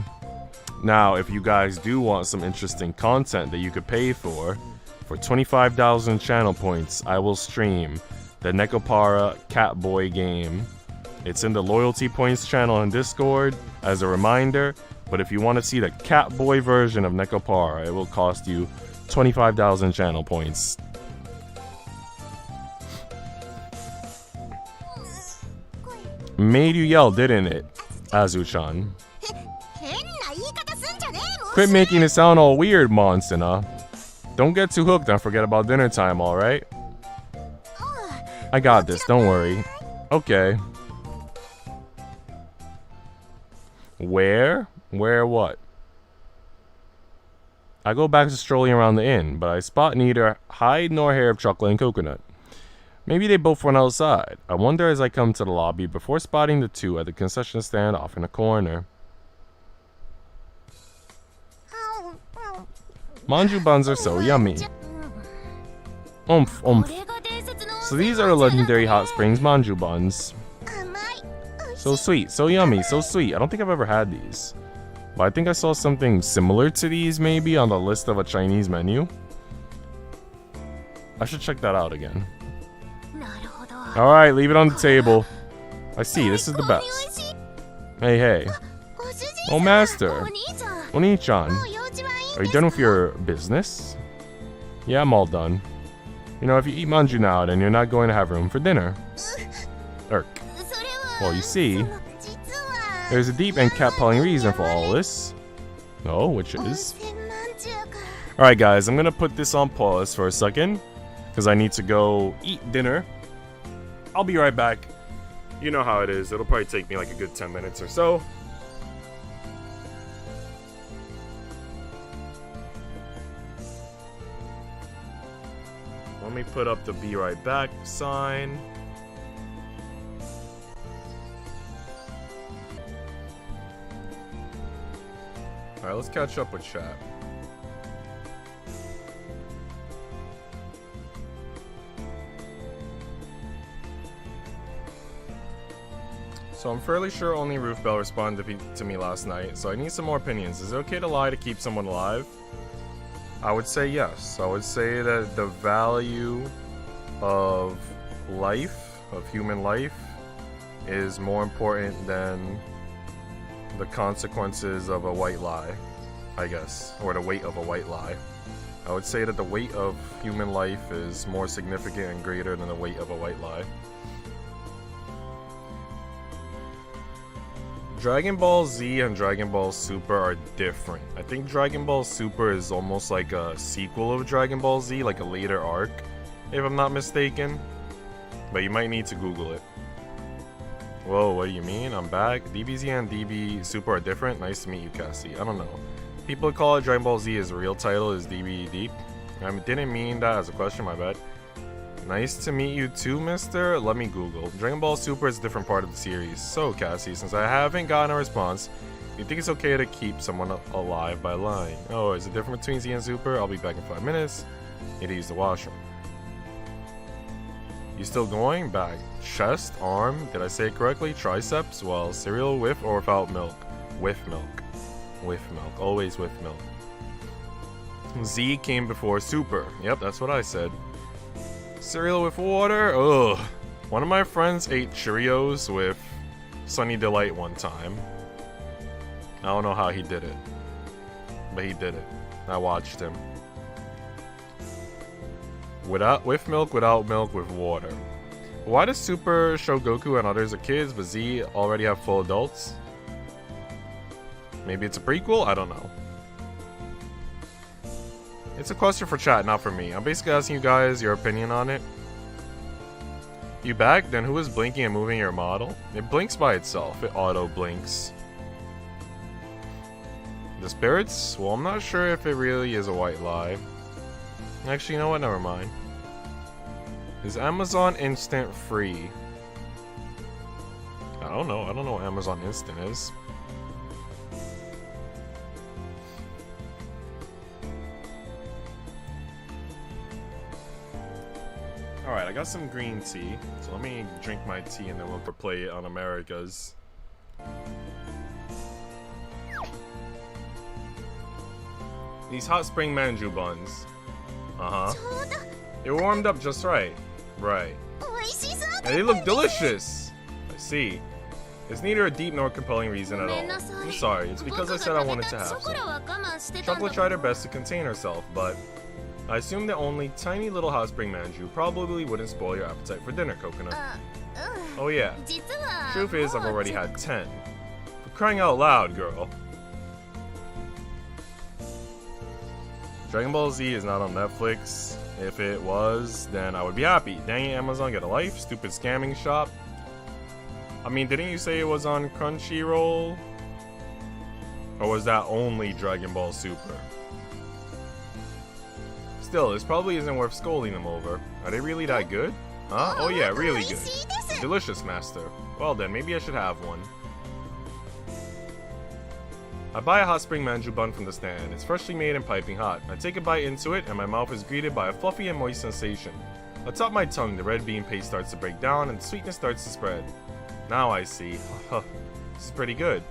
Now, if you guys do want some interesting content that you could pay for 25,000 channel points, I will stream the Nekopara Catboy game. It's in the loyalty points channel on Discord as a reminder, but if you want to see the Catboy version of Nekopara, it will cost you 25,000 channel points. Made you yell, didn't it, Azu-chan? Quit making it sound all weird, Monsina. Don't get too hooked and forget about dinner time, alright? I got this, don't worry. Okay. Where? Where what? I go back to strolling around the inn, but I spot neither hide nor hair of chocolate and coconut. Maybe they both went outside. I wonder as I come to the lobby before spotting the two at the concession stand off in a corner. Manju buns are so yummy. Oomph, oomph. So these are the legendary Hot Springs Manju buns. So sweet, so yummy, so sweet. I don't think I've ever had these. But I think I saw something similar to these maybe on the list of a Chinese menu. I should check that out again. Alright, leave it on the table. I see, this is the best. Hey, hey. Oh, master. Oni-chan. Are you done with your business? Yeah, I'm all done. You know, if you eat manju now, then you're not going to have room for dinner. Irk. Well, you see, there's a deep and cat-pulling reason for all this. Oh, which is... Alright guys, I'm gonna put this on pause for a second, because I need to go eat dinner. I'll be right back. You know how it is, it'll probably take me like a good 10 minutes or so. Let me put up the be right back sign. Alright, let's catch up with chat. So I'm fairly sure only Roofbell responded to me last night, so I need some more opinions. Is it okay to lie to keep someone alive? I would say yes. I would say that the value of life, of human life, is more important than the consequences of a white lie, I guess, or the weight of a white lie. I would say that the weight of human life is more significant and greater than the weight of a white lie. Dragon Ball Z and Dragon Ball Super are different. I think Dragon Ball Super is almost like a sequel of Dragon Ball Z, like a later arc, if I'm not mistaken. But you might need to Google it. Whoa, what do you mean? I'm back? DBZ and DB Super are different? Nice to meet you, Cassie. I don't know. People call it Dragon Ball Z, his real title is DB Deep. I didn't mean that as a question, my bad. Nice to meet you too, mister. Let me Google. Dragon Ball Super is a different part of the series. So, Cassie, since I haven't gotten a response, do you think it's okay to keep someone alive by lying? Oh, is it different between Z and Super? I'll be back in 5 minutes. Need to use the washroom. You still going? Back. Chest, arm, did I say it correctly? Triceps? Well, cereal with or without milk? With milk. With milk. Always with milk. Z came before super. Yep, that's what I said. Cereal with water? Ugh. One of my friends ate Cheerios with Sunny Delight one time. I don't know how he did it, but he did it. I watched him. With milk, without milk, with water. Why does Super show Goku and others are kids, but Z already have full adults? Maybe it's a prequel? I don't know. It's a question for chat, not for me. I'm basically asking you guys your opinion on it. You back? Then who is blinking and moving your model? It blinks by itself. It auto blinks. The spirits? Well, I'm not sure if it really is a white lie. Actually, you know what? Never mind. Is Amazon Instant free? I don't know. I don't know what Amazon Instant is. Alright, I got some green tea. So let me drink my tea and then we'll play it on America's. These hot spring manju buns. Uh-huh. They warmed up just right. Right. And they look delicious. I see. There's neither a deep nor compelling reason at all. I'm sorry, it's because I said I wanted to have some. Chocolate tried her best to contain herself, but I assume that only tiny little hot spring manju probably wouldn't spoil your appetite for dinner, Coconut. Oh yeah. Truth is, I've already had 10. For crying out loud, girl. Dragon Ball Z is not on Netflix. If it was, then I would be happy. Dang it, Amazon, get a life. Stupid scamming shop. I mean, didn't you say it was on Crunchyroll? Or was that only Dragon Ball Super? Still, this probably isn't worth scolding them over. Are they really that good? Huh? Oh yeah, really good. Delicious, master. Well then, maybe I should have one. I buy a hot spring manju bun from the stand. It's freshly made and piping hot. I take a bite into it, and my mouth is greeted by a fluffy and moist sensation. Atop my tongue, the red bean paste starts to break down, and the sweetness starts to spread. Now I see. This is pretty good.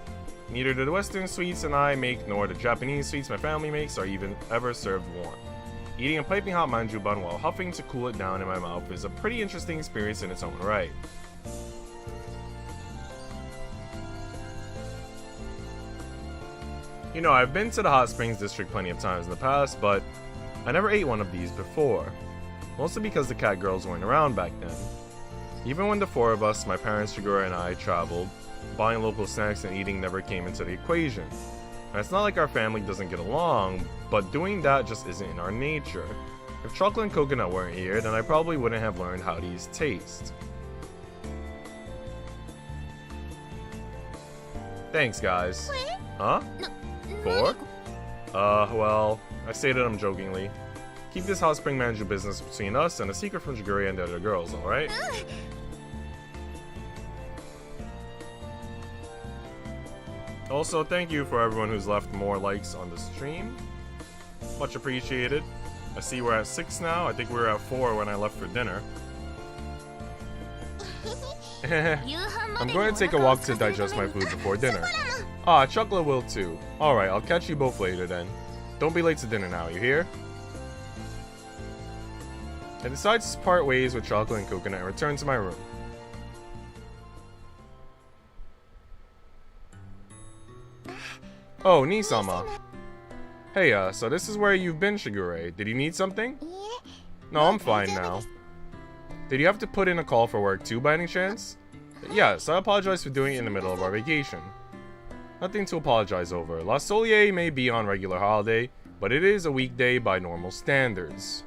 Neither the Western sweets and I make, nor the Japanese sweets my family makes, are even ever served warm. Eating a piping hot manju bun while huffing to cool it down in my mouth is a pretty interesting experience in its own right. You know, I've been to the Hot Springs District plenty of times in the past, but I never ate one of these before. Mostly because the Catgirls weren't around back then. Even when the four of us, my parents, Shigura, and I, traveled, buying local snacks and eating never came into the equation. And it's not like our family doesn't get along, but doing that just isn't in our nature. If chocolate and coconut weren't here, then I probably wouldn't have learned how these taste. Thanks, guys. Huh? 4? Well, I stated them jokingly. Keep this hot spring manju business between us and a secret from Jiguri and the other girls, alright? Also, thank you for everyone who's left more likes on the stream. Much appreciated. I see we're at 6 now. I think we were at 4 when I left for dinner. I'm going to take a walk to digest my food before dinner. Ah, Chocolate will too. Alright, I'll catch you both later then. Don't be late to dinner now, you hear? I decide to part ways with Chocolate and Coconut and return to my room. Oh, Nisama. Hey, so this is where you've been, Shigure. Did you need something? No, I'm fine now. Did you have to put in a call for work too, by any chance? Yes, I apologize for doing it in the middle of our vacation. Nothing to apologize over. La Solier may be on regular holiday, but it is a weekday by normal standards.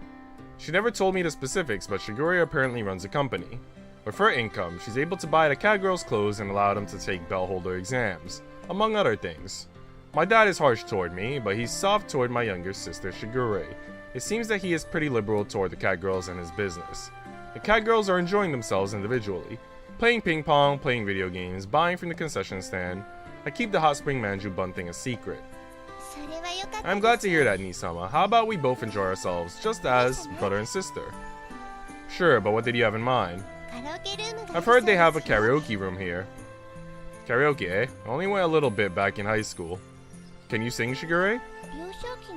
She never told me the specifics, but Shigure apparently runs a company. With her income, she's able to buy the Catgirls clothes and allow them to take bell holder exams, among other things. My dad is harsh toward me, but he's soft toward my younger sister Shigure. It seems that he is pretty liberal toward the Catgirls and his business. The Catgirls are enjoying themselves individually, playing ping pong, playing video games, buying from the concession stand. I keep the hot spring manju bun thing a secret. I'm glad to hear that, Nisama. How about we both enjoy ourselves, just as brother and sister? Sure, but what did you have in mind? I've heard they have a karaoke room here. Karaoke, eh? I only went a little bit back in high school. Can you sing, Shigure?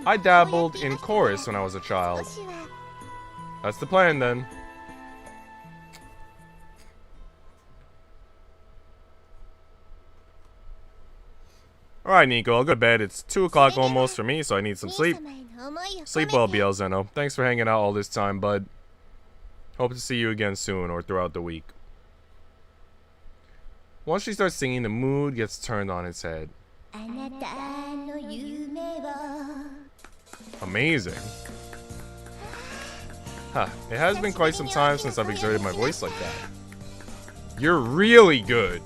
I dabbled in chorus when I was a child. That's the plan, then. Alright, Nico, I'll go to bed. It's 2 o'clock almost for me, so I need some sleep. Sleep well, BL Zeno. Thanks for hanging out all this time, bud. Hope to see you again soon or throughout the week. Once she starts singing, the mood gets turned on its head. Amazing. Huh, it has been quite some time since I've exerted my voice like that. You're really good.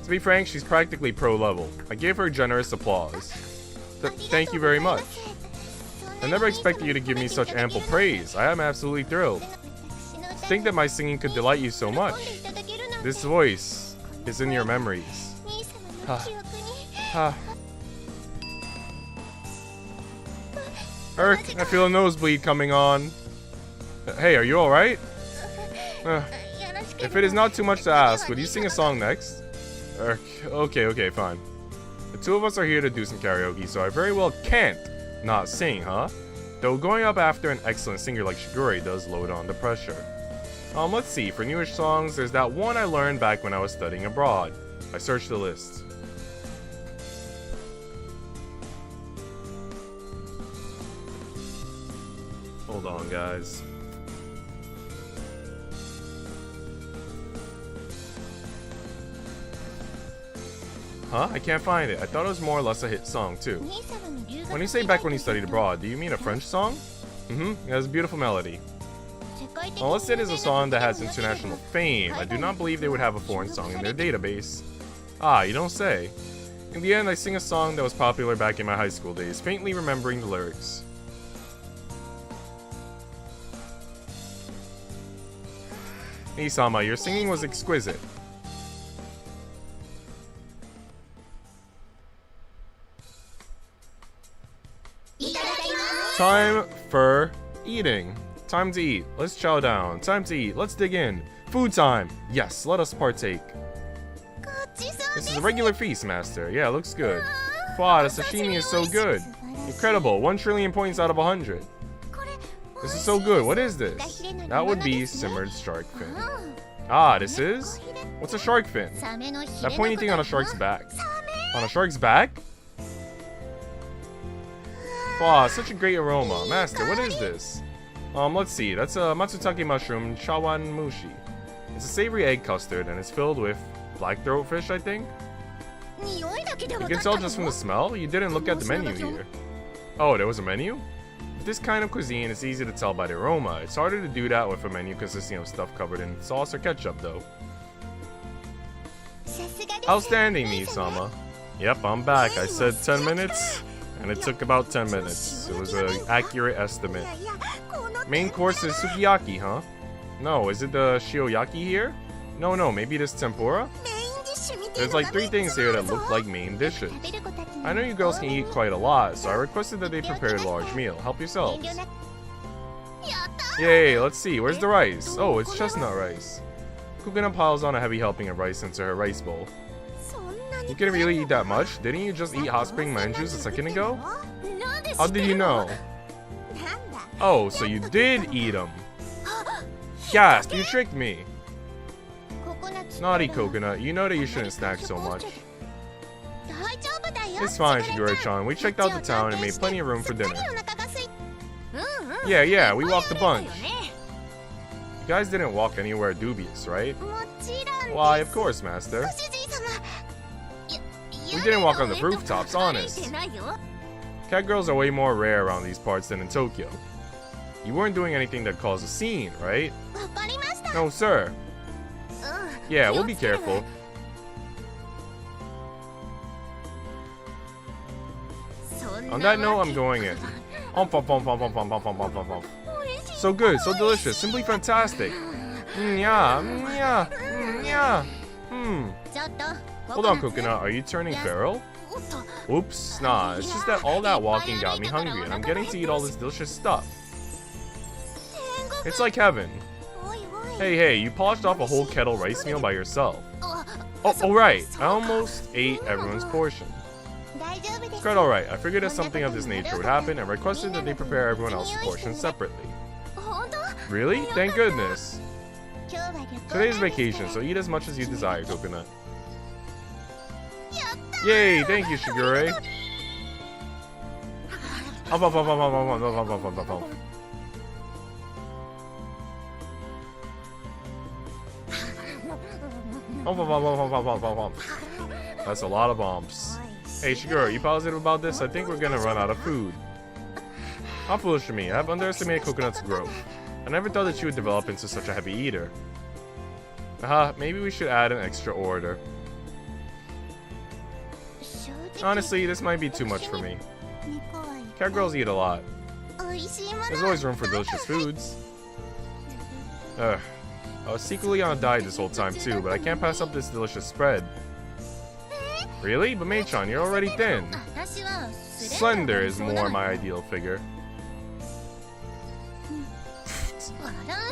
To be frank, she's practically pro level. I gave her generous applause. Thank you very much. I never expected you to give me such ample praise. I am absolutely thrilled. To think that my singing could delight you so much. This voice is in your memories. Erk, I feel a nosebleed coming on. Hey, are you alright? If it is not too much to ask, would you sing a song next? Erk, okay, fine. The two of us are here to do some karaoke, so I very well can't not sing, huh? Though going up after an excellent singer like Shigure does load on the pressure. Let's see, for newish songs, there's that one I learned back when I was studying abroad. I searched the list. Hold on, guys. Huh? I can't find it. I thought it was more or less a hit song, too. When you say back when you studied abroad, do you mean a French song? It has a beautiful melody. Unless it is a song that has international fame, I do not believe they would have a foreign song in their database. Ah, you don't say. In the end, I sing a song that was popular back in my high school days, faintly remembering the lyrics. Isama, your singing was exquisite. Time for eating. Time to eat. Let's chow down. Time to eat. Let's dig in. Food time. Yes, let us partake. This is a regular feast, Master. Yeah, looks good. Wow, the sashimi is so good. Incredible. 1 trillion points out of 100. This is so good. What is this? That would be simmered shark fin. Ah, this is? What's a shark fin? That pointy thing on a shark's back. On a shark's back? Wow, such a great aroma. Master, what is this? Let's see. That's a matsutake mushroom chawan mushi. It's a savory egg custard and it's filled with black throatfish, I think? You can tell just from the smell? You didn't look at the menu here. Oh, there was a menu? With this kind of cuisine, it's easy to tell by the aroma. It's harder to do that with a menu consisting of stuff covered in sauce or ketchup, though. Outstanding, Nii-sama. Yep, I'm back. I said 10 minutes, and it took about 10 minutes. It was an accurate estimate. Main course is sukiyaki, huh? No, is it the shioyaki here? No, maybe this tempura? There's like 3 things here that look like main dishes. I know you girls can eat quite a lot, so I requested that they prepare a large meal. Help yourselves. Yay, let's see. Where's the rice? Oh, it's chestnut rice. Kukuna piles on a heavy helping of rice into her rice bowl. You can really eat that much? Didn't you just eat hot spring manjus a second ago? How did you know? Oh, so you did eat them. Gasp, you tricked me. Naughty Coconut, you know that you shouldn't snack so much. It's fine, Shigure-chan. We checked out the town and made plenty of room for dinner. Yeah, we walked a bunch. You guys didn't walk anywhere dubious, right? Why, of course, Master. We didn't walk on the rooftops, honest. Catgirls are way more rare around these parts than in Tokyo. You weren't doing anything that caused a scene, right? No, sir. Yeah, we'll be careful. On that note, I'm going in. So good, so delicious, simply fantastic. Yeah. Hold on, Coconut, are you turning feral? Oops, nah, it's just that all that walking got me hungry and I'm getting to eat all this delicious stuff. It's like heaven. Hey, you polished off a whole kettle rice meal by yourself. Oh, right. I almost ate everyone's portion. It's quite alright. I figured that something of this nature would happen and requested that they prepare everyone else's portion separately. Really? Thank goodness. Today's vacation, so eat as much as you desire, Coconut. Yay! Thank you, Shigure. That's a lot of bombs. Hey, Shigure, you positive about this? I think we're gonna run out of food. How foolish of me. I have underestimated Coconut's growth. I never thought that she would develop into such a heavy eater. Maybe we should add an extra order. Honestly, this might be too much for me. Catgirls eat a lot. There's always room for delicious foods. I was secretly on a diet this whole time too, but I can't pass up this delicious spread. Really? But Mei-chan, you're already thin. Slender is more my ideal figure.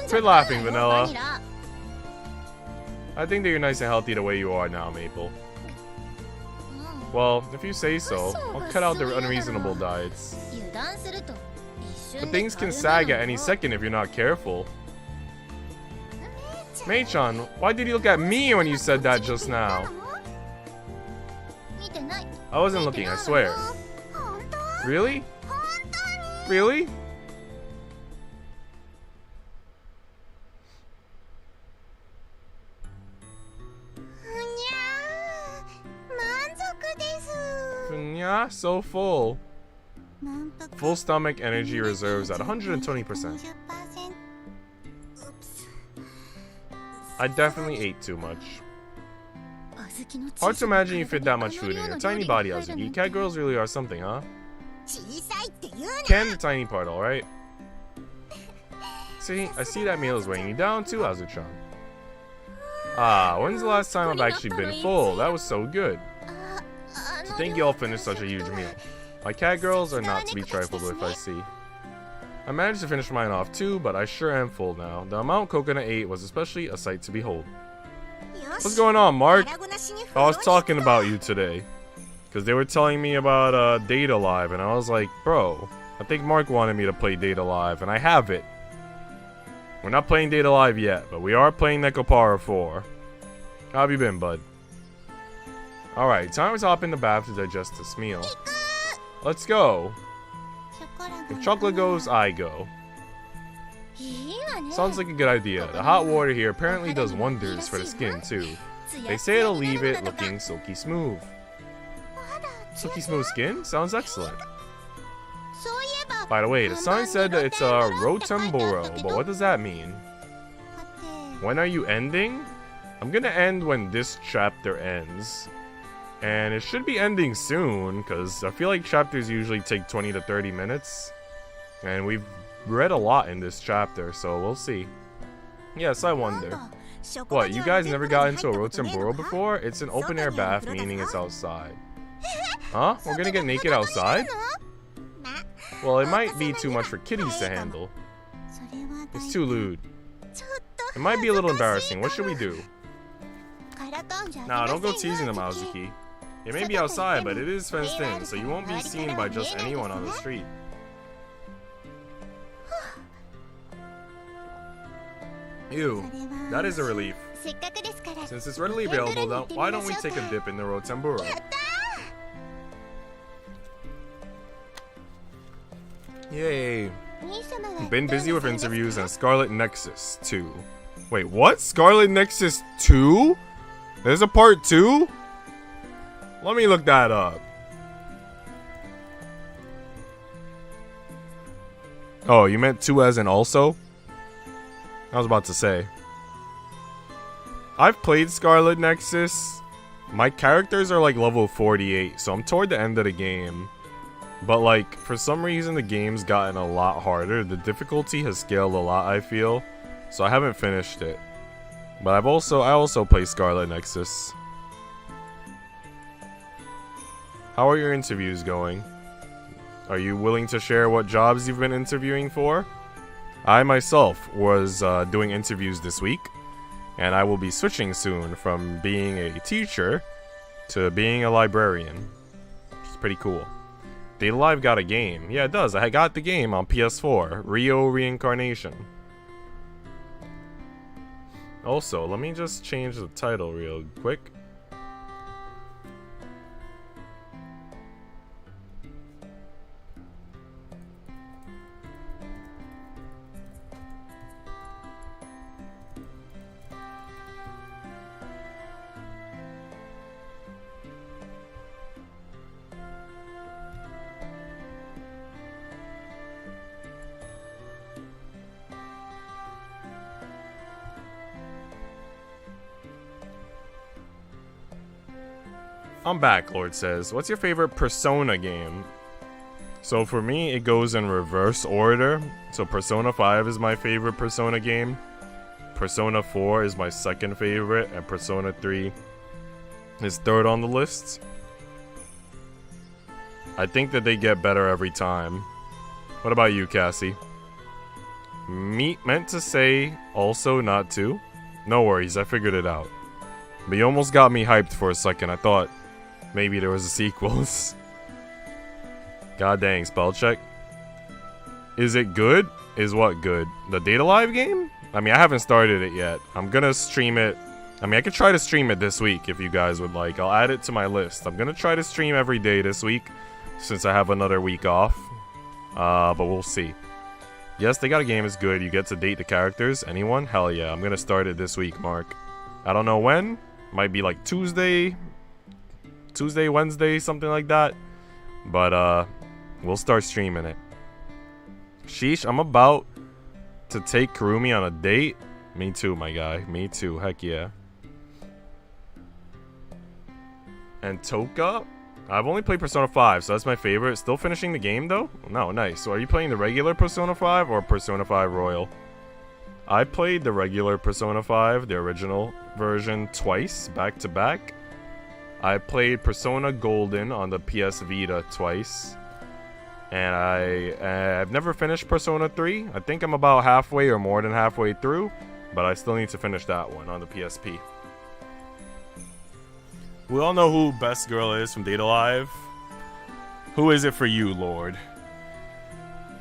Quit laughing, Vanilla. I think that you're nice and healthy the way you are now, Maple. Well, if you say so, I'll cut out the unreasonable diets. But things can sag at any second if you're not careful. Mei-chan, why did you look at me when you said that just now? I wasn't looking, I swear. Really? Really? Yeah, so full. Full stomach energy reserves at 120%. I definitely ate too much. Hard to imagine you fit that much food in your tiny body, Azuki. Catgirls really are something, huh? Can the tiny part, alright? See, I see that meal is weighing you down too, Azu-chan. When's the last time I've actually been full? That was so good. To think you all finished such a huge meal. My Catgirls are not to be trifled with, I see. I managed to finish mine off too, but I sure am full now. The amount Coconut ate was especially a sight to behold. What's going on, Mark? I was talking about you today. Because they were telling me about Data Live, and I was like, bro, I think Mark wanted me to play Data Live, and I have it. We're not playing Data Live yet, but we are playing Nekopara 4. How have you been, bud? Alright, time to hop in the bath to digest this meal. Let's go. If chocolate goes, I go. Sounds like a good idea. The hot water here apparently does wonders for the skin, too. They say it'll leave it looking silky smooth. Silky smooth skin? Sounds excellent. By the way, the sign said that it's a Rotemboro, but what does that mean? When are you ending? I'm gonna end when this chapter ends. And it should be ending soon, because I feel like chapters usually take 20 to 30 minutes. And we've read a lot in this chapter, so we'll see. Yes, I wonder. What, you guys never got into a Rotemboro before? It's an open-air bath, meaning it's outside. Huh? We're gonna get naked outside? Well, it might be too much for kiddies to handle. It's too lewd. It might be a little embarrassing. What should we do? Nah, don't go teasing them, Azuki. It may be outside, but it is fenced in, so you won't be seen by just anyone on the street. Ew, that is a relief. Since it's readily available, then why don't we take a dip in the Rotemboro? Yay. Been busy with interviews and Scarlet Nexus 2. Wait, what? Scarlet Nexus 2? There's a part 2? Let me look that up. Oh, you meant 2 as in also? I was about to say. I've played Scarlet Nexus. My characters are like level 48, so I'm toward the end of the game. But like, for some reason the game's gotten a lot harder. The difficulty has scaled a lot, I feel. So I haven't finished it. But I also play Scarlet Nexus. How are your interviews going? Are you willing to share what jobs you've been interviewing for? I myself was doing interviews this week, and I will be switching soon from being a teacher to being a librarian. Which is pretty cool. Data Live got a game. Yeah, it does. I got the game on PS4. Rio Reincarnation. Also, let me just change the title real quick. I'm back, Lord says. What's your favorite Persona game? So for me, it goes in reverse order. So Persona 5 is my favorite Persona game. Persona 4 is my second favorite. And Persona 3 is third on the list. I think that they get better every time. What about you, Cassie? Meant to say also not to. No worries, I figured it out. But you almost got me hyped for a second. I thought maybe there was a sequels. God dang, spell check. Is it good? Is what good? The Data Live game? I mean, I haven't started it yet. I'm gonna stream it. I mean, I could try to stream it this week if you guys would like. I'll add it to my list. I'm gonna try to stream every day this week since I have another week off. But we'll see. Yes, they got a game. It's good. You get to date the characters. Anyone? Hell yeah. I'm gonna start it this week, Mark. I don't know when. Might be like Tuesday, Wednesday, something like that. But, we'll start streaming it. Sheesh, I'm about to take Kurumi on a date. Me too, my guy. Me too. Heck yeah. And Toka? I've only played Persona 5, so that's my favorite. Still finishing the game, though? No, nice. So are you playing the regular Persona 5 or Persona 5 Royal? I played the regular Persona 5, the original version, twice, back to back. I played Persona Golden on the PS Vita twice. And I've never finished Persona 3. I think I'm about halfway or more than halfway through. But I still need to finish that one on the PSP. We all know who Best Girl is from Data Live. Who is it for you, Lord?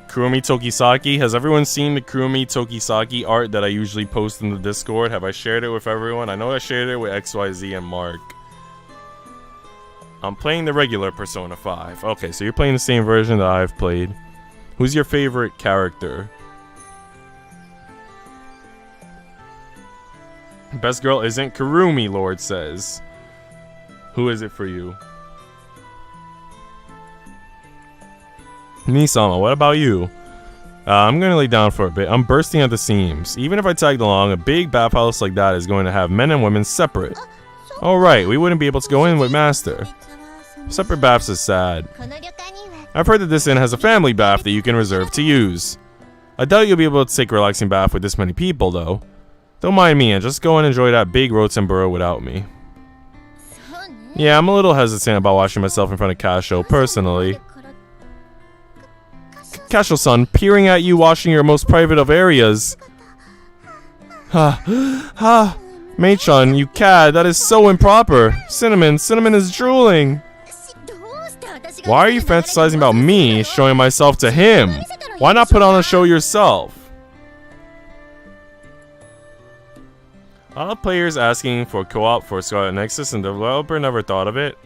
Kurumi Tokisaki. Has everyone seen the Kurumi Tokisaki art that I usually post in the Discord? Have I shared it with everyone? I know I shared it with XYZ and Mark. I'm playing the regular Persona 5. Okay, so you're playing the same version that I've played. Who's your favorite character? Best girl isn't Kurumi, Lord says. Who is it for you? Nisama, what about you? I'm gonna lay down for a bit. I'm bursting at the seams. Even if I tagged along, a big bathhouse like that is going to have men and women separate. Alright, we wouldn't be able to go in with Master. Separate baths is sad. I've heard that this inn has a family bath that you can reserve to use. I doubt you'll be able to take a relaxing bath with this many people, though. Don't mind me, and just go and enjoy that big Rotenboro without me. Yeah, I'm a little hesitant about washing myself in front of Kasho, personally. Kasho-san, peering at you washing your most private of areas. Mei-chan, you cad, that is so improper. Cinnamon is drooling. Why are you fantasizing about me showing myself to him? Why not put on a show yourself? A lot of players asking for co-op for Scarlet Nexus and the developer never thought of it.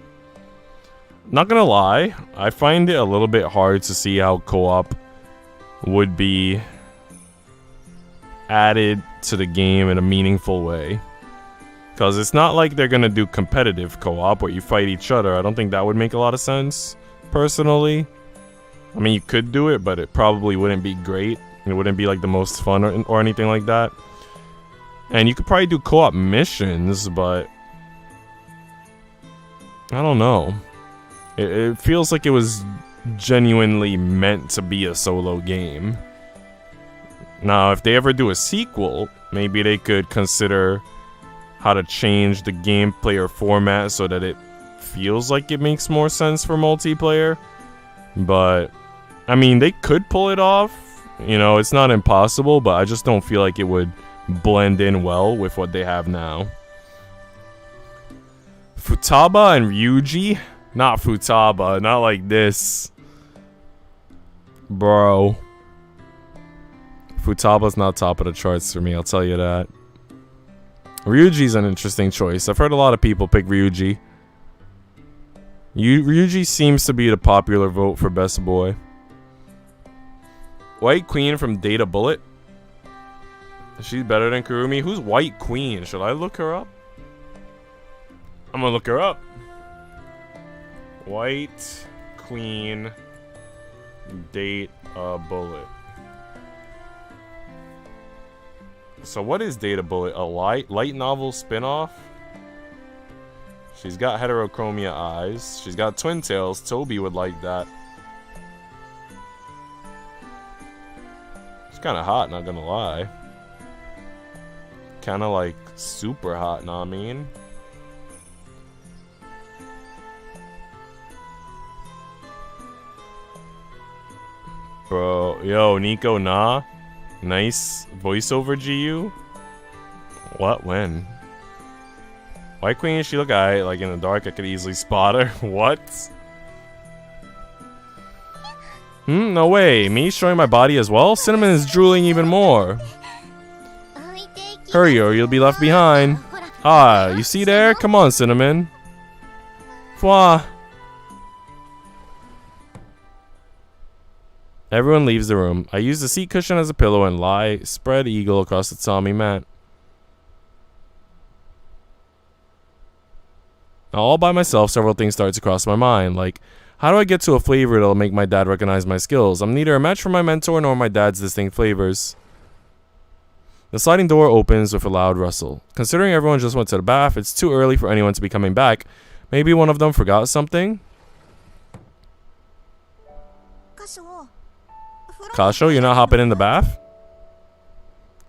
Not gonna lie, I find it a little bit hard to see how co-op would be added to the game in a meaningful way. Because it's not like they're gonna do competitive co-op where you fight each other. I don't think that would make a lot of sense, personally. I mean, you could do it, but it probably wouldn't be great. It wouldn't be like the most fun or anything like that. And you could probably do co-op missions, but I don't know. It feels like it was genuinely meant to be a solo game. Now, if they ever do a sequel, maybe they could consider how to change the gameplay format so that it feels like it makes more sense for multiplayer. But I mean, they could pull it off You know, it's not impossible, but I just don't feel like it would blend in well with what they have now. Futaba and Ryuji? Not Futaba, not like this. Bro. Futaba's not top of the charts for me, I'll tell you that. Ryuji's an interesting choice. I've heard a lot of people pick Ryuji. Ryuji seems to be the popular vote for best boy. White Queen from Data Bullet? She's better than Kurumi? Who's White Queen? Should I look her up? I'm gonna look her up. White Queen Date a Bullet. So what is Data Bullet? A light novel spin-off? She's got heterochromia eyes. She's got twin tails. Toby would like that. She's kind of hot, not gonna lie. Kind of like super hot, know what I mean? Bro, yo, Nico, nah. Nice voiceover, GU. What? When? White Queen, she look alright. Like in the dark, I could easily spot her. What? No way. Me showing my body as well? Cinnamon is drooling even more. Hurry or you'll be left behind. Ah, you see there? Come on, Cinnamon. Fwa. Everyone leaves the room. I use the seat cushion as a pillow and lie spread eagle across the Tommy mat. Now, all by myself, several things start to cross my mind, like, how do I get to a flavor that'll make my dad recognize my skills? I'm neither a match for my mentor nor my dad's distinct flavors. The sliding door opens with a loud rustle. Considering everyone just went to the bath, it's too early for anyone to be coming back. Maybe one of them forgot something? Kasho, you're not hopping in the bath?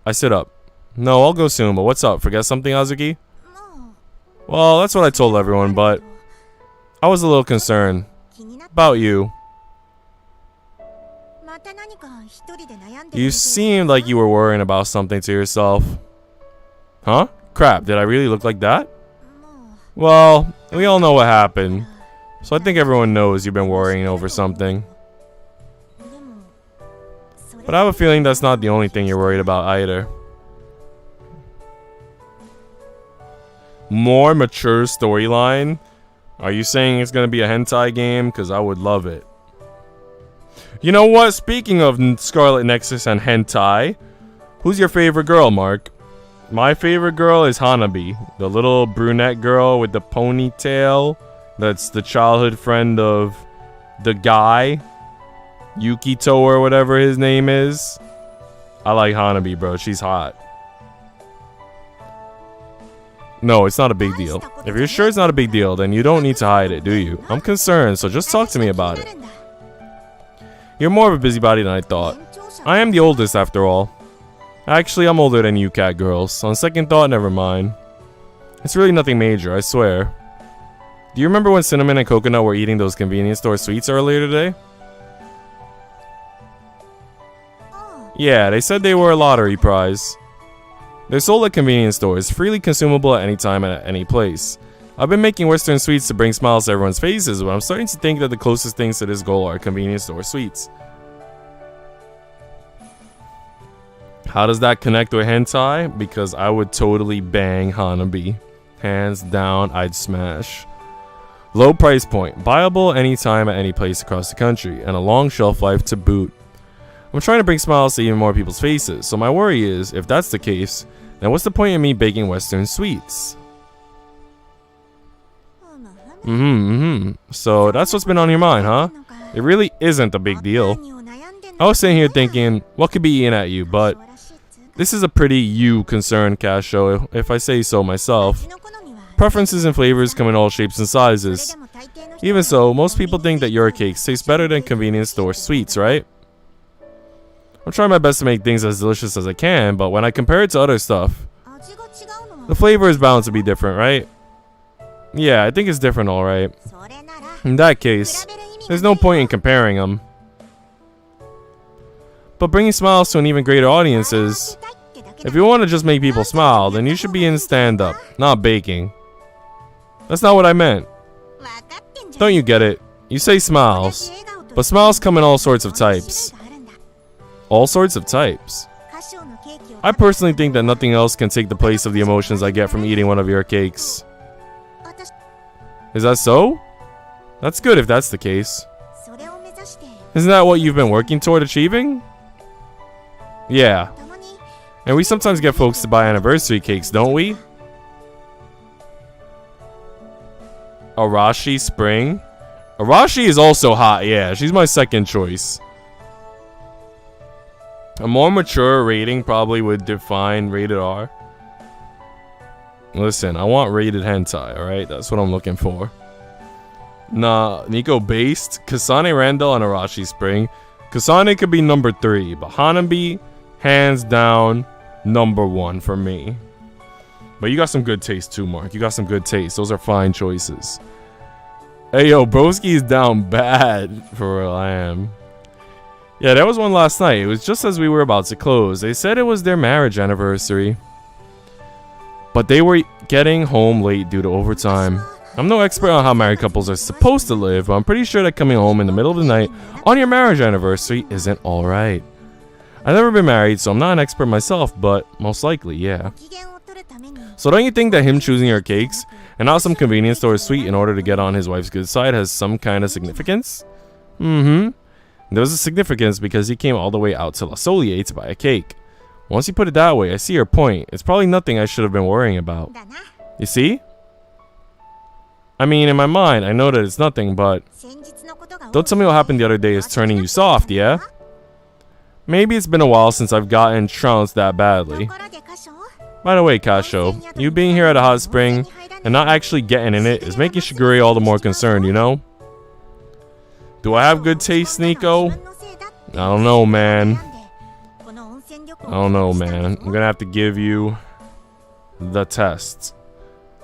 I sit up. No, I'll go soon, but what's up? Forget something, Azuki? Well, that's what I told everyone, but I was a little concerned. About you. You seemed like you were worrying about something to yourself. Huh? Crap, did I really look like that? Well, we all know what happened. So I think everyone knows you've been worrying over something. But I have a feeling that's not the only thing you're worried about either. More mature storyline? Are you saying it's gonna be a hentai game? Because I would love it. You know what? Speaking of Scarlet Nexus and hentai, who's your favorite girl, Mark? My favorite girl is Hanabi, the little brunette girl with the ponytail. That's the childhood friend of the guy, Yukito or whatever his name is. I like Hanabi, bro. She's hot. No, it's not a big deal. If you're sure it's not a big deal, then you don't need to hide it, do you? I'm concerned, so just talk to me about it. You're more of a busybody than I thought. I am the oldest, after all. Actually, I'm older than you, Catgirls. On second thought, never mind. It's really nothing major, I swear. Do you remember when Cinnamon and Coconut were eating those convenience store sweets earlier today? Yeah, they said they were a lottery prize. They're sold at convenience stores, freely consumable at any time and at any place. I've been making Western sweets to bring smiles to everyone's faces, but I'm starting to think that the closest things to this goal are convenience store sweets. How does that connect with hentai? Because I would totally bang Hanabi. Hands down, I'd smash. Low price point, buyable anytime at any place across the country, and a long shelf life to boot. I'm trying to bring smiles to even more people's faces, so my worry is, if that's the case, then what's the point in me baking Western sweets? So that's what's been on your mind, huh? It really isn't a big deal. I was sitting here thinking, what could be eating at you, but this is a pretty you concerned cash show, if I say so myself. Preferences and flavors come in all shapes and sizes. Even so, most people think that your cakes taste better than convenience store sweets, right? I'm trying my best to make things as delicious as I can, but when I compare it to other stuff, the flavor is bound to be different, right? Yeah, I think it's different, alright. In that case, there's no point in comparing them. But bringing smiles to an even greater audience is... If you want to just make people smile, then you should be in stand-up, not baking. That's not what I meant. Don't you get it? You say smiles, but smiles come in all sorts of types. All sorts of types. I personally think that nothing else can take the place of the emotions I get from eating one of your cakes. Is that so? That's good if that's the case. Isn't that what you've been working toward achieving? Yeah. And we sometimes get folks to buy anniversary cakes, don't we? Arashi Spring? Arashi is also hot, yeah. She's my second choice. A more mature rating probably would define rated R. Listen, I want rated hentai, alright? That's what I'm looking for. Nah, Nico based. Kasane Randall and Arashi Spring. Kasane could be number 3, but Hanabi, hands down, number 1 for me. But you got some good taste too, Mark. You got some good taste. Those are fine choices. Hey, yo, broski is down bad. For real, I am. Yeah, there was one last night. It was just as we were about to close. They said it was their marriage anniversary. But they were getting home late due to overtime. I'm no expert on how married couples are supposed to live, but I'm pretty sure that coming home in the middle of the night on your marriage anniversary isn't alright. I've never been married, so I'm not an expert myself, but most likely, yeah. So don't you think that him choosing your cakes and not some convenience store sweet in order to get on his wife's good side has some kind of significance? Mm-hmm. There was a significance because he came all the way out to La Solier to buy a cake. Once you put it that way, I see your point. It's probably nothing I should have been worrying about. You see? I mean, in my mind, I know that it's nothing, but... Don't tell me what happened the other day is turning you soft, yeah? Maybe it's been a while since I've gotten trounced that badly. By the way, Kasho, you being here at a hot spring and not actually getting in it is making Shigure all the more concerned, you know? Do I have good taste, Nico? I don't know, man. I don't know, man. I'm gonna have to give you the test.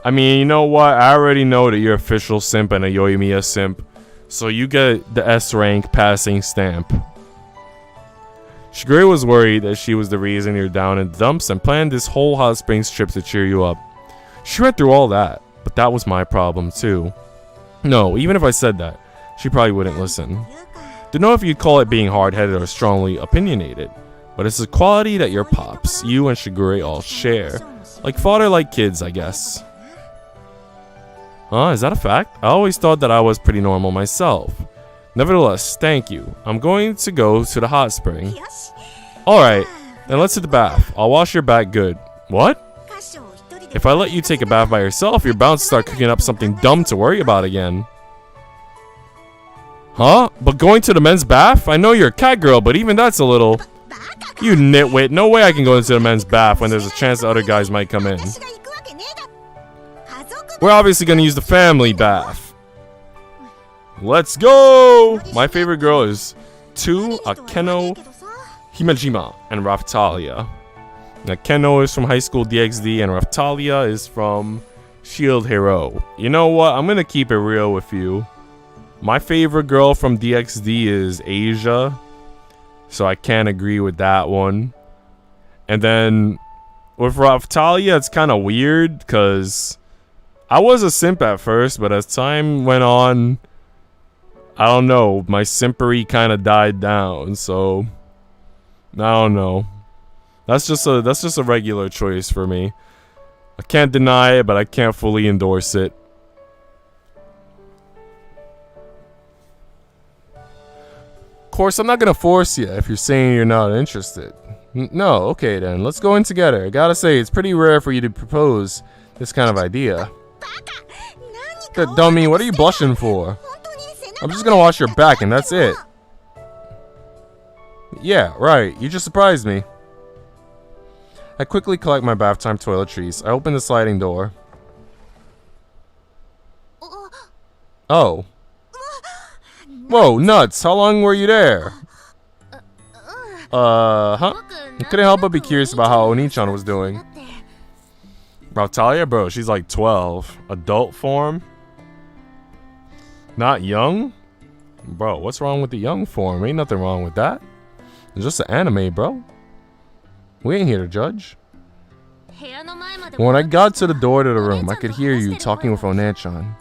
I mean, you know what? I already know that you're official simp and a Yoimiya simp. So you get the S rank passing stamp. Shigure was worried that she was the reason you're down in the dumps and planned this whole hot springs trip to cheer you up. She went through all that, but that was my problem too. No, even if I said that, she probably wouldn't listen. Don't know if you'd call it being hard-headed or strongly opinionated, but it's a quality that your pops, you and Shigure all share. Like father like kids, I guess. Huh, is that a fact? I always thought that I was pretty normal myself. Nevertheless, thank you. I'm going to go to the hot spring. Alright, then let's hit the bath. I'll wash your back good. What? If I let you take a bath by yourself, you're bound to start cooking up something dumb to worry about again. Huh? But going to the men's bath? I know you're a Catgirl, but even that's a little... You nitwit. No way I can go into the men's bath when there's a chance that other guys might come in. We're obviously going to use the family bath. Let's go! My favorite girl is Akeno, Himejima, and Raphtalia. Now, Keno is from High School DxD, and Raphtalia is from Shield Hero. You know what? I'm going to keep it real with you. My favorite girl from DxD is Asia, so I can't agree with that one. And then with Raphtalia, it's kind of weird because I was a simp at first, but as time went on, I don't know, my simpery kind of died down. So I don't know. That's just a regular choice for me. I can't deny it, but I can't fully endorse it. Of course, I'm not gonna force you if you're saying you're not interested. No, okay then, let's go in together. I gotta say, it's pretty rare for you to propose this kind of idea. Dummy, what are you blushing for? I'm just gonna wash your back and that's it. Yeah, right, you just surprised me. I quickly collect my bath time toiletries. I open the sliding door. Oh. Whoa, nuts! How long were you there? Huh? I couldn't help but be curious about how Oni-chan was doing. Raphtalia? Bro, she's like 12. Adult form? Not young? Bro, what's wrong with the young form? Ain't nothing wrong with that. It's just an anime, bro. We ain't here to judge. When I got to the door to the room, I could hear you talking with Onan-chan.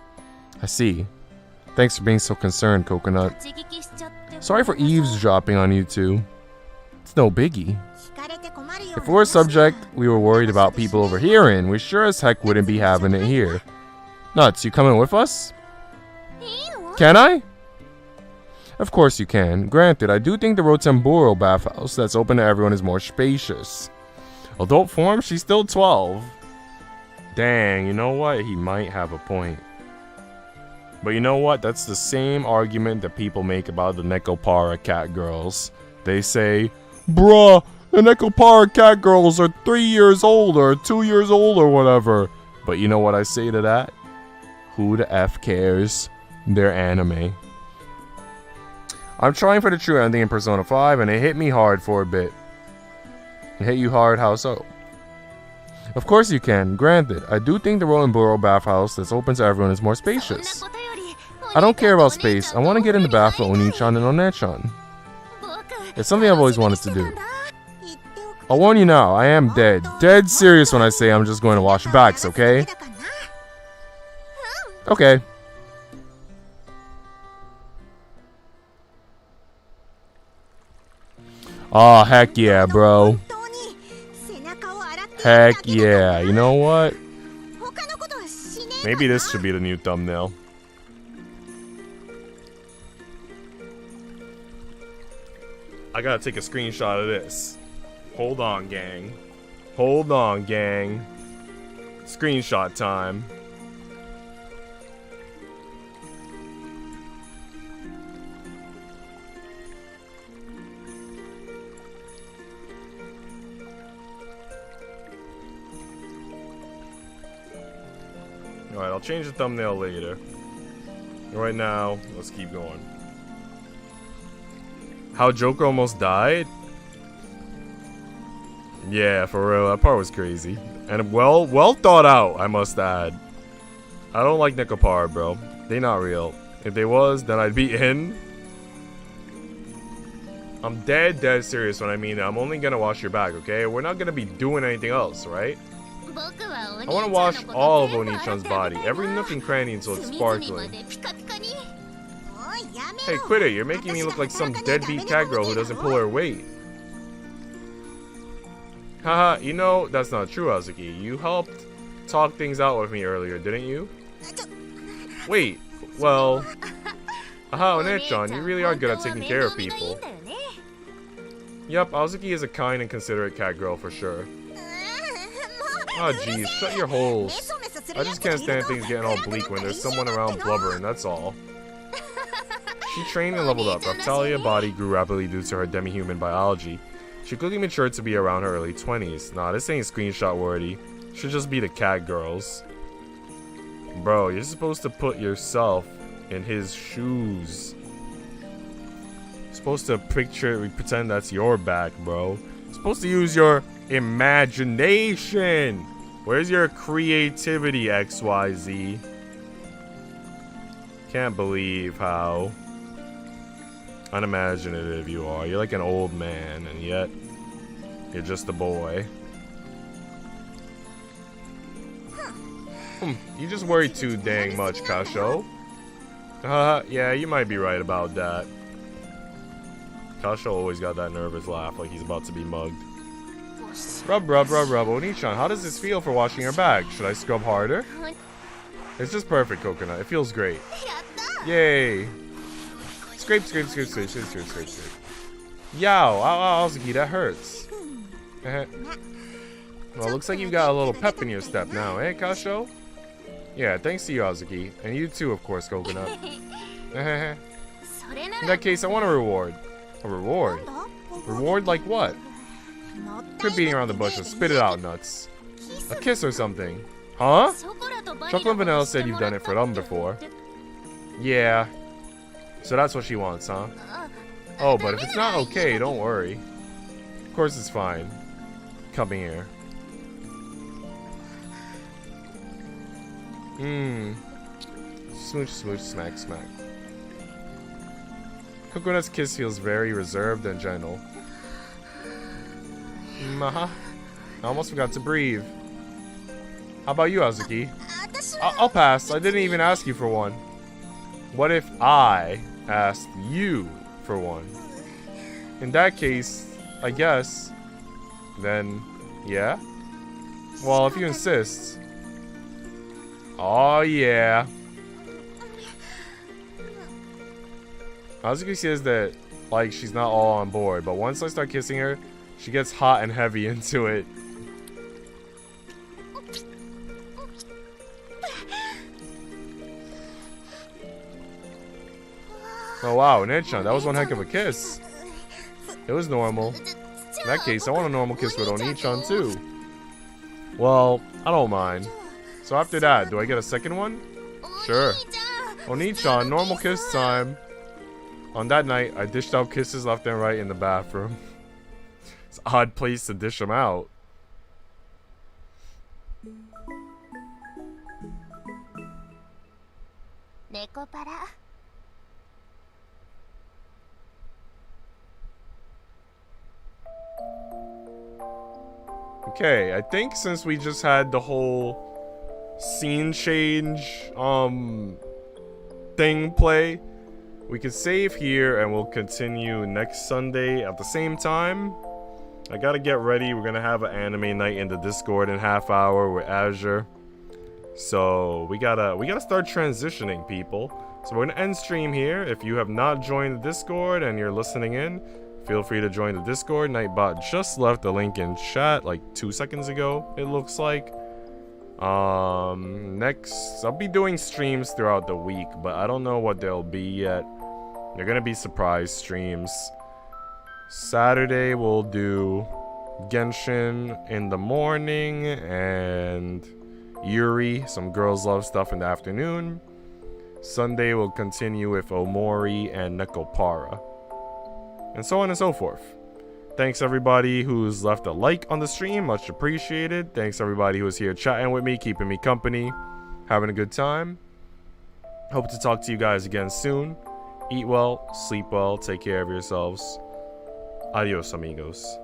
I see. Thanks for being so concerned, Coconut. Sorry for eavesdropping on you two. It's no biggie. If it were a subject we were worried about people overhearing, we sure as heck wouldn't be having it here. Nuts, you coming with us? Can I? Of course you can. Granted, I do think the Rotemburo bathhouse that's open to everyone is more spacious. Adult form, she's still 12. Dang, you know what? He might have a point. But you know what? That's the same argument that people make about the Nekopara Catgirls. They say, bruh, the Nekopara Catgirls are 3 years old or 2 years old or whatever. But you know what I say to that? Who the F cares? They're anime. I'm trying for the true ending in Persona 5 and it hit me hard for a bit. It hit you hard, how so? Of course you can. Granted, I do think the Rotemburo bathhouse that's open to everyone is more spacious. I don't care about space. I want to get in the bath with Oni-chan and Onan-chan. It's something I've always wanted to do. I'll warn you now, I am dead. Dead serious when I say I'm just going to wash backs, okay? Okay. Oh, heck yeah, bro. Heck yeah. You know what? Maybe this should be the new thumbnail. I gotta take a screenshot of this. Hold on, gang. Hold on, gang. Screenshot time. Alright, I'll change the thumbnail later. Right now, let's keep going. How Joker almost died? Yeah, for real, that part was crazy. And well thought out, I must add. I don't like Nekopara, bro. They not real. If they was, then I'd be in. I'm dead serious when I mean I'm only gonna wash your back, okay? We're not gonna be doing anything else, right? I want to wash all of Oni-chan's body, every nook and cranny until it's sparkling. Hey, quit it, you're making me look like some deadbeat cat girl who doesn't pull her weight. Haha, you know, that's not true, Azuki. You helped talk things out with me earlier, didn't you? Wait, well... Aha, Onan-chan, you really are good at taking care of people. Yep, Azuki is a kind and considerate cat girl for sure. Oh jeez, shut your holes. I just can't stand things getting all bleak when there's someone around blubbering, that's all. She trained and leveled up. Raphtalia's body grew rapidly due to her demi-human biology. She quickly matured to be around her early 20s. Nah, this ain't screenshot worthy. Should just be the cat girls. Bro, you're supposed to put yourself in his shoes. You're supposed to pretend that's your back, bro. You're supposed to use your imagination. Where's your creativity, XYZ? Can't believe how unimaginative you are. You're like an old man, and yet you're just a boy. You just worry too dang much, Kasho. Yeah, you might be right about that. Kasho always got that nervous laugh like he's about to be mugged. Rub, Oni-chan, how does this feel for washing your back? Should I scrub harder? It's just perfect, Coconut. It feels great. Yay! Scrape. Yow! Ow, Azuki, that hurts. Well, looks like you've got a little pep in your step now, eh, Kasho? Yeah, thanks to you, Azuki. And you too, of course, Coconut. In that case, I want a reward. A reward? Reward like what? Quit beating around the bushes. Spit it out, nuts. A kiss or something. Huh? Chocolate and Vanilla said you've done it for them before. Yeah. So that's what she wants, huh? Oh, but if it's not okay, don't worry. Of course it's fine. Come here. Smooch, smack. Coconut's kiss feels very reserved and gentle. Uh-huh. I almost forgot to breathe. How about you, Azuki? I'll pass. I didn't even ask you for one. What if I asked you for one? In that case, I guess, then, yeah? Well, if you insist. Oh, yeah. Azuki says that, like, she's not all on board, but once I start kissing her, she gets hot and heavy into it. Oh wow, Nechan, that was one heck of a kiss. It was normal. In that case, I want a normal kiss with Oni-chan too. Well, I don't mind. So after that, do I get a second one? Sure. Oni-chan, normal kiss time. On that night, I dished out kisses left and right in the bathroom. It's an odd place to dish them out. Nekopara. Okay, I think since we just had the whole scene change thing play, we can save here and we'll continue next Sunday at the same time. I gotta get ready. We're gonna have an anime night in the Discord in half hour with Azure. So we gotta start transitioning, people. So we're gonna end stream here. If you have not joined the Discord and you're listening in, feel free to join the Discord. Nightbot just left the link in chat like 2 seconds ago, it looks like. Next, I'll be doing streams throughout the week, but I don't know what they'll be yet. They're gonna be surprise streams. Saturday we'll do Genshin in the morning and Yuri, some girls love stuff in the afternoon. Sunday we'll continue with Omori and Nekopara. And so on and so forth. Thanks everybody who's left a like on the stream, much appreciated. Thanks everybody who was here chatting with me, keeping me company, having a good time. Hope to talk to you guys again soon. Eat well, sleep well, take care of yourselves. Adios, amigos.